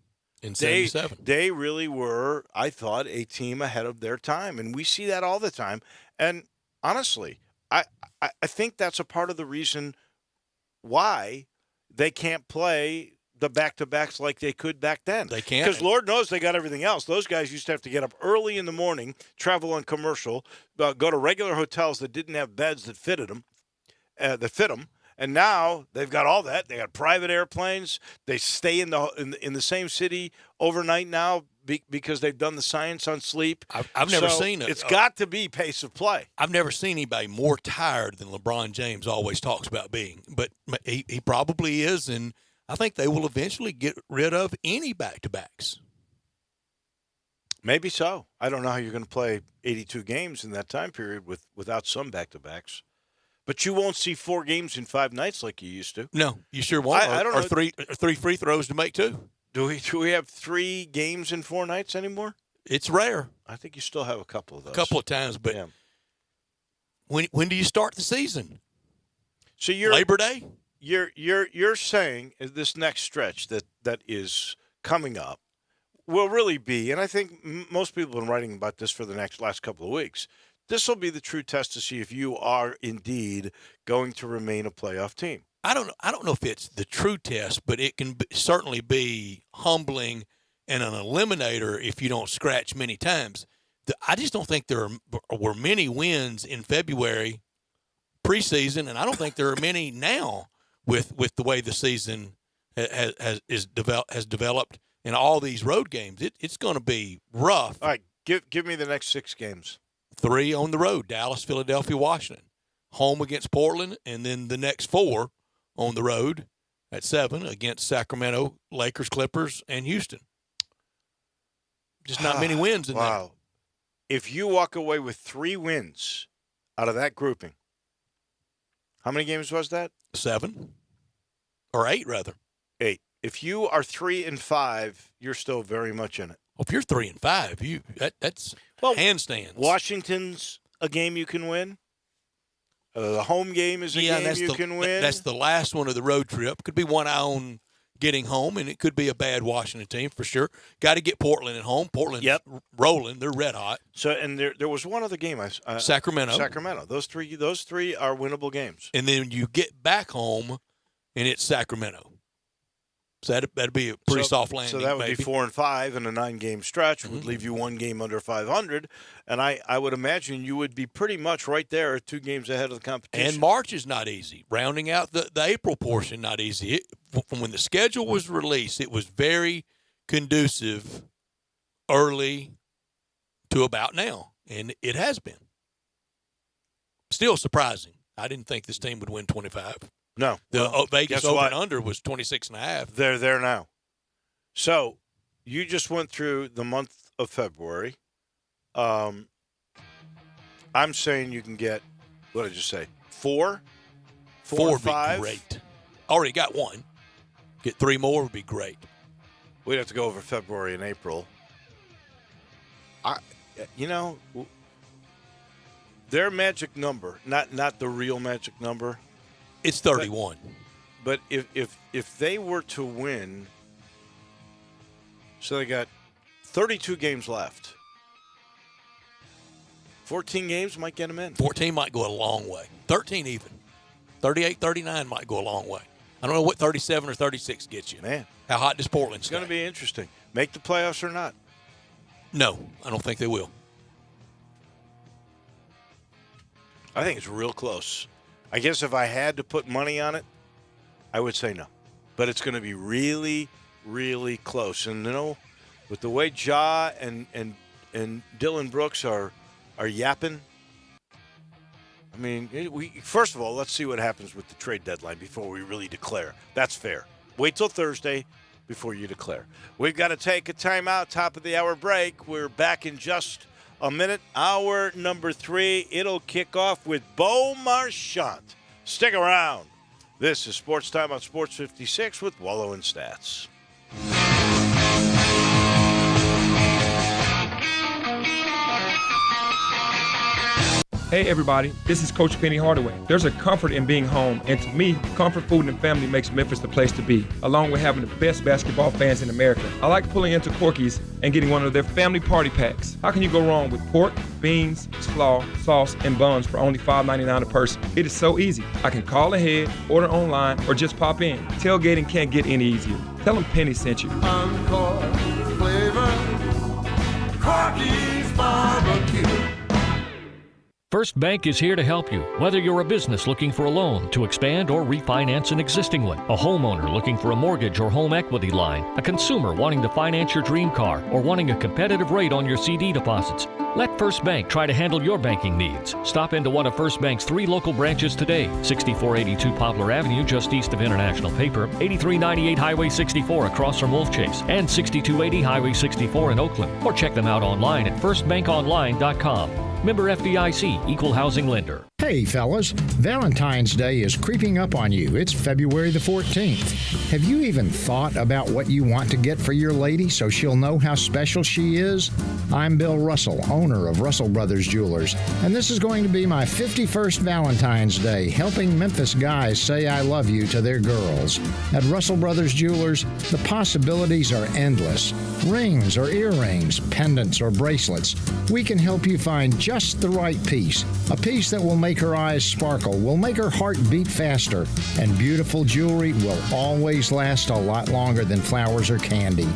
In 77. They really were, I thought, a team ahead of their time. And we see that all the time. And honestly, I think that's a part of the reason why they can't play the back-to-backs like they could back then. They can't. Because Lord knows they got everything else. Those guys used to have to get up early in the morning, travel on commercial, go to regular hotels that didn't have beds that fit them. And now they've got all that. They got private airplanes. They stay in the same city overnight now because they've done the science on sleep. I've never seen it. It's got to be pace of play. I've never seen anybody more tired than LeBron James always talks about being. But he probably is, and I think they will eventually get rid of any back-to-backs. Maybe so. I don't know how you're going to play 82 games in that time period without some back-to-backs. But you won't see 4 games in 5 nights like you used to. No, you sure won't. I don't know. Three free throws to make too. Do we have 3 games in 4 nights anymore? It's rare. I think you still have a couple of those. A couple of times, but when do you start the season? So you're Labor Day. You're saying this next stretch that is coming up will really be, and I think most people have been writing about this for the last couple of weeks. This will be the true test to see if you are indeed going to remain a playoff team. I don't know if it's the true test, but it can certainly be humbling and an eliminator if you don't scratch many times. I just don't think there were many wins in February preseason, and I don't think there are many now with the way the season has developed in all these road games. It's going to be rough. All right, give me the next 6 games. 3 on the road: Dallas, Philadelphia, Washington. Home against Portland, and then the next 4 on the road at 7 against Sacramento, Lakers, Clippers, and Houston. Just not many wins in there. If you walk away with 3 wins out of that grouping, how many games was that? 7 or 8, rather. 8. If you are 3-5, you're still very much in it. Well, if you're 3-5, that's handstands. Washington's a game you can win. The home game is a game you can win. That's the last one of the road trip. Could be one eye on getting home, and it could be a bad Washington team for sure. Got to get Portland at home. Portland's rolling; they're red hot. So, and there was one other game. Sacramento. Sacramento. Those three are winnable games. And then you get back home, and it's Sacramento. So that'd be a pretty soft landing. So that would be 4-5 in a 9-game stretch. Would leave you 1 game under 500, and I would imagine you would be pretty much right there, 2 games ahead of the competition. And March is not easy. Rounding out the April portion, not easy. From when the schedule was released, it was very conducive early to about now, and it has been. Still surprising. I didn't think this team would win 25. No. The Vegas over and under was 26.5. They're there now. So you just went through the month of February. I'm saying you can get, what did you say, 4? 4 would be great. Already got 1. Get 3 more would be great. We'd have to go over February and April. Their magic number, not the real magic number. It's 31. But if they were to win, so they got 32 games left. 14 games might get them in. 14 might go a long way. 13 even. 38, 39 might go a long way. I don't know what 37 or 36 gets you. Man. How hot does Portland It's stay? going to be interesting. Make the playoffs or not? No, I don't think they will. I think it's real close. I guess if I had to put money on it, I would say no. But it's going to be really, really close. And, with the way Ja and Dylan Brooks are yapping, I mean, first of all, let's see what happens with the trade deadline before we really declare. That's fair. Wait till Thursday before you declare. We've got to take a timeout, top of the hour break. We're back in just a minute. Hour number 3. It'll kick off with Beau Marchant. Stick around. This is Sports Time on Sports 56 with Wolo and Stats. Hey everybody, this is Coach Penny Hardaway. There's a comfort in being home, and to me, comfort food and family makes Memphis the place to be, along with having the best basketball fans in America. I like pulling into Corky's and getting one of their family party packs. How can you go wrong with pork, beans, slaw, sauce, and buns for only $5.99 a person? It is so easy. I can call ahead, order online, or just pop in. Tailgating can't get any easier. Tell them Penny sent you. Encore flavor, Corky's barbecue. First Bank is here to help you, whether you're a business looking for a loan to expand or refinance an existing one, a homeowner looking for a mortgage or home equity line, a consumer wanting to finance your dream car, or wanting a competitive rate on your CD deposits. Let First Bank try to handle your banking needs. Stop into one of First Bank's 3 local branches today. 6482 Poplar Avenue, just east of International Paper, 8398 Highway 64 across from Wolf Chase, and 6280 Highway 64 in Oakland. Or check them out online at firstbankonline.com. Member FDIC, Equal Housing Lender. Hey, fellas, Valentine's Day is creeping up on you. It's February the 14th. Have you even thought about what you want to get for your lady so she'll know how special she is? I'm Bill Russell, owner of Russell Brothers Jewelers, and this is going to be my 51st Valentine's Day, helping Memphis guys say I love you to their girls. At Russell Brothers Jewelers, the possibilities are endless. Rings or earrings, pendants or bracelets, we can help you find just the right piece, a piece that will make her eyes sparkle, will make her heart beat faster, and beautiful jewelry will always last a lot longer than flowers or candy.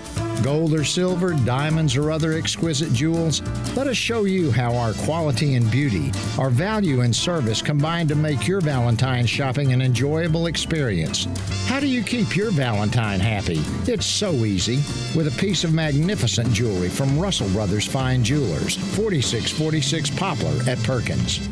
Gold or silver, diamonds or other exquisite jewels, let us show you how our quality and beauty, our value and service combine to make your Valentine shopping an enjoyable experience. How do you keep your Valentine happy? It's so easy. With a piece of magnificent jewelry from Russell Brothers Fine Jewelers, 4646 Poplar at Perkins.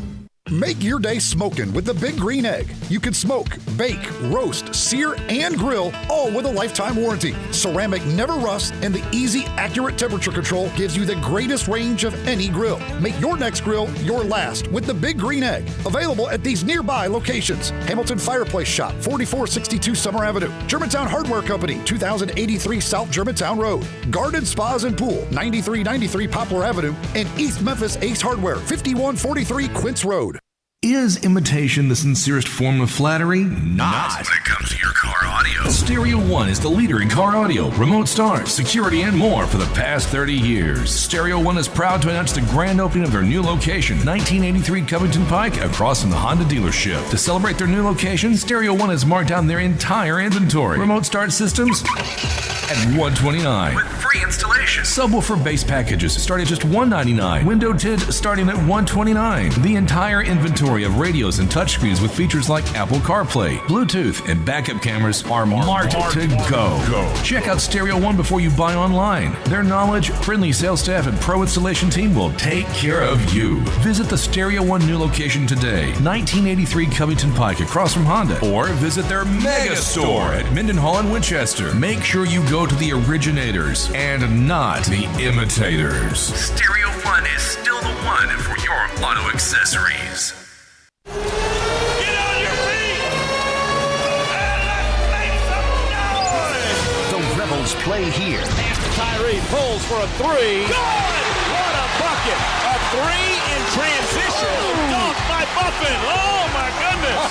Make your day smoking with the Big Green Egg. You can smoke, bake, roast, sear, and grill, all with a lifetime warranty. Ceramic never rusts, and the easy, accurate temperature control gives you the greatest range of any grill. Make your next grill your last with the Big Green Egg. Available at these nearby locations: Hamilton Fireplace Shop, 4462 Summer Avenue; Germantown Hardware Company, 2083 South Germantown Road; Garden Spas and Pool, 9393 Poplar Avenue; and East Memphis Ace Hardware, 5143 Quince Road. Is imitation the sincerest form of flattery? Not when it comes to your car audio. Stereo One is the leader in car audio, remote start, security, and more for the past 30 years. Stereo One is proud to announce the grand opening of their new location, 1983 Covington Pike, across from the Honda dealership. To celebrate their new location, Stereo One has marked down their entire inventory. Remote start systems at $129. With free installation. Subwoofer base packages start at just $199. Window tint starting at $129. The entire inventory of radios and touchscreens with features like Apple CarPlay, Bluetooth, and backup cameras are marked to go. Check out Stereo One before you buy online. Their knowledge, friendly sales staff, and pro installation team will take care of you. Visit the Stereo One new location today, 1983 Covington Pike, across from Honda, or visit their mega store at Mendenhall and Winchester. Make sure you go to the originators and not the imitators. Stereo One is still the one for your auto accessories. Play here. Pass to Tyree, pulls for a three. Good! What a bucket! A three in transition. Dunked by Buffin. Oh my goodness!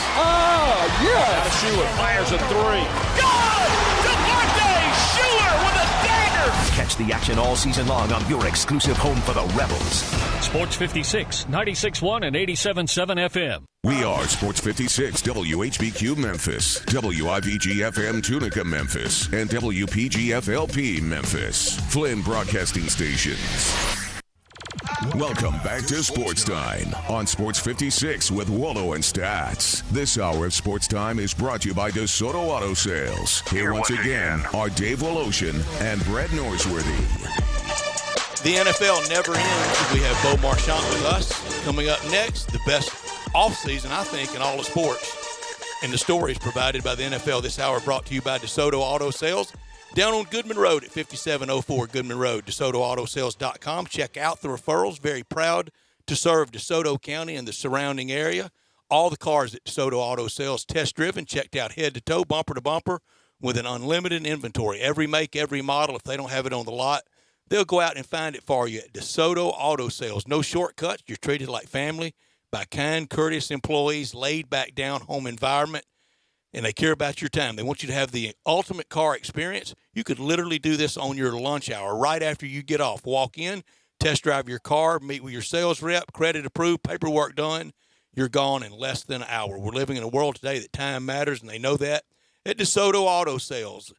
Yes! Schuler fires a three. Good! Devontae Schuler with a dagger. Catch the action all season long on your exclusive home for the Rebels. Sports 56, 96.1 and 87.7 FM. We are Sports 56, WHBQ Memphis, WIVG-FM Tunica Memphis, and WPG-FLP Memphis. Flynn Broadcasting Stations. Welcome back to Sportstime on Sports 56 with Wolo and Stats. This hour of Sportstime is brought to you by DeSoto Auto Sales. Here once again are Dave Woloshin and Brett Norsworthy. The NFL never ends. We have Bo Marchant with us. Coming up next, the best offseason, I think, in all of sports. And the stories provided by the NFL this hour brought to you by DeSoto Auto Sales. Down on Goodman Road at 5704 Goodman Road, DeSotoAutoSales.com. Check out the referrals. Very proud to serve DeSoto County and the surrounding area. All the cars at DeSoto Auto Sales test-driven, checked out head to toe, bumper to bumper, with an unlimited inventory. Every make, every model. If they don't have it on the lot, they'll go out and find it for you at DeSoto Auto Sales. No shortcuts. You're treated like family by kind, courteous employees, laid back down home environment, and they care about your time. They want you to have the ultimate car experience. You could literally do this on your lunch hour right after you get off. Walk in, test drive your car, meet with your sales rep, credit approved, paperwork done. You're gone in less than an hour. We're living in a world today that time matters, and they know that. At DeSoto Auto Sales,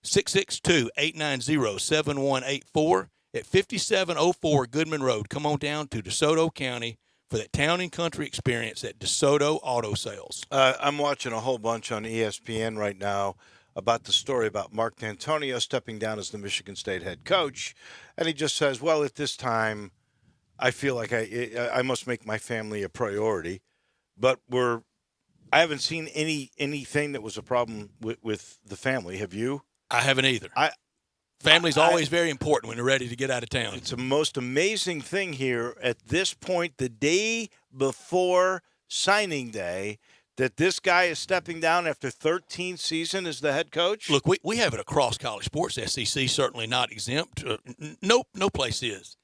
662-890-7184 at 5704 Goodman Road. Come on down to DeSoto County for that town and country experience at DeSoto Auto Sales. I'm watching a whole bunch on ESPN right now about the story about Mark D'Antonio stepping down as the Michigan State head coach. And he just says, well, at this time, I feel like I must make my family a priority. But I haven't seen anything that was a problem with the family. Have you? I haven't either. Family's always very important when they're ready to get out of town. It's the most amazing thing here at this point, the day before signing day, that this guy is stepping down after 13 seasons as the head coach? Look, we have it across college sports. SEC certainly not exempt. No place is.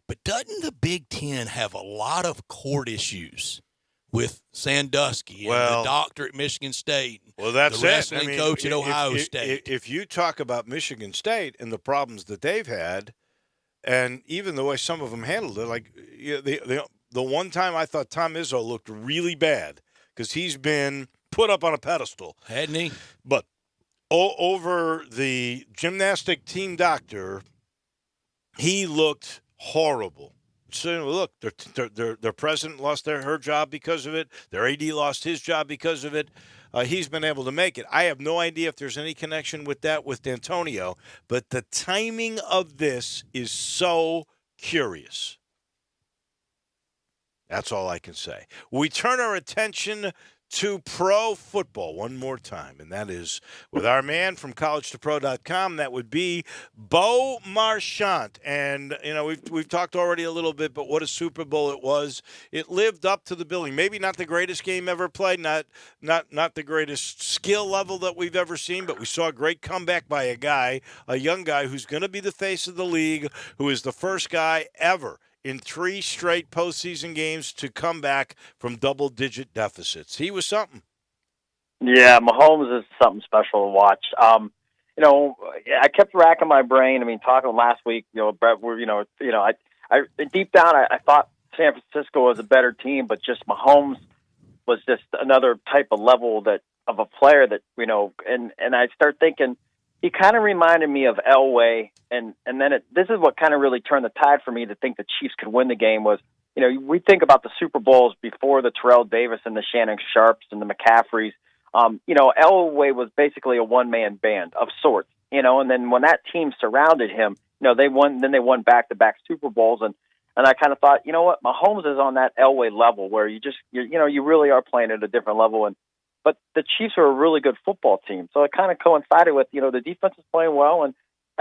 But doesn't the Big Ten have a lot of court issues with Sandusky and the doctor at Michigan State, well, that's the wrestling coach at Ohio State? If you talk about Michigan State and the problems that they've had, and even the way some of them handled it, like the the one time I thought Tom Izzo looked really bad because he's been put up on a pedestal. Hadn't he? But over the gymnastic team doctor, he looked horrible. So look, their president lost her job because of it. Their AD lost his job because of it. He's been able to make it. I have no idea if there's any connection with that with D'Antonio, but the timing of this is so curious. That's all I can say. We turn our attention to pro football one more time, and that is with our man from collegetopro.com. That would be Bo Marchant. And, you know, we've talked already a little bit, but what a Super Bowl it was. It lived up to the billing. Maybe not the greatest game ever played, not the greatest skill level that we've ever seen, but we saw a great comeback by a young guy who's going to be the face of the league, who is the first guy ever in 3 straight postseason games to come back from double-digit deficits. He was something. Yeah, Mahomes is something special to watch. You know, I kept racking my brain. I mean, talking last week, you know, Brett, I deep down, I thought San Francisco was a better team, but just Mahomes was just another type of level of a player that, you know, and I start thinking, he kind of reminded me of Elway, and then this is what kind of really turned the tide for me to think the Chiefs could win the game was, you know, we think about the Super Bowls before the Terrell Davis and the Shannon Sharps and the McCaffreys. You know, Elway was basically a one-man band of sorts, you know, and then when that team surrounded him, you know, they won back-to-back Super Bowls, and I kind of thought, you know what, Mahomes is on that Elway level where you really are playing at a different level, but the Chiefs are a really good football team. So it kind of coincided with, you know, the defense is playing well and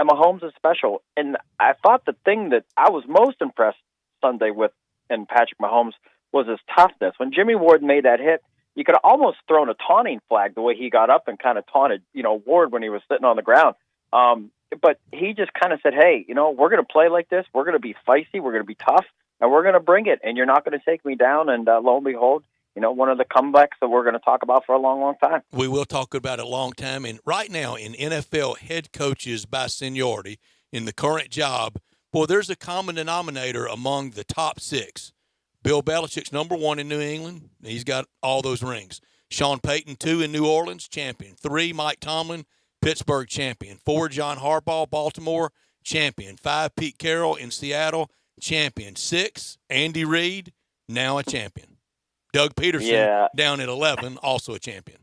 Mahomes is special. And I thought the thing that I was most impressed Sunday with in Patrick Mahomes was his toughness. When Jimmy Ward made that hit, you could have almost thrown a taunting flag the way he got up and kind of taunted, you know, Ward when he was sitting on the ground. But he just kind of said, hey, you know, we're going to play like this. We're going to be feisty. We're going to be tough. And we're going to bring it. And you're not going to take me down. And lo and behold, you know, one of the comebacks that we're going to talk about for a long, long time. We will talk about it a long time. And right now in NFL head coaches by seniority in the current job, boy, there's a common denominator among the top 6. Bill Belichick's number 1 in New England. He's got all those rings. Sean Payton, 2 in New Orleans, champion. 3, Mike Tomlin, Pittsburgh, champion. 4, John Harbaugh, Baltimore, champion. 5, Pete Carroll in Seattle, champion. 6, Andy Reid, now a champion. Doug Peterson down at 11, also a champion.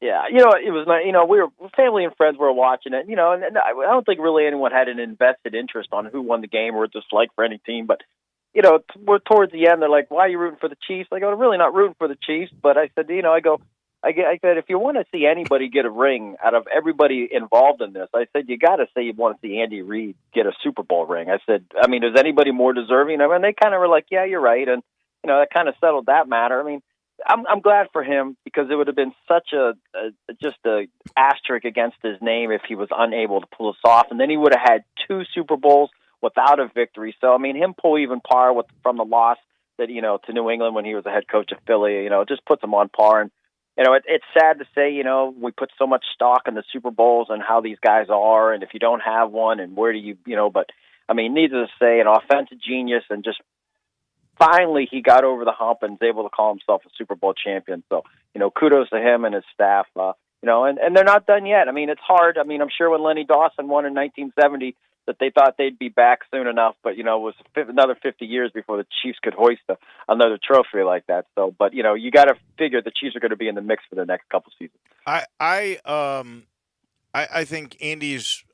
Yeah, you know, it was, you know, we were family and friends were watching it, you know, and I don't think really anyone had an invested interest on who won the game or a dislike for any team. But, you know, we're towards the end, they're like, why are you rooting for the Chiefs? I go, I'm really not rooting for the Chiefs. But I said, you know, I said, if you want to see anybody get a ring out of everybody involved in this, I said, you got to say you want to see Andy Reid get a Super Bowl ring. I said, I mean, is anybody more deserving? I mean, they kind of were like, yeah, you're right. And, you know, that kind of settled that matter. I mean, I'm glad for him because it would have been such just a asterisk against his name if he was unable to pull this off. And then he would have had 2 Super Bowls without a victory. So, I mean, him pull even par from the loss that, you know, to New England when he was the head coach of Philly, you know, it just puts him on par. And, you know, it's sad to say, you know, we put so much stock in the Super Bowls and how these guys are. And if you don't have one and where do you know, but I mean, needless to say, an offensive genius and just finally he got over the hump and was able to call himself a Super Bowl champion. So, you know, kudos to him and his staff, you know, and they're not done yet. I mean, it's hard. I mean, I'm sure when Lenny Dawson won in 1970 that they thought they'd be back soon enough, but, you know, it was another 50 years before the Chiefs could hoist another trophy like that. So, but, you know, you got to figure the Chiefs are going to be in the mix for the next couple seasons. I think Andy's,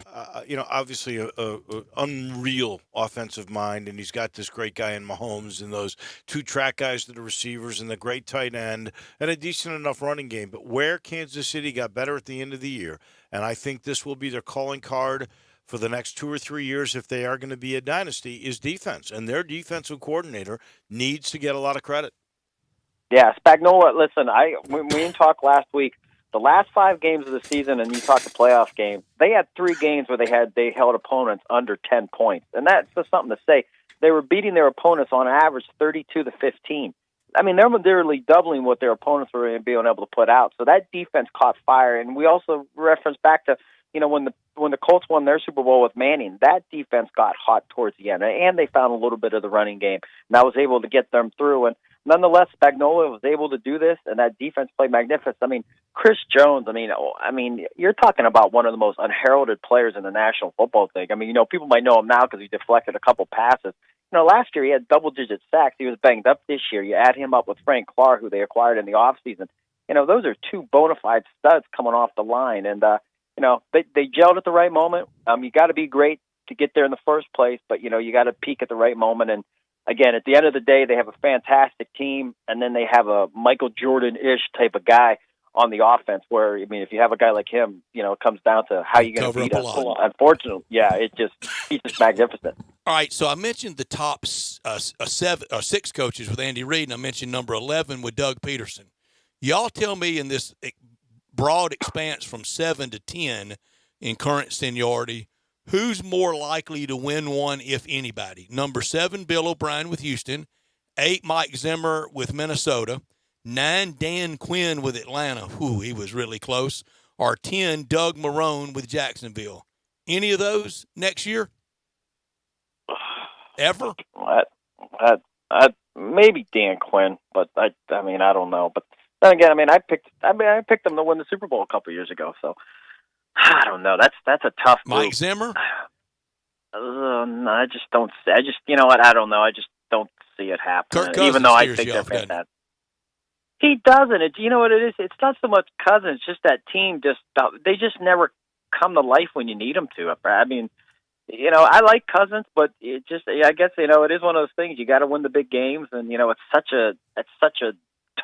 you know, obviously a unreal offensive mind, and he's got this great guy in Mahomes and those 2 track guys to the receivers and the great tight end and a decent enough running game. But where Kansas City got better at the end of the year, and I think this will be their calling card for the next 2 or 3 years if they are going to be a dynasty, is defense. And their defensive coordinator needs to get a lot of credit. Yeah, Spagnuolo, listen, we talked last week. The last 5 games of the season, and you talked the playoff game, they had 3 games where they held opponents under 10 points. And that's just something to say. They were beating their opponents on average 32-15. I mean, they're literally doubling what their opponents were being able to put out. So that defense caught fire. And we also reference back to when the Colts won their Super Bowl with Manning, that defense got hot towards the end, and they found a little bit of the running game, and that was able to get them through. And nonetheless, Spagnuolo was able to do this, and that defense played magnificent. I mean, Chris Jones. I mean, you're talking about one of the most unheralded players in the National Football League. I mean, people might know him now because he deflected a couple passes. Last year he had double-digit sacks. He was banged up this year. You add him up with Frank Clark, who they acquired in the offseason. Those are two bona fide studs coming off the line, and they gelled at the right moment. You got to be great to get there in the first place, but you got to peak at the right moment. And again, at the end of the day, they have a fantastic team, and then they have a Michael Jordan-ish type of guy on the offense. Where if you have a guy like him, it comes down to how you're going to beat us. Unfortunately, he's just magnificent. All right, so I mentioned the top 6 coaches with Andy Reid, and I mentioned number 11 with Doug Peterson. Y'all tell me in this broad expanse from 7 to 10 in current seniority, who's more likely to win one, if anybody? Number 7, Bill O'Brien with Houston. 8, Mike Zimmer with Minnesota. 9, Dan Quinn with Atlanta. Whew, he was really close. Or 10, Doug Marrone with Jacksonville. Any of those next year? Ever? Maybe Dan Quinn, but I don't know. But then again, I picked them to win the Super Bowl a couple years ago, so I don't know. That's a tough group. Mike Zimmer? No, I just don't. You know what? I don't know. I just don't see it happening. Kirk Cousins, even though I think they're fantastic. He doesn't. You know what it is? It's not so much Cousins. It's just that team. They just never come to life when you need them to. I mean, I like Cousins, but it just. I guess it is one of those things. You got to win the big games, and it's such a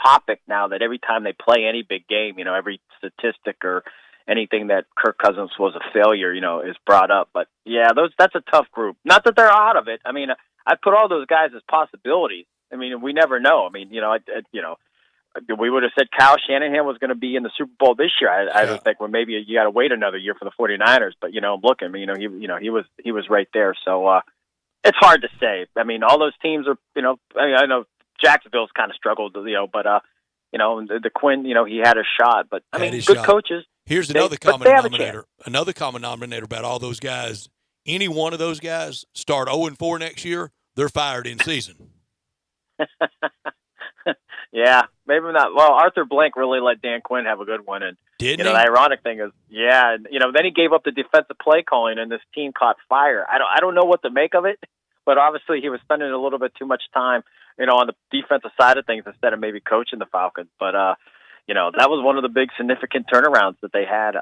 topic now that every time they play any big game, every statistic or anything that Kirk Cousins was a failure, is brought up. But yeah, that's a tough group. Not that they're out of it. I mean, I put all those guys as possibilities. I mean, we never know. I mean, we would have said Kyle Shanahan was going to be in the Super Bowl this year. I don't think. Well, maybe you got to wait another year for the 49ers. But I'm looking. He was right there. So it's hard to say. I mean, all those teams are. I know Jacksonville's kind of struggled. But the Quinn. He had a shot. But I mean, good shot. Coaches. Here's another common denominator. Another common denominator about all those guys. Any one of those guys start 0-4 next year, they're fired in season. Yeah, maybe not. Well, Arthur Blank really let Dan Quinn have a good one, and didn't he? The ironic thing is, then he gave up the defensive play calling, and this team caught fire. I don't know what to make of it, but obviously he was spending a little bit too much time, on the defensive side of things instead of maybe coaching the Falcons. But that was one of the big significant turnarounds that they had.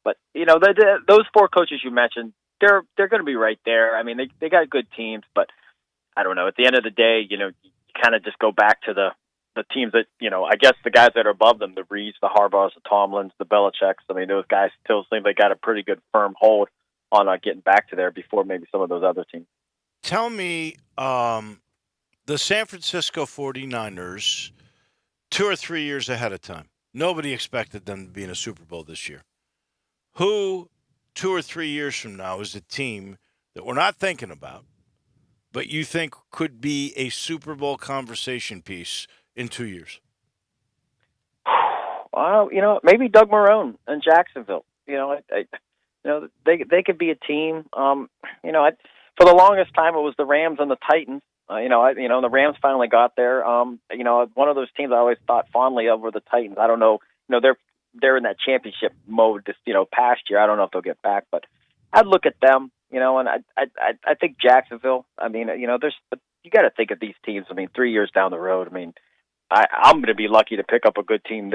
But those 4 coaches you mentioned, they're going to be right there. I mean, they got good teams, but I don't know. At the end of the day, you kind of just go back to the teams that, I guess the guys that are above them, the Reeds, the Harbaughs, the Tomlins, the Belichicks. I mean, those guys still seem they got a pretty good firm hold on getting back to there before maybe some of those other teams. Tell me, the San Francisco 49ers, 2 or 3 years ahead of time, nobody expected them to be in a Super Bowl this year. Who, 2 or 3 years from now, is a team that we're not thinking about, but you think could be a Super Bowl conversation piece in 2 years? Well, maybe Doug Marrone and Jacksonville. They could be a team. For the longest time, it was the Rams and the Titans. The Rams finally got there. One of those teams I always thought fondly of were the Titans. I don't know. They're in that championship mode this past year. I don't know if they'll get back, but I'd look at them. And I think Jacksonville. I mean, you got to think of these teams. I mean, 3 years down the road. I mean, I'm going to be lucky to pick up a good team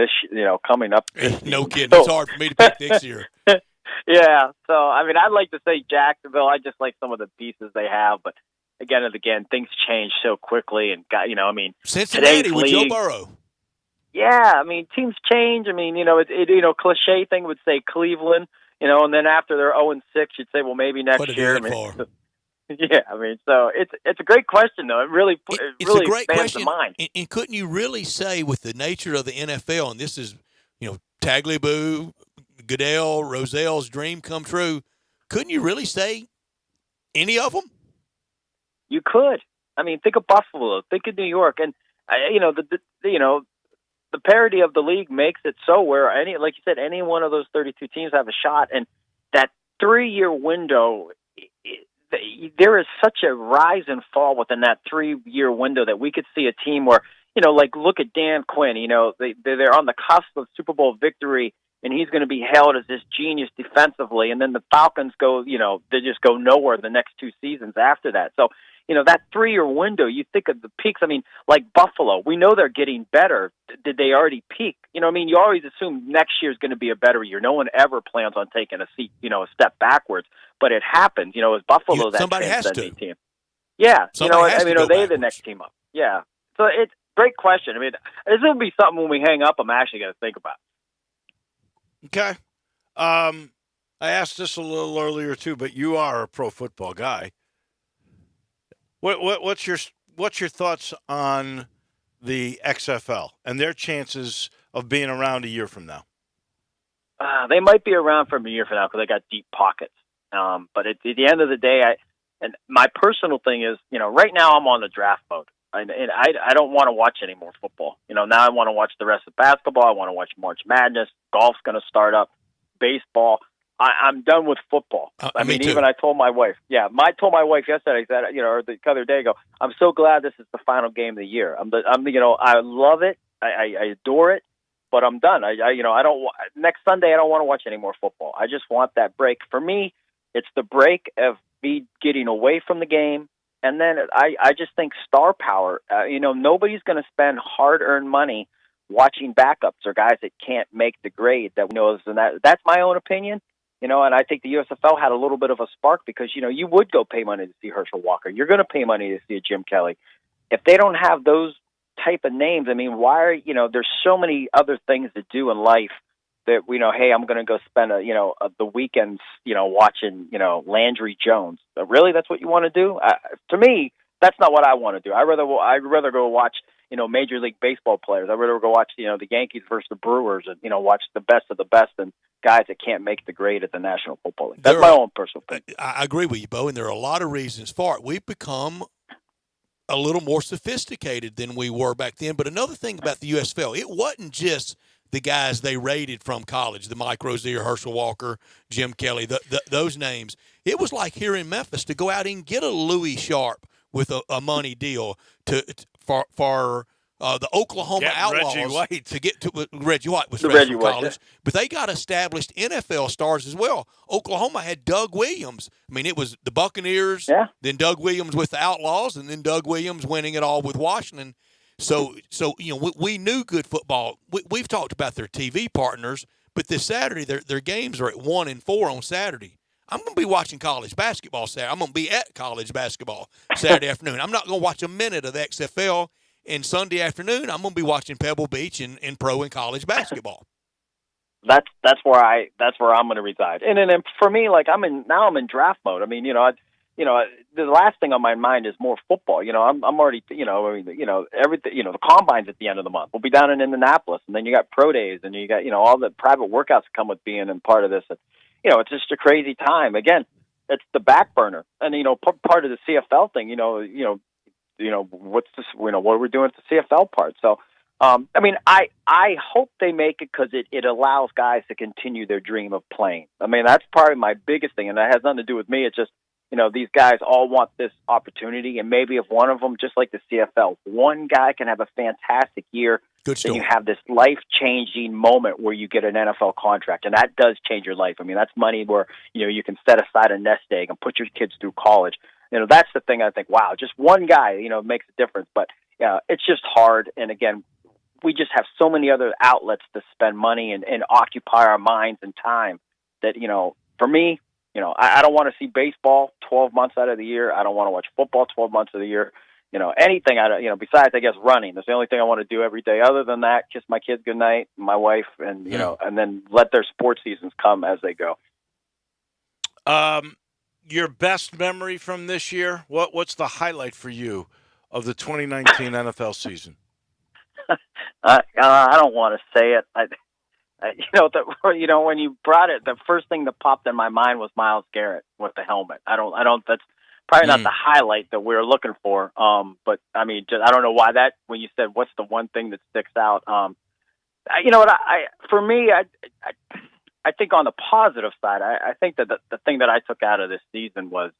coming up. No kidding. It's hard for me to pick this year. Yeah. So, I mean, I'd like to say Jacksonville. I just like some of the pieces they have, but again and again, things change so quickly. And Cincinnati with Joe Burrow. Yeah, I mean, teams change. I mean, cliche thing would say Cleveland, and then after they're 0-6, you'd say, well, maybe next year. Yeah, I mean, so it's a great question, though. It's really a great expands question. the mind. And couldn't you really say, with the nature of the NFL, and this is, Tagliabue, Goodell, Rozell's dream come true, couldn't you really say any of them? You could. I mean, think of Buffalo, think of New York, and the parity of the league makes it so where like you said, any one of those 32 teams have a shot. And that 3-year window, there is such a rise and fall within that 3-year window that we could see a team where, like look at Dan Quinn, they're on the cusp of Super Bowl victory, and he's going to be hailed as this genius defensively, and then the Falcons go, they just go nowhere the next 2 seasons after that. So, that 3-year window, you think of the peaks. I mean, like Buffalo, we know they're getting better. Did they already peak? You always assume next year is going to be a better year. No one ever plans on taking a step backwards, but it happens. Is Buffalo that somebody has transcending to. team? Yeah. Somebody has to go are they backwards. the next team up? Yeah. So it's great question. This will be something when we hang up I'm actually going to think about. Okay. I asked this a little earlier too, but you are a pro football guy. What's your thoughts on the XFL and their chances of being around a year from now? They might be around for a year from now because they got deep pockets. But at the end of the day, and my personal thing is, right now I'm on the draft mode. And I don't want to watch any more football. Now I want to watch the rest of basketball. I want to watch March Madness. Golf's going to start up. Baseball. I'm done with football. Even I told my wife. Yeah, I told my wife yesterday. That or the other day ago. I'm so glad this is the final game of the year. I love it. I adore it. But I'm done. I don't. Next Sunday, I don't want to watch any more football. I just want that break. For me, it's the break of me getting away from the game. And then I just think star power. Nobody's going to spend hard-earned money watching backups or guys that can't make the grade. That's my own opinion. And I think the USFL had a little bit of a spark because you would go pay money to see Herschel Walker. You're going to pay money to see a Jim Kelly. If they don't have those type of names, why are there's so many other things to do in life that hey, I'm going to go spend the weekends watching Landry Jones. Really, that's what you want to do? To me, that's not what I want to do. I'd rather go watch Major League Baseball players. I'd rather go watch the Yankees versus the Brewers and watch the best of the best and guys that can't make the grade at the National Football League. That's my own personal opinion. I agree with you, Bo, and there are a lot of reasons for it. We've become a little more sophisticated than we were back then. But another thing about the USFL, it wasn't just the guys they rated from college, the Mike Rozier, Herschel Walker, Jim Kelly, those names. It was like here in Memphis to go out and get a Louis Sharp with a money deal for the Oklahoma Outlaws to get to Reggie White was fresh from college, but they got established NFL stars as well. Oklahoma had Doug Williams. It was the Buccaneers, then Doug Williams with the Outlaws, and then Doug Williams winning it all with Washington. So we knew good football. We've talked about their TV partners, but this Saturday their games are at 1 and 4 on Saturday. I'm going to be watching college basketball Saturday. I'm going to be at college basketball Saturday afternoon. I'm not going to watch a minute of the XFL. And Sunday afternoon, I'm going to be watching Pebble Beach and pro and college basketball. That's where I'm going to reside. And then for me, I'm in draft mode. The last thing on my mind is more football. I'm already, everything. The combine's at the end of the month. We'll be down in Indianapolis, and then you got pro days, and you got all the private workouts that come with being in part of this. And, it's just a crazy time. Again, it's the back burner, and part of the CFL thing. What's this? What we're doing at the CFL part. So, I hope they make it because it allows guys to continue their dream of playing. That's probably my biggest thing, and that has nothing to do with me. It's just these guys all want this opportunity, and maybe if one of them, just like the CFL, one guy can have a fantastic year, then you have this life-changing moment where you get an NFL contract, and that does change your life. That's money where you can set aside a nest egg and put your kids through college. That's the thing I think, wow, just one guy, makes a difference. But, it's just hard. And, again, we just have so many other outlets to spend money and occupy our minds and time that, for me, I don't want to see baseball 12 months out of the year. I don't want to watch football 12 months of the year. Anything, besides, I guess, running. That's the only thing I want to do every day. Other than that, kiss my kids goodnight, my wife, and, and then let their sports seasons come as they go. Your best memory from this year? What's the highlight for you of the 2019 NFL season? I don't want to say it. When you brought it, the first thing that popped in my mind was Myles Garrett with the helmet. I don't. That's probably not the highlight that we were looking for. But I don't know why that. When you said what's the one thing that sticks out, for me, I think on the positive side, I think that the thing that I took out of this season was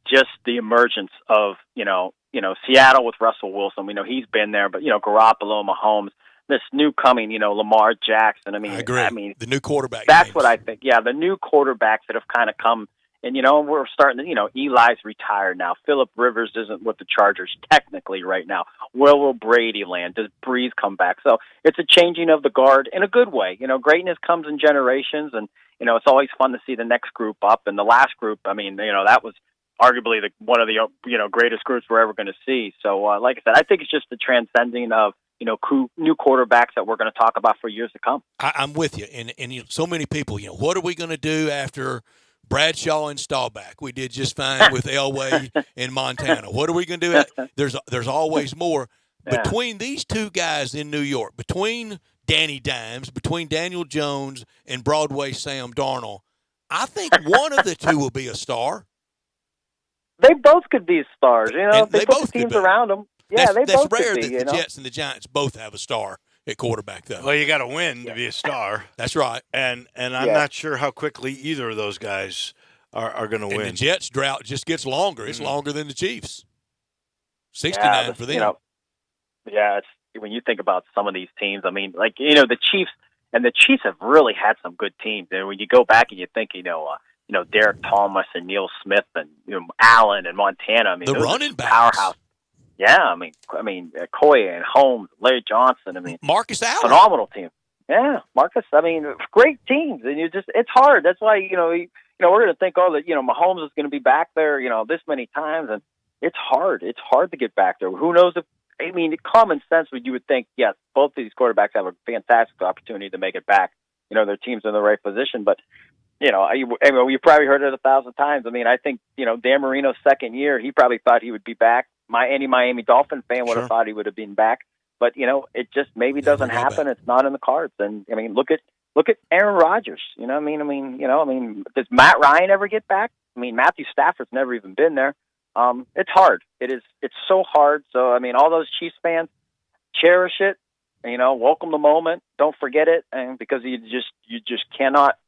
just the emergence of Seattle with Russell Wilson. We know he's been there, but Garoppolo, Mahomes, this new coming, Lamar Jackson. I agree. I mean, the new quarterback. that's names. what I think. Yeah, the new quarterbacks that have kind of come. And, we're starting to, Eli's retired now. Phillip Rivers isn't with the Chargers technically right now. Where will Brady land? Does Breeze come back? So it's a changing of the guard in a good way. Greatness comes in generations, and, it's always fun to see the next group up. And the last group, I mean, that was arguably one of the, greatest groups we're ever going to see. So, like I said, I think it's just the transcending of, new quarterbacks that we're going to talk about for years to come. I'm with you. And so many people, what are we going to do after Bradshaw and Staubach? We did just fine with Elway in Montana. What are we going to do? There's always more. Yeah. Between these two guys in New York, between Danny Dimes, between Daniel Jones and Broadway Sam Darnold, I think one of the two will be a star. They both could be stars. And they they put both the could teams be. around them. Yeah, That's both rare could be. that the Jets and the Giants both have a star at quarterback, though. Well, you got to win to be a star. That's right. And I'm not sure how quickly either of those guys are going to win. And the Jets' drought just gets longer. It's longer than the Chiefs. 69 for them. It's when you think about some of these teams. I mean, the Chiefs, and the Chiefs have really had some good teams. And when you go back and you think, Derek Thomas and Neil Smith and Allen and Montana. I mean, the those running are backs. powerhouse. Yeah, I mean, Koya and Holmes, Larry Johnson. I mean, Marcus Allen, phenomenal team. Yeah, Marcus. I mean, great teams, and it's hard. That's why we're going to think, Mahomes is going to be back there, this many times, and it's hard. It's hard to get back there. Who knows if? I mean, common sense, you would think, yes, both of these quarterbacks have a fantastic opportunity to make it back. Their team's in the right position, but. You've probably heard it 1,000 times. I mean, I think, Dan Marino's second year, he probably thought he would be back. Any Miami Dolphin fan would have thought he would have been back. But, it just maybe doesn't happen. It's not in the cards. And, I mean, look at Aaron Rodgers. Does Matt Ryan ever get back? I mean, Matthew Stafford's never even been there. It's hard. It's so hard. So, I mean, all those Chiefs fans, cherish it. Welcome the moment. Don't forget it. And because you just cannot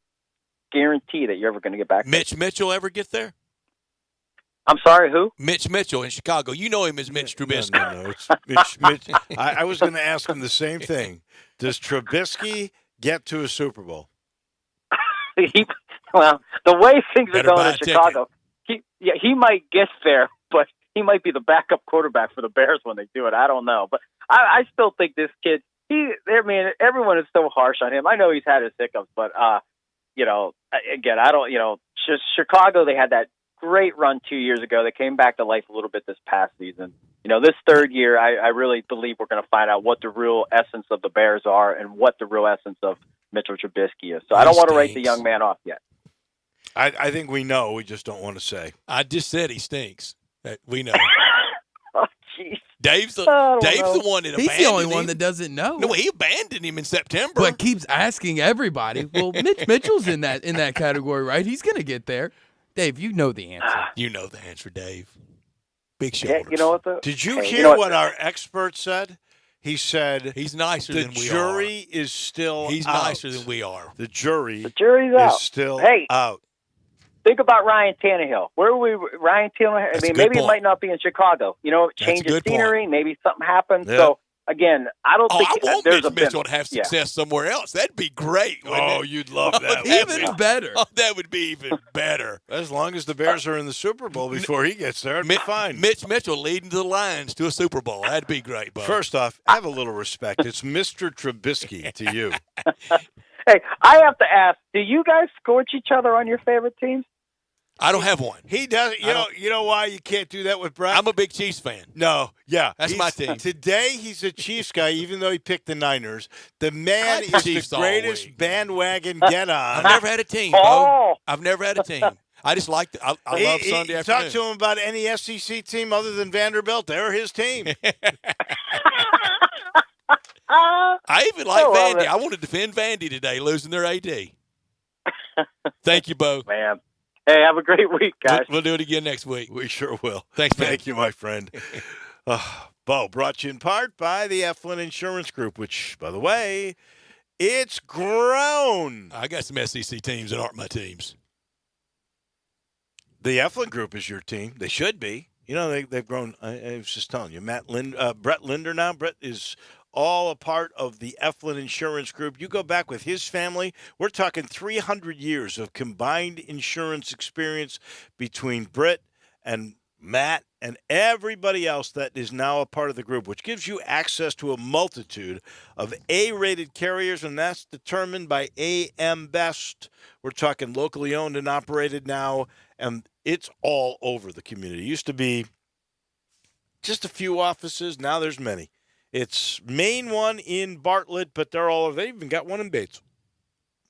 guarantee that you're ever going to get back. Mitch Mitchell ever get there? I'm sorry, who? Mitch Mitchell in Chicago. You know him as Mitch Trubisky. No, it's Mitch. I was going to ask him the same thing. Does Trubisky get to a Super Bowl? Well, the way things are going in Chicago, he might get there, but he might be the backup quarterback for the Bears when they do it. I don't know. But I still think this kid, everyone is so harsh on him. I know he's had his hiccups, but again, I don't, Chicago, they had that great run 2 years ago. They came back to life a little bit this past season. This third year, I really believe we're going to find out what the real essence of the Bears are and what the real essence of Mitchell Trubisky is. So I don't want to write the young man off yet. I think we know. We just don't want to say. I just said he stinks. We know. Oh, jeez. Dave's the one that abandoned him. He's the only one that doesn't know. No, he abandoned him in September. But keeps asking everybody. Well, Mitch Mitchell's in that category, right? He's going to get there. Dave, you know the answer. You know the answer, Dave. Big shoulders. Yeah, you know what? Did you hear what our expert said? He said he's nicer than we are. The jury is still He's out. nicer than we are. The jury's out. Is still out. Think about Ryan Tannehill. Where were we? Ryan Tannehill. I mean, maybe it might not be in Chicago. Change of scenery. Point. Maybe something happens. Yeah. So again, I don't think I want there's Mitch Mitchell to have success somewhere else. That'd be great. Oh, you'd love that. Even better. Oh, that would be even better. As long as the Bears are in the Super Bowl before he gets there, it'd be fine. Mitch Mitchell leading the Lions to a Super Bowl. That'd be great, Bo. First off, have a little respect. It's Mr. Trubisky to you. Hey, I have to ask, do you guys scorch each other on your favorite teams? I don't have one. He does. You know why you can't do that with Brett? I'm a big Chiefs fan. No, yeah, that's my team. Today he's a Chiefs guy, even though he picked the Niners. The man is the greatest bandwagon get on. I've never had a team, Bo. I've never had a team. I just like. I love Sunday afternoon. Talk to him about any SEC team other than Vanderbilt. They're his team. I even like Vandy. I want to defend Vandy today, losing their AD. Thank you, Bo. Man. Hey, have a great week, guys. We'll do it again next week. We sure will. Thanks, man. Thank you, my friend. Bo, brought you in part by the Eflin Insurance Group, which, by the way, It's grown. I got some SEC teams that aren't my teams. The Eflin Group is your team. They should be. You know, they've grown. I was just telling you, Brett Linder now. Brett is all a part of the Eflin Insurance Group. You go back with his family, we're talking 300 years of combined insurance experience between Brett and Matt and everybody else that is now a part of the group, which gives you access to a multitude of A-rated carriers, and that's determined by AM Best. We're talking locally owned and operated now, and it's all over the community. It used to be just a few offices. Now there's many. It's main one in Bartlett, but they're all over. They even got one in Batesville.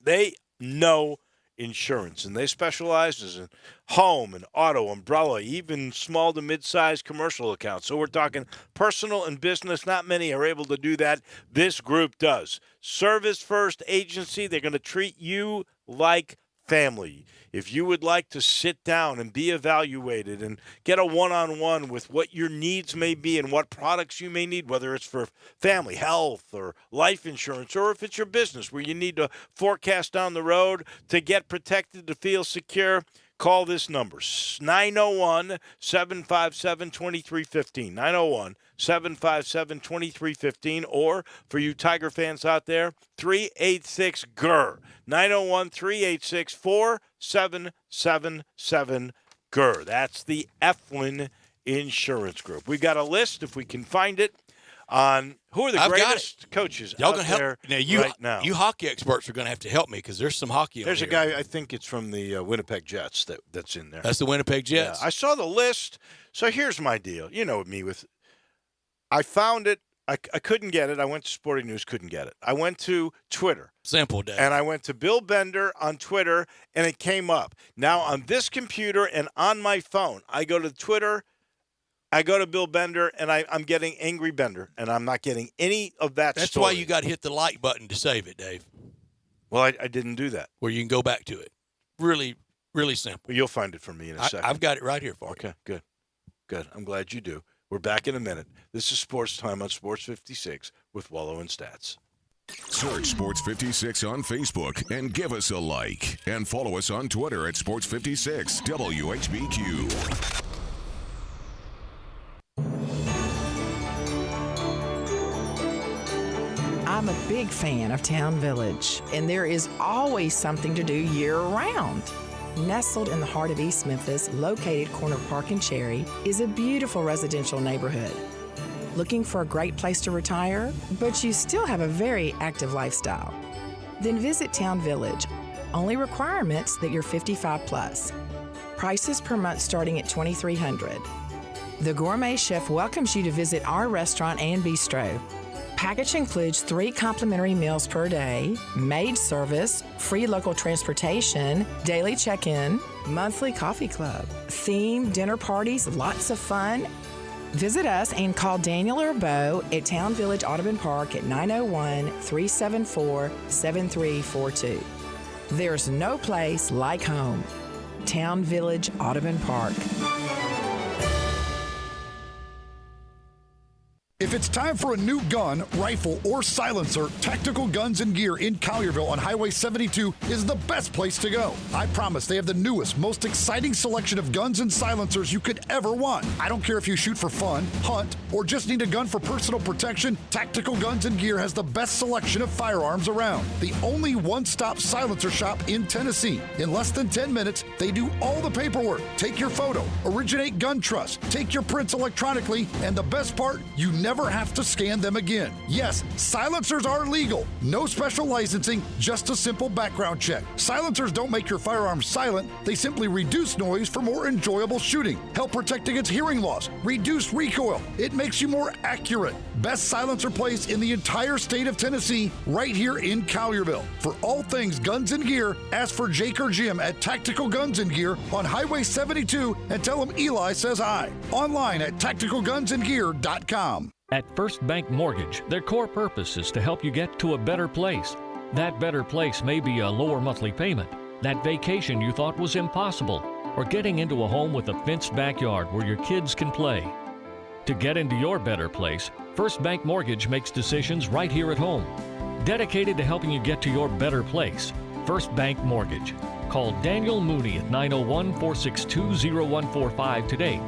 They know insurance, and they specialize in home and auto, umbrella, even small to mid-sized commercial accounts. So we're talking personal and business. Not many are able to do that. This group does. Service First Agency, they're going to treat you like family. If you would like to sit down and be evaluated and get a one-on-one with what your needs may be and what products you may need, whether it's for family, health, or life insurance, or if it's your business where you need to forecast down the road to get protected, to feel secure, call this number, 901-757-2315, 901-757-2315, or for you Tiger fans out there, 386-GER, 901-386-4777-GER. That's the Eflin Insurance Group. We've got a list, if we can find it, on who are the greatest coaches Y'all out gonna help there now, now. You hockey experts are going to have to help me because there's some hockey. There's a on here. guy, I think it's from the Winnipeg Jets that's in there. That's the Winnipeg Jets? Yeah, I saw the list. So here's my deal. You know me with – I found it. I couldn't get it. I went to Sporting News, couldn't get it. I went to Twitter. Simple, Dave. And I went to Bill Bender on Twitter, and it came up. Now, on this computer and on my phone, I go to Twitter – I go to Bill Bender, and I'm getting Angry Bender, and I'm not getting any of that That's story. why you got to hit the like button to save it, Dave. Well, I didn't do that. Where you can go back to it. Really, really simple. Well, you'll find it for me in a second. I've got it right here for you. Okay, good. Good. I'm glad you do. We're back in a minute. This is Sports Time on Sports 56 with Wolo and Stats. Search Sports 56 on Facebook and give us a like. And follow us on Twitter at Sports 56 WHBQ. I'm a big fan of Town Village, and there is always something to do year-round. Nestled in the heart of East Memphis, located corner of Park and Cherry, is a beautiful residential neighborhood. Looking for a great place to retire, but you still have a very active lifestyle? Then visit Town Village. Only requirements that you're 55 plus. Prices per month starting at $2,300. The Gourmet Chef welcomes you to visit our restaurant and bistro. Package includes 3 complimentary meals per day, maid service, free local transportation, daily check-in, monthly coffee club, themed dinner parties, lots of fun. Visit us and call Daniel or Bo at Town Village Audubon Park at 901-374-7342. There's no place like home. Town Village Audubon Park. If it's time for a new gun, rifle, or silencer, Tactical Guns and Gear in Collierville on Highway 72 is the best place to go. I promise they have the newest, most exciting selection of guns and silencers you could ever want. I don't care if you shoot for fun, hunt, or just need a gun for personal protection, Tactical Guns and Gear has the best selection of firearms around. The only one-stop silencer shop in Tennessee. In less than 10 minutes, they do all the paperwork. Take your photo, originate gun trust, take your prints electronically, and the best part, you never have to scan them again. Yes, silencers are legal. No special licensing, just a simple background check. Silencers don't make your firearms silent. They simply reduce noise for more enjoyable shooting, help protect against hearing loss, reduce recoil. It makes you more accurate. Best silencer place in the entire state of Tennessee, right here in Collierville. For all things guns and gear, ask for Jake or Jim at Tactical Guns and Gear on Highway 72 and tell them Eli says hi. Online at tacticalgunsandgear.com. At First Bank Mortgage, their core purpose is to help you get to a better place. That better place may be a lower monthly payment, that vacation you thought was impossible, or getting into a home with a fenced backyard where your kids can play. To get into your better place, First Bank Mortgage makes decisions right here at home. dedicated to helping you get to your better place. First Bank Mortgage. Call Daniel Mooney at 901-462-0145 today.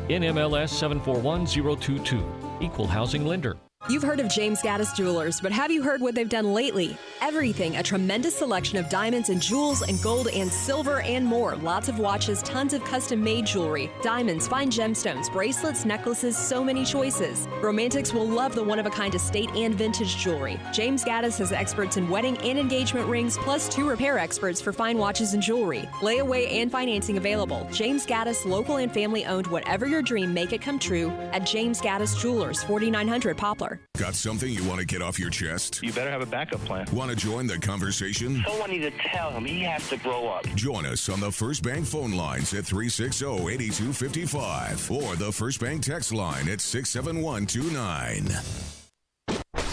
NMLS 741022. Equal housing lender. You've heard of James Gaddis Jewelers, but have you heard what they've done lately? Everything, a tremendous selection of diamonds and jewels and gold and silver and more. Lots of watches, tons of custom-made jewelry, diamonds, fine gemstones, bracelets, necklaces, so many choices. Romantics will love the one-of-a-kind estate and vintage jewelry. James Gaddis has experts in wedding and engagement rings, plus 2 repair experts for fine watches and jewelry. Layaway and financing available. James Gaddis, local and family-owned. Whatever your dream, make it come true at James Gaddis Jewelers, 4900 Poplar. Got something you want to get off your chest? You better have a backup plan. Want to join the conversation? Someone needs to tell him he has to grow up. Join us on the First Bank phone lines at 360-8255 or the First Bank text line at 67129.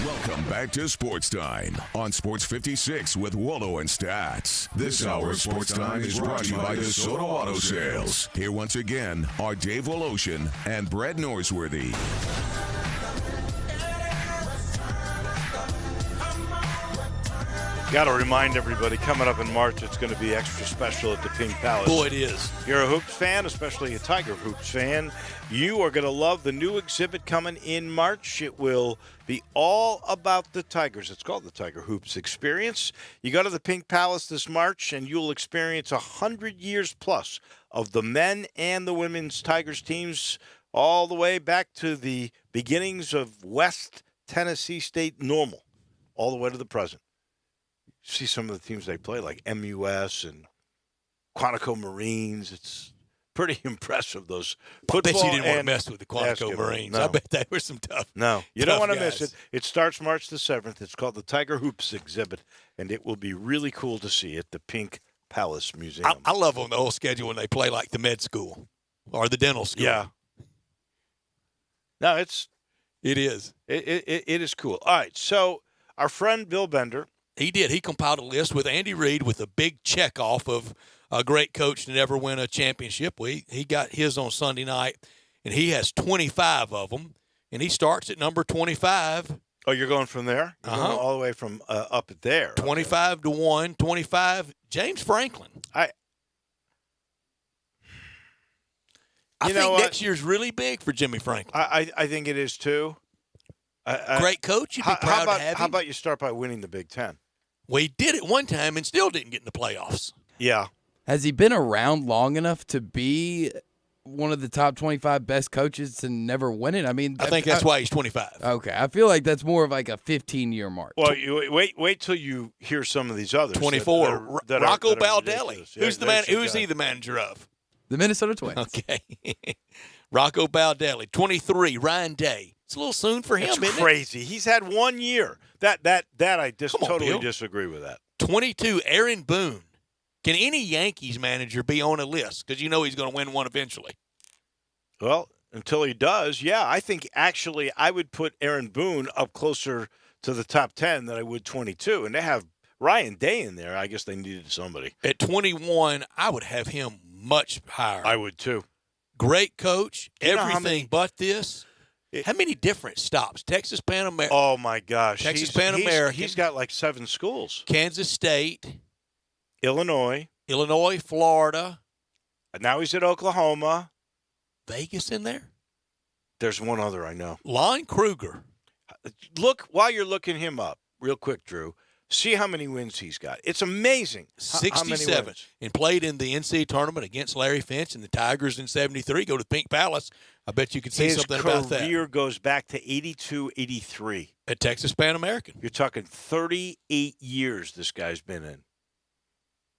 Welcome back to Sports Time on Sports 56 with Wolo and Stats. This hour of Sports Time is brought to you by DeSoto Auto Sales. Here once again are Dave Woloshin and Brett Norsworthy. Got to remind everybody, coming up in March, it's going to be extra special at the Pink Palace. Boy, it is. You're a Hoops fan, especially a Tiger Hoops fan. You are going to love the new exhibit coming in March. It will be all about the Tigers. It's called the Tiger Hoops Experience. You go to the Pink Palace this March, and you'll experience 100 years plus of the men and the women's Tigers teams, all the way back to the beginnings of West Tennessee State Normal, all the way to the present. See some of the teams they play, like MUS and Quantico Marines. It's pretty impressive, those football. I bet you didn't want to and mess with the Quantico basketball. Marines. No. I bet they were some tough. No, you don't want to guys. miss it. It starts March the 7th. It's called the Tiger Hoops Exhibit, and it will be really cool to see at the Pink Palace Museum. I love on the old schedule when they play like the med school or the dental school. Yeah. No, it is. It is cool. All right, so our friend Bill Bender. He did. He compiled a list with Andy Reid with a big check off of a great coach to never win a championship. He got his on Sunday night, and he has 25 of them, and he starts at number 25. Oh, you're going from there? You're going all the way from up at there. 25 to 1, 25, James Franklin. I think next year's really big for Jimmy Franklin. I think it is, too. Great coach. You'd be proud to have him. How about you start by winning the Big Ten? Well, he did it one time and still didn't get in the playoffs. Yeah. Has he been around long enough to be one of the top 25 best coaches and never win it? I mean, I think that's why he's 25. Okay, I feel like that's more of like a 15-year mark. Well, you wait till you hear some of these others. 24. Rocco Baldelli. Who's Who's he the manager of? The Minnesota Twins. Okay. Rocco Baldelli. 23. Ryan Day. It's a little soon for him, It's isn't crazy. He's had 1 year. That I just Come on, totally Bill. disagree with that. 22. Aaron Boone. Can any Yankees manager be on a list? Because you know he's going to win one eventually. Well, until he does, yeah. I think actually I would put Aaron Boone up closer to the top 10 than I would 22. And they have Ryan Day in there. I guess they needed somebody. At 21, I would have him much higher. I would too. Great coach. Do you know how Everything many- but this. How many different stops? Texas Pan American. Oh, my gosh. Texas Pan American. He's got like 7 schools. Kansas State. Illinois. Florida. Now he's at Oklahoma. Vegas in there? There's one other I know. Lon Kruger. Look, while you're looking him up, real quick, Drew, see how many wins he's got. It's amazing. How many 67. wins. And played in the NCAA tournament against Larry Finch and the Tigers in 73. Go to Pink Palace. I bet you could see His something about that. career goes back to 82, 83. At Texas Pan American. You're talking 38 years this guy's been in.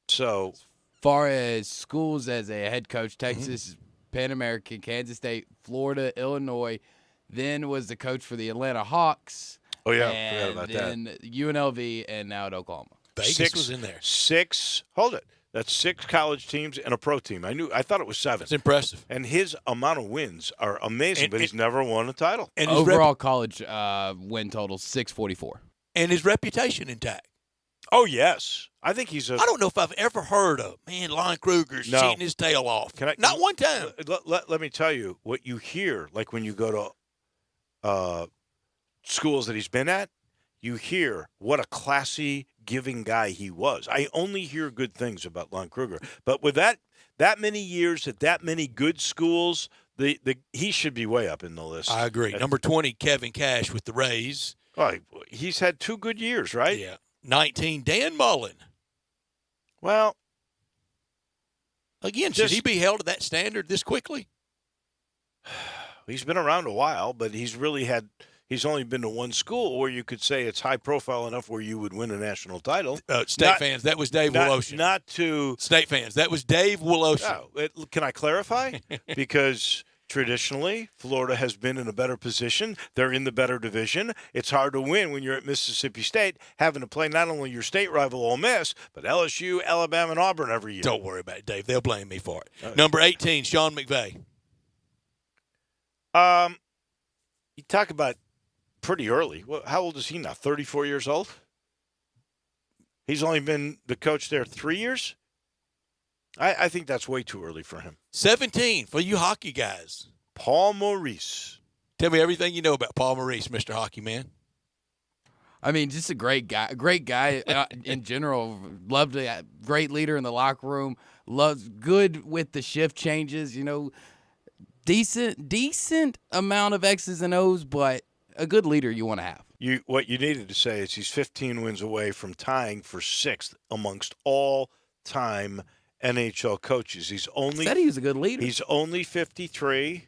So, Far as schools as a head coach, Texas, Pan American, Kansas State, Florida, Illinois, then was the coach for the Atlanta Hawks. Oh, yeah, and forgot about that. then UNLV, and now at Oklahoma. Vegas was in there. Hold it. That's 6 college teams and a pro team. I thought it was 7. It's impressive. And his amount of wins are amazing, but he's never won a title. And overall college win total 644. And his reputation intact. Oh, yes. I think he's I don't know if I've ever heard of, Lon Kruger's No. cheating his tail off. Not one time. Let me tell you what you hear, like when you go to schools that he's been at, you hear what a classy, giving guy he was. I only hear good things about Lon Kruger. But with that many years at that many good schools, he should be way up in the list. I agree. Number 20, Kevin Cash with the Rays. Oh, he's had 2 good years, right? Yeah. 19, Dan Mullen. Well, again, should he be held to that standard this quickly? He's been around a while, but he's only been to one school where you could say it's high profile enough where you would win a national title. State fans, that was Dave Woloshin. Not to State fans, that was Dave Woloshin. Can I clarify? Because traditionally, Florida has been in a better position. They're in the better division. It's hard to win when you're at Mississippi State, having to play not only your state rival Ole Miss, but LSU, Alabama, and Auburn every year. Don't worry about it, Dave. They'll blame me for it. Number 18, Sean McVay. You talk about pretty early. Well, how old is he now? 34 years old? He's only been the coach there 3 years? I think that's way too early for him. 17 for you hockey guys. Paul Maurice. Tell me everything you know about Paul Maurice, Mr. Hockey Man. I mean, just a great guy in general. Loved a great leader in the locker room. Loves good with the shift changes. Decent amount of X's and O's, but a good leader you want to have. What you needed to say is he's 15 wins away from tying for 6th amongst all-time NHL coaches. Said he was a good leader. He's only 53.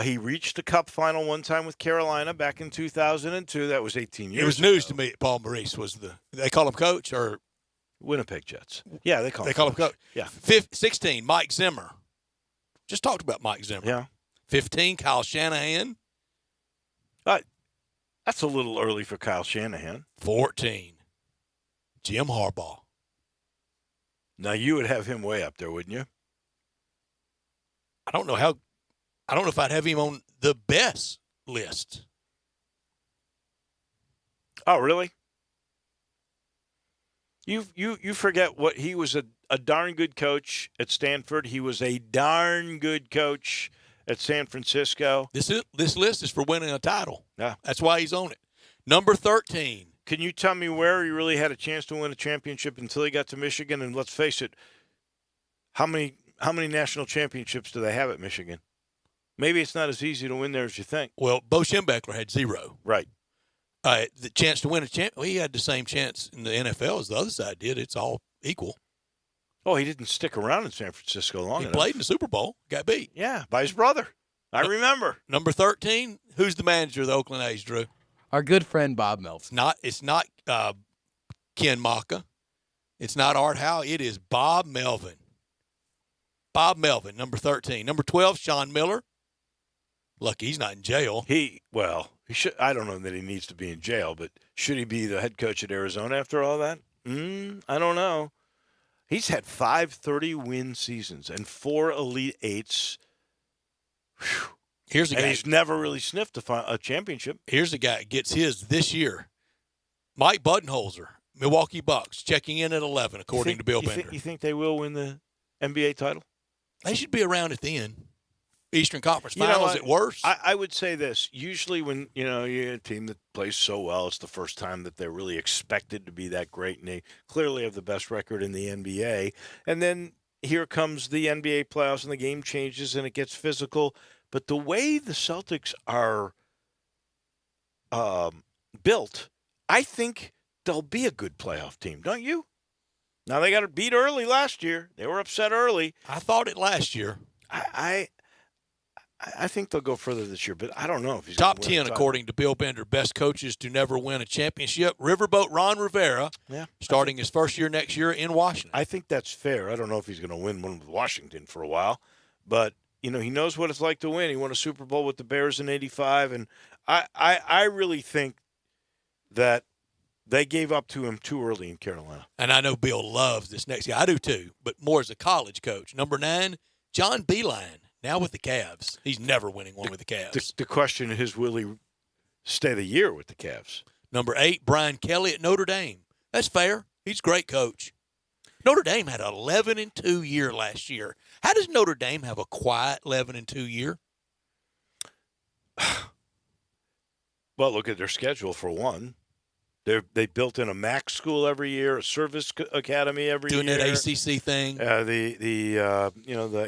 He reached the Cup final one time with Carolina back in 2002. That was 18 years ago. It was news to me that Paul Maurice was they call him coach or Winnipeg Jets. Yeah, they call him coach. Yeah. 16, Mike Zimmer. Just talked about Mike Zimmer. Yeah. 15, Kyle Shanahan. That's a little early for Kyle Shanahan. 14, Jim Harbaugh. Now, you would have him way up there, wouldn't you? I don't know if I'd have him on the best list. Oh, really? You forget what he was a darn good coach at Stanford. He was a darn good coach at San Francisco. This list is for winning a title. Yeah. That's why he's on it. Number 13. Can you tell me where he really had a chance to win a championship until he got to Michigan? And let's face it, how many national championships do they have at Michigan? Maybe it's not as easy to win there as you think. Well, Bo Schembechler had 0. Right. The chance to win he had the same chance in the NFL as the other side did. It's all equal. Oh, he didn't stick around in San Francisco long enough. He played in the Super Bowl, got beat. Yeah, by his brother. I remember. Number 13, who's the manager of the Oakland A's, Drew? Our good friend Bob Melvin. It's not Ken Maka. It's not Art Howe. It is Bob Melvin. Bob Melvin, number 13. Number 12, Sean Miller. Lucky he's not in jail. He should. I don't know that he needs to be in jail, but should he be the head coach at Arizona after all that? I don't know. He's had 5 30-win seasons and 4 Elite Eights. Whew. Here's a guy. He's never really sniffed a championship. Here's a guy that gets his this year. Mike Budenholzer, Milwaukee Bucks, checking in at 11, according to Bill Bender. You think they will win the NBA title? They should be around at the end. Eastern Conference Finals at worst. I would say this. Usually when, you're a team that plays so well, it's the first time that they're really expected to be that great, and they clearly have the best record in the NBA. And then here comes the NBA playoffs, and the game changes, and it gets physical. But the way the Celtics are built, I think they'll be a good playoff team, don't you? Now, they got beat early last year. They were upset early. I thought it last year. I think they'll go further this year, but I don't know if he's top 10 according to Bill Bender. Best coaches to never win a championship. Riverboat Ron Rivera, starting his first year next year in Washington. I think that's fair. I don't know if he's going to win one with Washington for a while, but he knows what it's like to win. He won a Super Bowl with the Bears in '85, and I really think that they gave up to him too early in Carolina. And I know Bill loves this next guy. I do too, but more as a college coach. Number 9, John Beilein. Now with the Cavs. He's never winning one with the Cavs. The question is, will he stay the year with the Cavs? Number 8, Brian Kelly at Notre Dame. That's fair. He's a great coach. Notre Dame had an 11-2 year last year. How does Notre Dame have a quiet 11-2 year? Well, look at their schedule for one. They built in a MAC school every year, a service academy every Doing year. Doing that ACC thing. I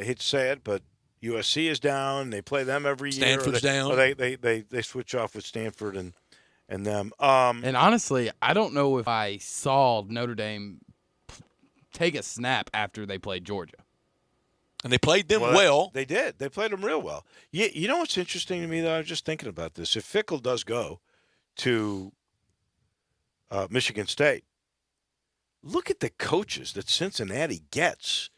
hate to say it, but USC is down. They play them every year. Stanford's down. They switch off with Stanford and them. And honestly, I don't know if I saw Notre Dame take a snap after they played Georgia. And they played them well. They did. They played them real well. You know what's interesting to me, though? I was just thinking about this. If Fickell does go to Michigan State, look at the coaches that Cincinnati gets.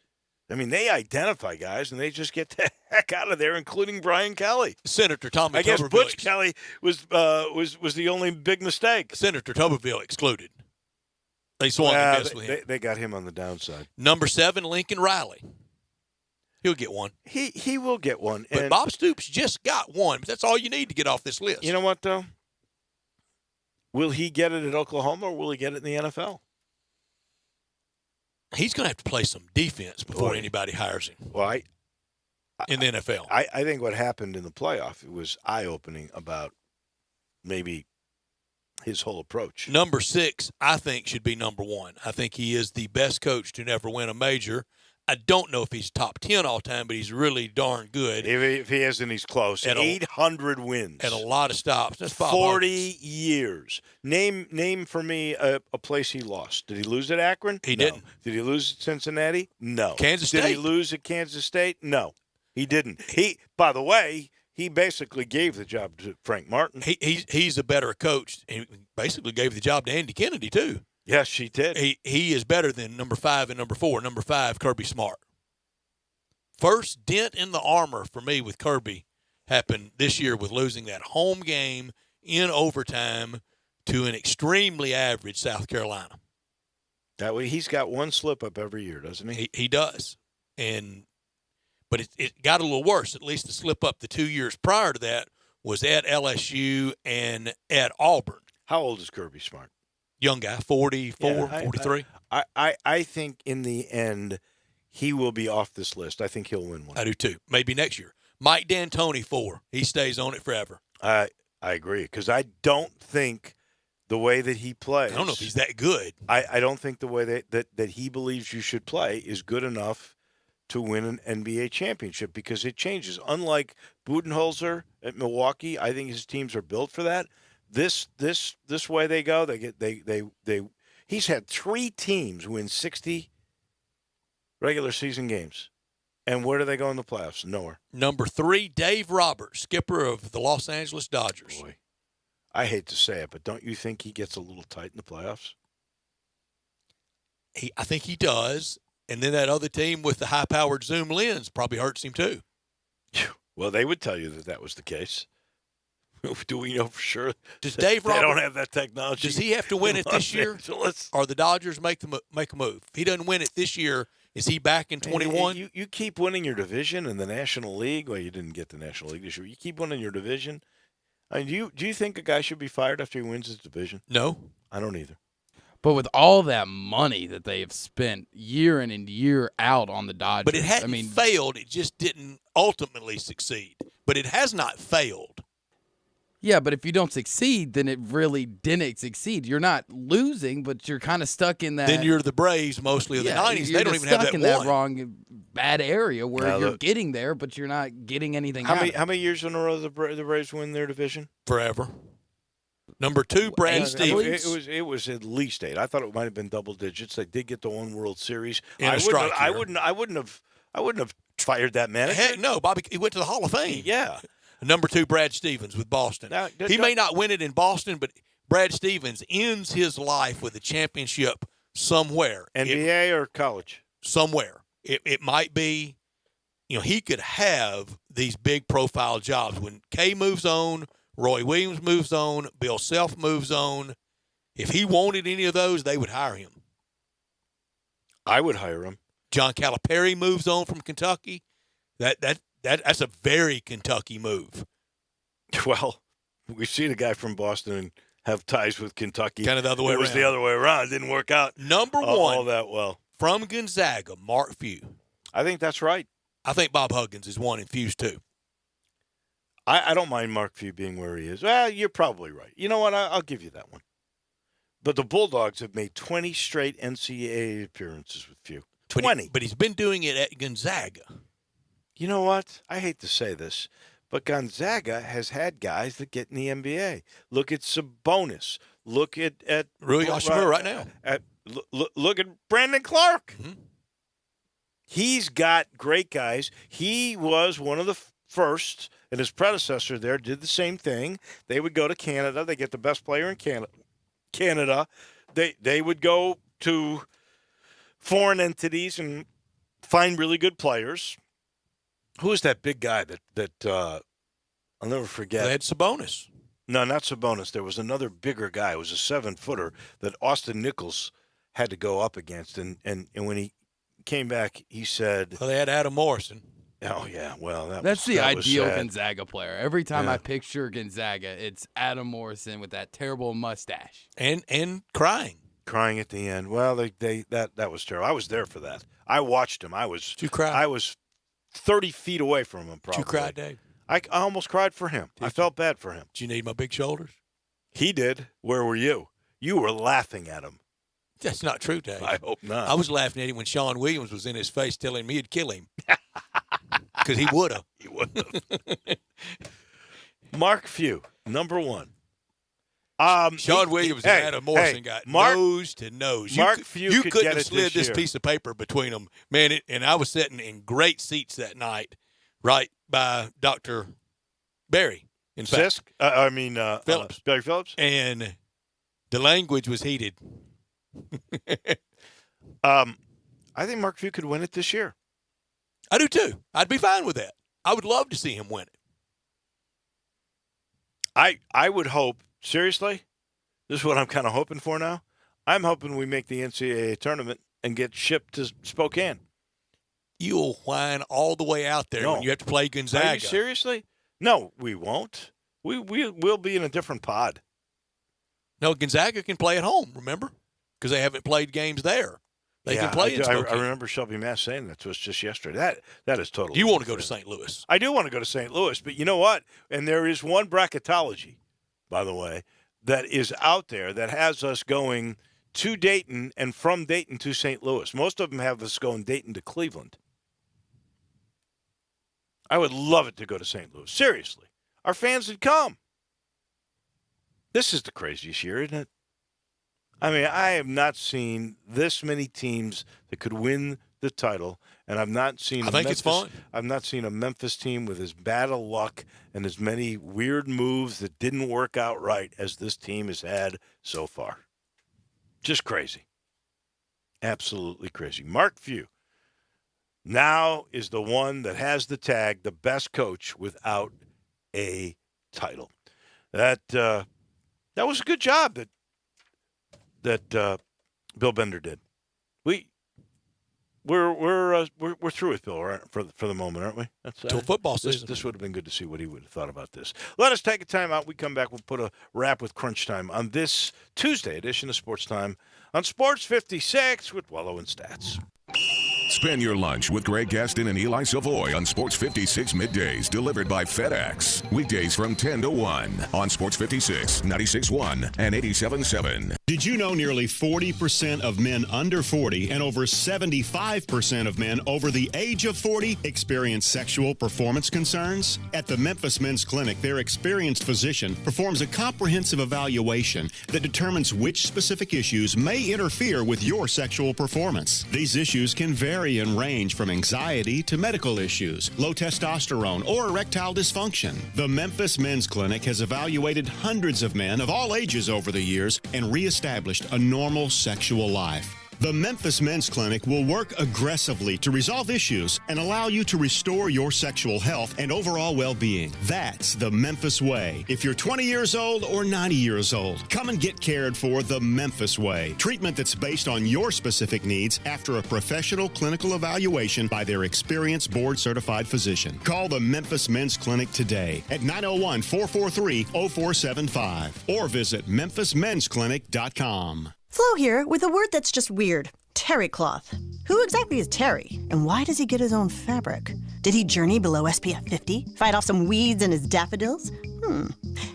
I mean, they identify guys, and they just get the heck out of there, including Brian Kelly. Senator Tommy I guess Tuberville Butch Kelly was the only big mistake. Senator Tuberville excluded. They swung and missed with him. They got him on the downside. Number 7, Lincoln Riley. He'll get one. He will get one. But Bob Stoops just got one. But that's all you need to get off this list. You know what, though? Will he get it at Oklahoma or will he get it in the NFL? He's going to have to play some defense before anybody hires him. Well, in the NFL. I think what happened in the playoff, it was eye-opening about maybe his whole approach. Number 6, I think, should be number 1. I think he is the best coach to never win a major. I don't know if he's top 10 all time, but he's really darn good. If he isn't, he's close. 800 wins. And a lot of stops. That's 40 years. Name for me a place he lost. Did he lose at Akron? He didn't. Did he lose at Cincinnati? No. Kansas State? Did he lose at Kansas State? No, he didn't. By the way, he basically gave the job to Frank Martin. He's a better coach. He basically gave the job to Andy Kennedy, too. Yes, she did. He is better than number 5 and number 4. Number 5, Kirby Smart. First dent in the armor for me with Kirby happened this year with losing that home game in overtime to an extremely average South Carolina. That way, he's got one slip-up every year, doesn't he? He does. But it got a little worse. At least the slip-up the 2 years prior to that was at LSU and at Auburn. How old is Kirby Smart? Young guy, 44, 43. I think in the end, he will be off this list. I think he'll win one. I do too. Maybe next year. Mike D'Antoni, 4. He stays on it forever. I agree because I don't think the way that he plays. I don't know if he's that good. I don't think the way that he believes you should play is good enough to win an NBA championship because it changes. Unlike Budenholzer at Milwaukee, I think his teams are built for that. This way they go. He's had 3 teams win 60 regular season games. And where do they go in the playoffs? Nowhere. Number 3, Dave Roberts, skipper of the Los Angeles Dodgers. Boy, I hate to say it, but don't you think he gets a little tight in the playoffs? I think he does. And then that other team with the high-powered zoom lens probably hurts him too. Well, they would tell you that was the case. Do we know for sure? Does Dave Roberts, they don't have that technology? Does he have to win it this year? Or the Dodgers make a move? If he doesn't win it this year, is he back in 21? You keep winning your division in the National League. Well, you didn't get the National League this year. You keep winning your division. I mean, do you think a guy should be fired after he wins his division? No. I don't either. But with all that money that they have spent year in and year out on the Dodgers. But it hadn't failed. It just didn't ultimately succeed. But it has not failed. Yeah, but if you don't succeed, then it really didn't succeed. You're not losing, but you're kind of stuck in that. Then you're the Braves mostly of the 90s. They don't even have that stuck in that wrong, bad area where you're getting there, but you're not getting anything out of it. How many years in a row the Braves win their division? Forever. Number 2, Brad Stevens. It was at least 8. I thought it might have been double digits. They did get the one World Series. I wouldn't have fired that manager. Heck no, Bobby. He went to the Hall of Fame. Yeah. Number 2, Brad Stevens with Boston. Now, he may not win it in Boston, but Brad Stevens ends his life with a championship somewhere. NBA or college? Somewhere. It might be, he could have these big profile jobs. When Kay moves on, Roy Williams moves on, Bill Self moves on. If he wanted any of those, they would hire him. I would hire him. John Calipari moves on from Kentucky. That's a very Kentucky move. Well, we've seen a guy from Boston have ties with Kentucky. Kind of the other way around. It was the other way around. It didn't work out. Number 1. All that well. From Gonzaga, Mark Few. I think that's right. I think Bob Huggins is 1 and Few's 2. I don't mind Mark Few being where he is. Well, you're probably right. You know what? I'll give you that one. But the Bulldogs have made 20 straight NCAA appearances with Few. 20. But he's been doing it at Gonzaga. You know what? I hate to say this, but Gonzaga has had guys that get in the NBA. Look at Sabonis. Look at Rui Hachimura right now. Look at Brandon Clark. Mm-hmm. He's got great guys. He was one of the first, and his predecessor there did the same thing. They would go to Canada. They get the best player in Canada. They would go to foreign entities and find really good players. Who is that big guy that I'll never forget? They had Sabonis. No, not Sabonis. There was another bigger guy. It was a 7-footer that Austin Nichols had to go up against. And when he came back, he said... Well, they had Adam Morrison. Oh, yeah. Well, that's the ideal sad. Gonzaga player. Every time I picture Gonzaga, it's Adam Morrison with that terrible mustache. And crying. Crying at the end. Well, that was terrible. I was there for that. I watched him. Did you cry? I was 30 feet away from him, probably. Did you cry, Dave? I almost cried for him. I felt bad for him. Did you need my big shoulders? He did. Where were you? You were laughing at him. That's not true, Dave. I hope not. I was laughing at him when Sean Williams was in his face telling me he'd kill him. Because he would have. He would have. Mark Few, number one. Sean Williams and Adam Morrison got nose to nose. Mark Few you could couldn't get have it slid this year. piece of paper between them, man. And I was sitting in great seats that night, right by Dr. Barry. In fact, Phillips. Barry Phillips. And the language was heated. I think Mark Few could win it this year. I do too. I'd be fine with that. I would love to see him win it. I would hope, seriously, this is what I'm kind of hoping for now. I'm hoping we make the NCAA tournament and get shipped to Spokane. You'll whine all the way out there when you have to play Gonzaga. Are you seriously? No, we won't. We'll be in a different pod. No, Gonzaga can play at home, remember? Because they haven't played games there. They can play in Spokane. I remember Shelby Mass saying that to us just yesterday. That is totally You want to go to St. Louis. I do want to go to St. Louis, but you know what? And there is one bracketology, by the way, that is out there that has us going to Dayton and from Dayton to St. Louis. Most of them have us going Dayton to Cleveland. I would love it to go to St. Louis. Seriously. Our fans would come. This is the craziest year, isn't it? I mean, I have not seen this many teams that could win the title, and I've not seen. It's fun. I've not seen a Memphis team with as bad a luck and as many weird moves that didn't work out right as this team has had so far. Just crazy, absolutely crazy. Mark Few now is the one that has the tag, the best coach without a title. That was a good job that Bill Bender did. We're through with Bill, right, for the moment, aren't we? Till football season. This would have been good to see what he would have thought about this. Let us take a time out. We come back. We'll put a wrap with Crunch Time on this Tuesday edition of Sports Time on Sports 56 with Wolo and Stats. Spend your lunch with Greg Gaston and Eli Savoy on Sports 56 middays, delivered by FedEx. Weekdays from 10 to 1 on Sports 56, 96.1 and 87.7. Did you know nearly 40% of men under 40 and over 75% of men over the age of 40 experience sexual performance concerns? At the Memphis Men's Clinic, their experienced physician performs a comprehensive evaluation that determines which specific issues may interfere with your sexual performance. These issues can vary and range from anxiety to medical issues, low testosterone, or erectile dysfunction. The Memphis Men's Clinic has evaluated hundreds of men of all ages over the years and reestablished a normal sexual life. The Memphis Men's Clinic will work aggressively to resolve issues and allow you to restore your sexual health and overall well-being. That's the Memphis way. If you're 20 years old or 90 years old, come and get cared for the Memphis way. Treatment that's based on your specific needs after a professional clinical evaluation by their experienced board-certified physician. Call the Memphis Men's Clinic today at 901-443-0475 or visit memphismensclinic.com. Flo here with a word that's just weird. Terry cloth. Who exactly is Terry? And why does he get his own fabric? Did he journey below SPF 50? Fight off some weeds in his daffodils?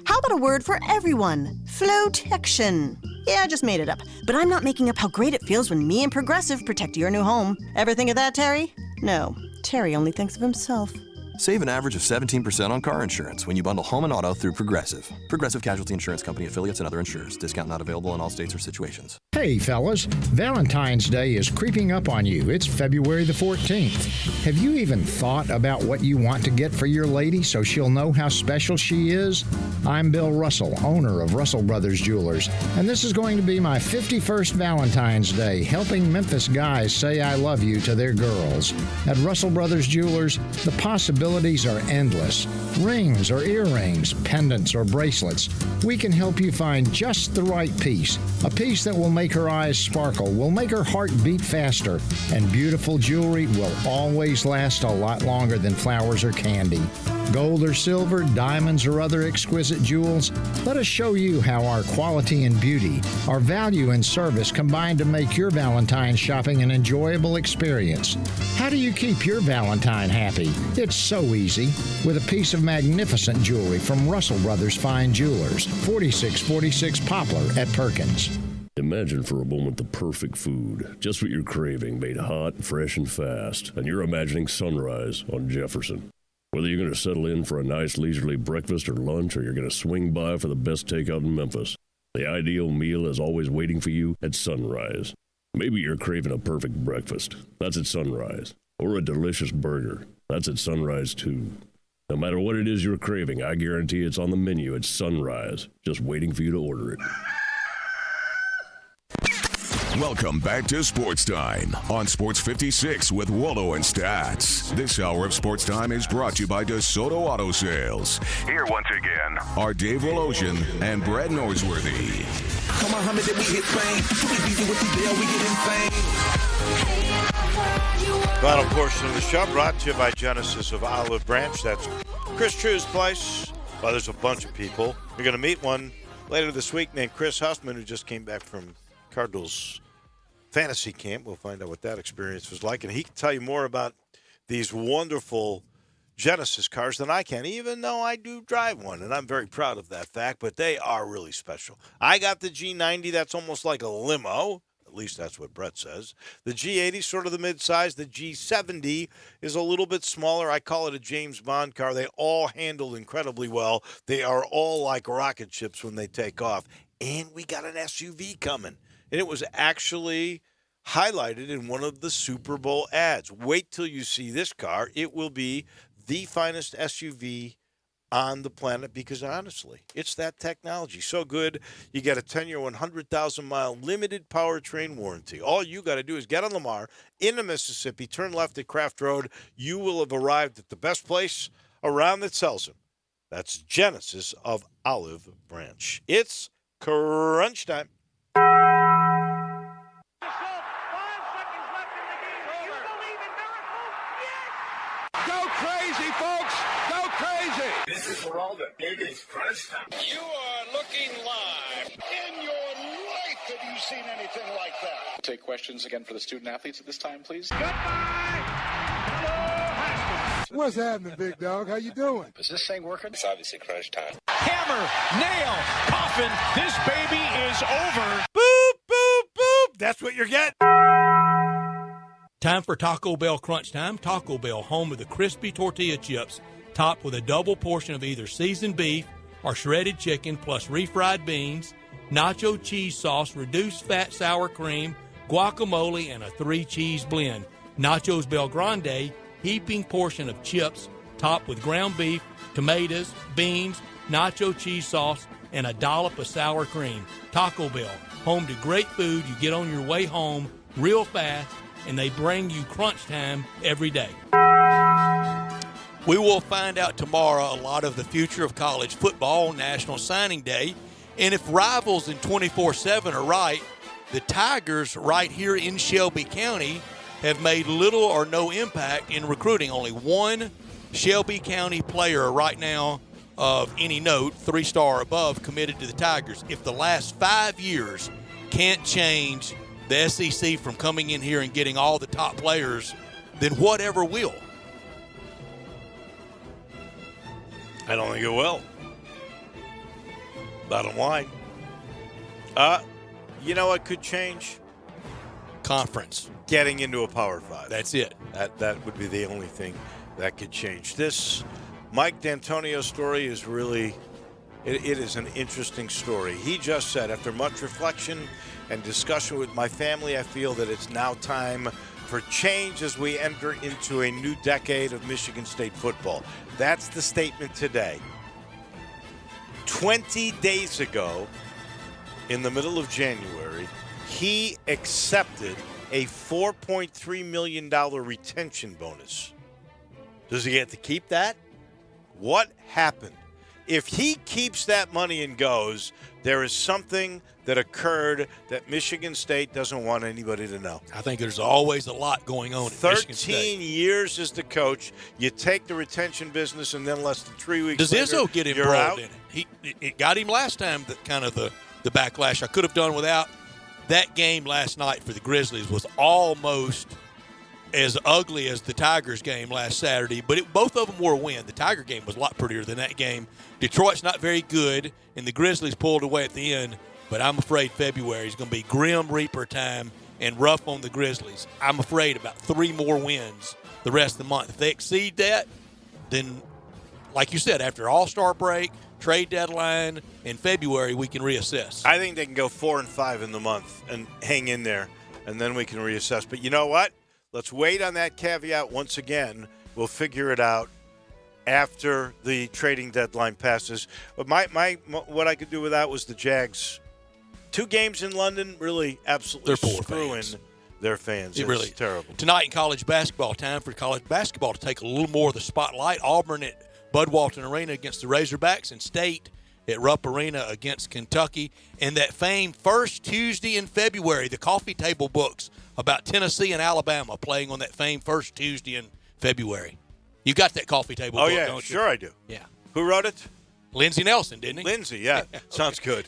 How about a word for everyone? Flotection. Yeah, I just made it up. But I'm not making up how great it feels when me and Progressive protect your new home. Ever think of that, Terry? No. Terry only thinks of himself. Save an average of 17% on car insurance when you bundle home and auto through Progressive. Progressive Casualty Insurance Company affiliates and other insurers. Discount not available in all states or situations. Hey, fellas, Valentine's Day is creeping up on you. It's February the 14th. Have you even thought about what you want to get for your lady so she'll know how special she is? I'm Bill Russell, owner of Russell Brothers Jewelers, and this is going to be my 51st Valentine's Day, helping Memphis guys say I love you to their girls. At Russell Brothers Jewelers, the possibilities are endless. Rings or earrings, pendants or bracelets. We can help you find just the right piece. A piece that will make her eyes sparkle, will make her heart beat faster, and beautiful jewelry will always last a lot longer than flowers or candy. Gold or silver, diamonds or other exquisite jewels, let us show you how our quality and beauty, our value and service combine to make your Valentine shopping an enjoyable experience. How do you keep your Valentine happy? It's so easy. With a piece of magnificent jewelry from Russell Brothers Fine Jewelers, 4646 Poplar at Perkins. Imagine for a moment the perfect food, just what you're craving, made hot, fresh, and fast. And you're imagining Sunrise on Jefferson. Whether you're going to settle in for a nice leisurely breakfast or lunch, or you're going to swing by for the best takeout in Memphis, the ideal meal is always waiting for you at Sunrise. Maybe you're craving a perfect breakfast. That's at Sunrise. Or a delicious burger. That's at Sunrise, too. No matter what it is you're craving, I guarantee it's on the menu at Sunrise, just waiting for you to order it. Welcome back to Sports Time on Sports 56 with Wolo and Stats. This hour of Sports Time is brought to you by DeSoto Auto Sales. Here once again are Dave Wolosian and Brad Norsworthy. Come on, Muhammad, we hit fame. Too easy with the deal, we get insane. Final portion of the show brought to you by Genesis of Olive Branch. That's Chris True's place. Well, there's a bunch of people. You're going to meet one later this week named Chris Huffman, who just came back from Cardinals fantasy camp. We'll find out what that experience was like, and he can tell you more about these wonderful Genesis cars than I can, even though I do drive one, and I'm very proud of that fact, but they are really special. I got the G90. That's almost like a limo. At least that's what Brett says. The G80 sort of the midsize. The G70 is a little bit smaller. I call it a James Bond car. They all handle incredibly well. They are all like rocket ships when they take off. And we got an SUV coming. And it was actually highlighted in one of the Super Bowl ads. Wait till you see this car. It will be the finest SUV on the planet because, honestly, it's that technology. So good, you get a 10-year, 100,000-mile limited powertrain warranty. All you got to do is get on Lamar into Mississippi, turn left at Craft Road. You will have arrived at the best place around that sells them. That's Genesis of Olive Branch. It's crunch time. Go crazy, folks! Go crazy! This is for all the biggest crunch time. You are looking live. In your life have you seen anything like that? Take questions again for the student athletes at this time, please. What's happening, big dog? How you doing? Is this thing working? It's obviously crunch time. Hammer, nail, coffin. This baby is over. Boop, boop, boop. That's what you're getting. Time for Taco Bell Crunch Time. Taco Bell, home of the crispy tortilla chips, topped with a double portion of either seasoned beef or shredded chicken, plus refried beans, nacho cheese sauce, reduced fat sour cream, guacamole, and a 3-cheese blend. Nachos Bel Grande, heaping portion of chips, topped with ground beef, tomatoes, beans, nacho cheese sauce, and a dollop of sour cream. Taco Bell, home to great food you get on your way home real fast, and they bring you crunch time every day. We will find out tomorrow a lot of the future of college football, National Signing Day. And if Rivals and 24/7 are right, the Tigers right here in Shelby County have made little or no impact in recruiting. Only one Shelby County player right now of any note, 3-star above, committed to the Tigers. If the last 5 years can't change the SEC from coming in here and getting all the top players, then whatever will. I don't think it will. Bottom line. You know what could change? Conference. Getting into a Power 5. That's it. That would be the only thing that could change. This Mike D'Antonio story is really, it is an interesting story. He just said, after much reflection and discussion with my family, I feel that it's now time for change as we enter into a new decade of Michigan State football. That's the statement today. 20 days ago, in the middle of January, he accepted a $4.3 million retention bonus. Does he get to keep that? What happened? If he keeps that money and goes, there is something that occurred that Michigan State doesn't want anybody to know. I think there's always a lot going on at Michigan State. 13 years as the coach. You take the retention business, and then less than 3 weeks Does later, Izzo get you're embroiled out? in it? It got him last time, the backlash I could have done without. That game last night for the Grizzlies was almost as ugly as the Tigers game last Saturday, but both of them were a win. The Tiger game was a lot prettier than that game. Detroit's not very good, and the Grizzlies pulled away at the end, but I'm afraid February is going to be Grim Reaper time and rough on the Grizzlies. I'm afraid about 3 more wins the rest of the month. If they exceed that, then, like you said, after All-Star break, trade deadline, in February, we can reassess. I think they can go 4-5 in the month and hang in there, and then we can reassess. But you know what? Let's wait on that caveat once again. We'll figure it out after the trading deadline passes. But what I could do with that was the Jags. 2 games in London, really absolutely screwing their fans. It It's really terrible. Tonight in college basketball, time for college basketball to take a little more of the spotlight. Auburn at Bud Walton Arena against the Razorbacks, and State at Rupp Arena against Kentucky. And that famed first Tuesday in February, the coffee table books about Tennessee and Alabama playing on that famed first Tuesday in February. You got that coffee table book, Oh, yeah, don't you? sure I do. Yeah. Who wrote it? Lindsey Nelson, didn't he? Lindsey, yeah. Sounds good.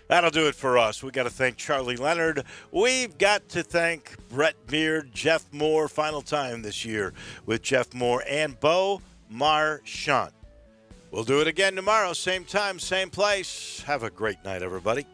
That'll do it for us. We got to thank Charlie Leonard. We've got to thank Brett Beard, Jeff Moore, final time this year with Jeff Moore and Bo Marchant. We'll do it again tomorrow, same time, same place. Have a great night, everybody.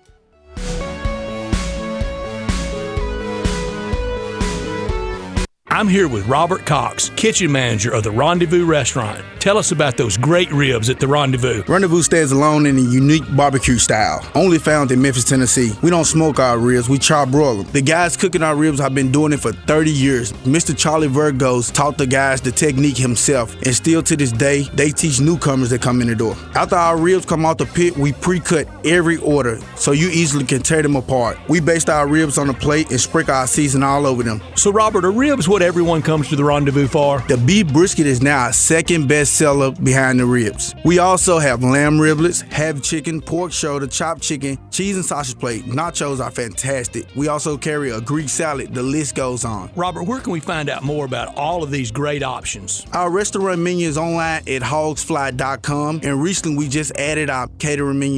I'm here with Robert Cox, kitchen manager of the Rendezvous Restaurant. Tell us about those great ribs at the Rendezvous. Rendezvous stands alone in a unique barbecue style, only found in Memphis, Tennessee. We don't smoke our ribs, we char-broil them. The guys cooking our ribs have been doing it for 30 years. Mr. Charlie Virgos taught the guys the technique himself, and still to this day, they teach newcomers that come in the door. After our ribs come out the pit, we pre-cut every order, so you easily can tear them apart. We baste our ribs on a plate and sprinkle our seasoning all over them. So, Robert, are ribs what everyone comes to the Rendezvous for? The beef brisket is now our second best seller behind the ribs. We also have lamb riblets, half chicken, pork shoulder, chopped chicken, cheese and sausage plate. Nachos are fantastic. We also carry a Greek salad. The list goes on. Robert, where can we find out more about all of these great options? Our restaurant menu is online at hogsfly.com, and recently we just added our catering menu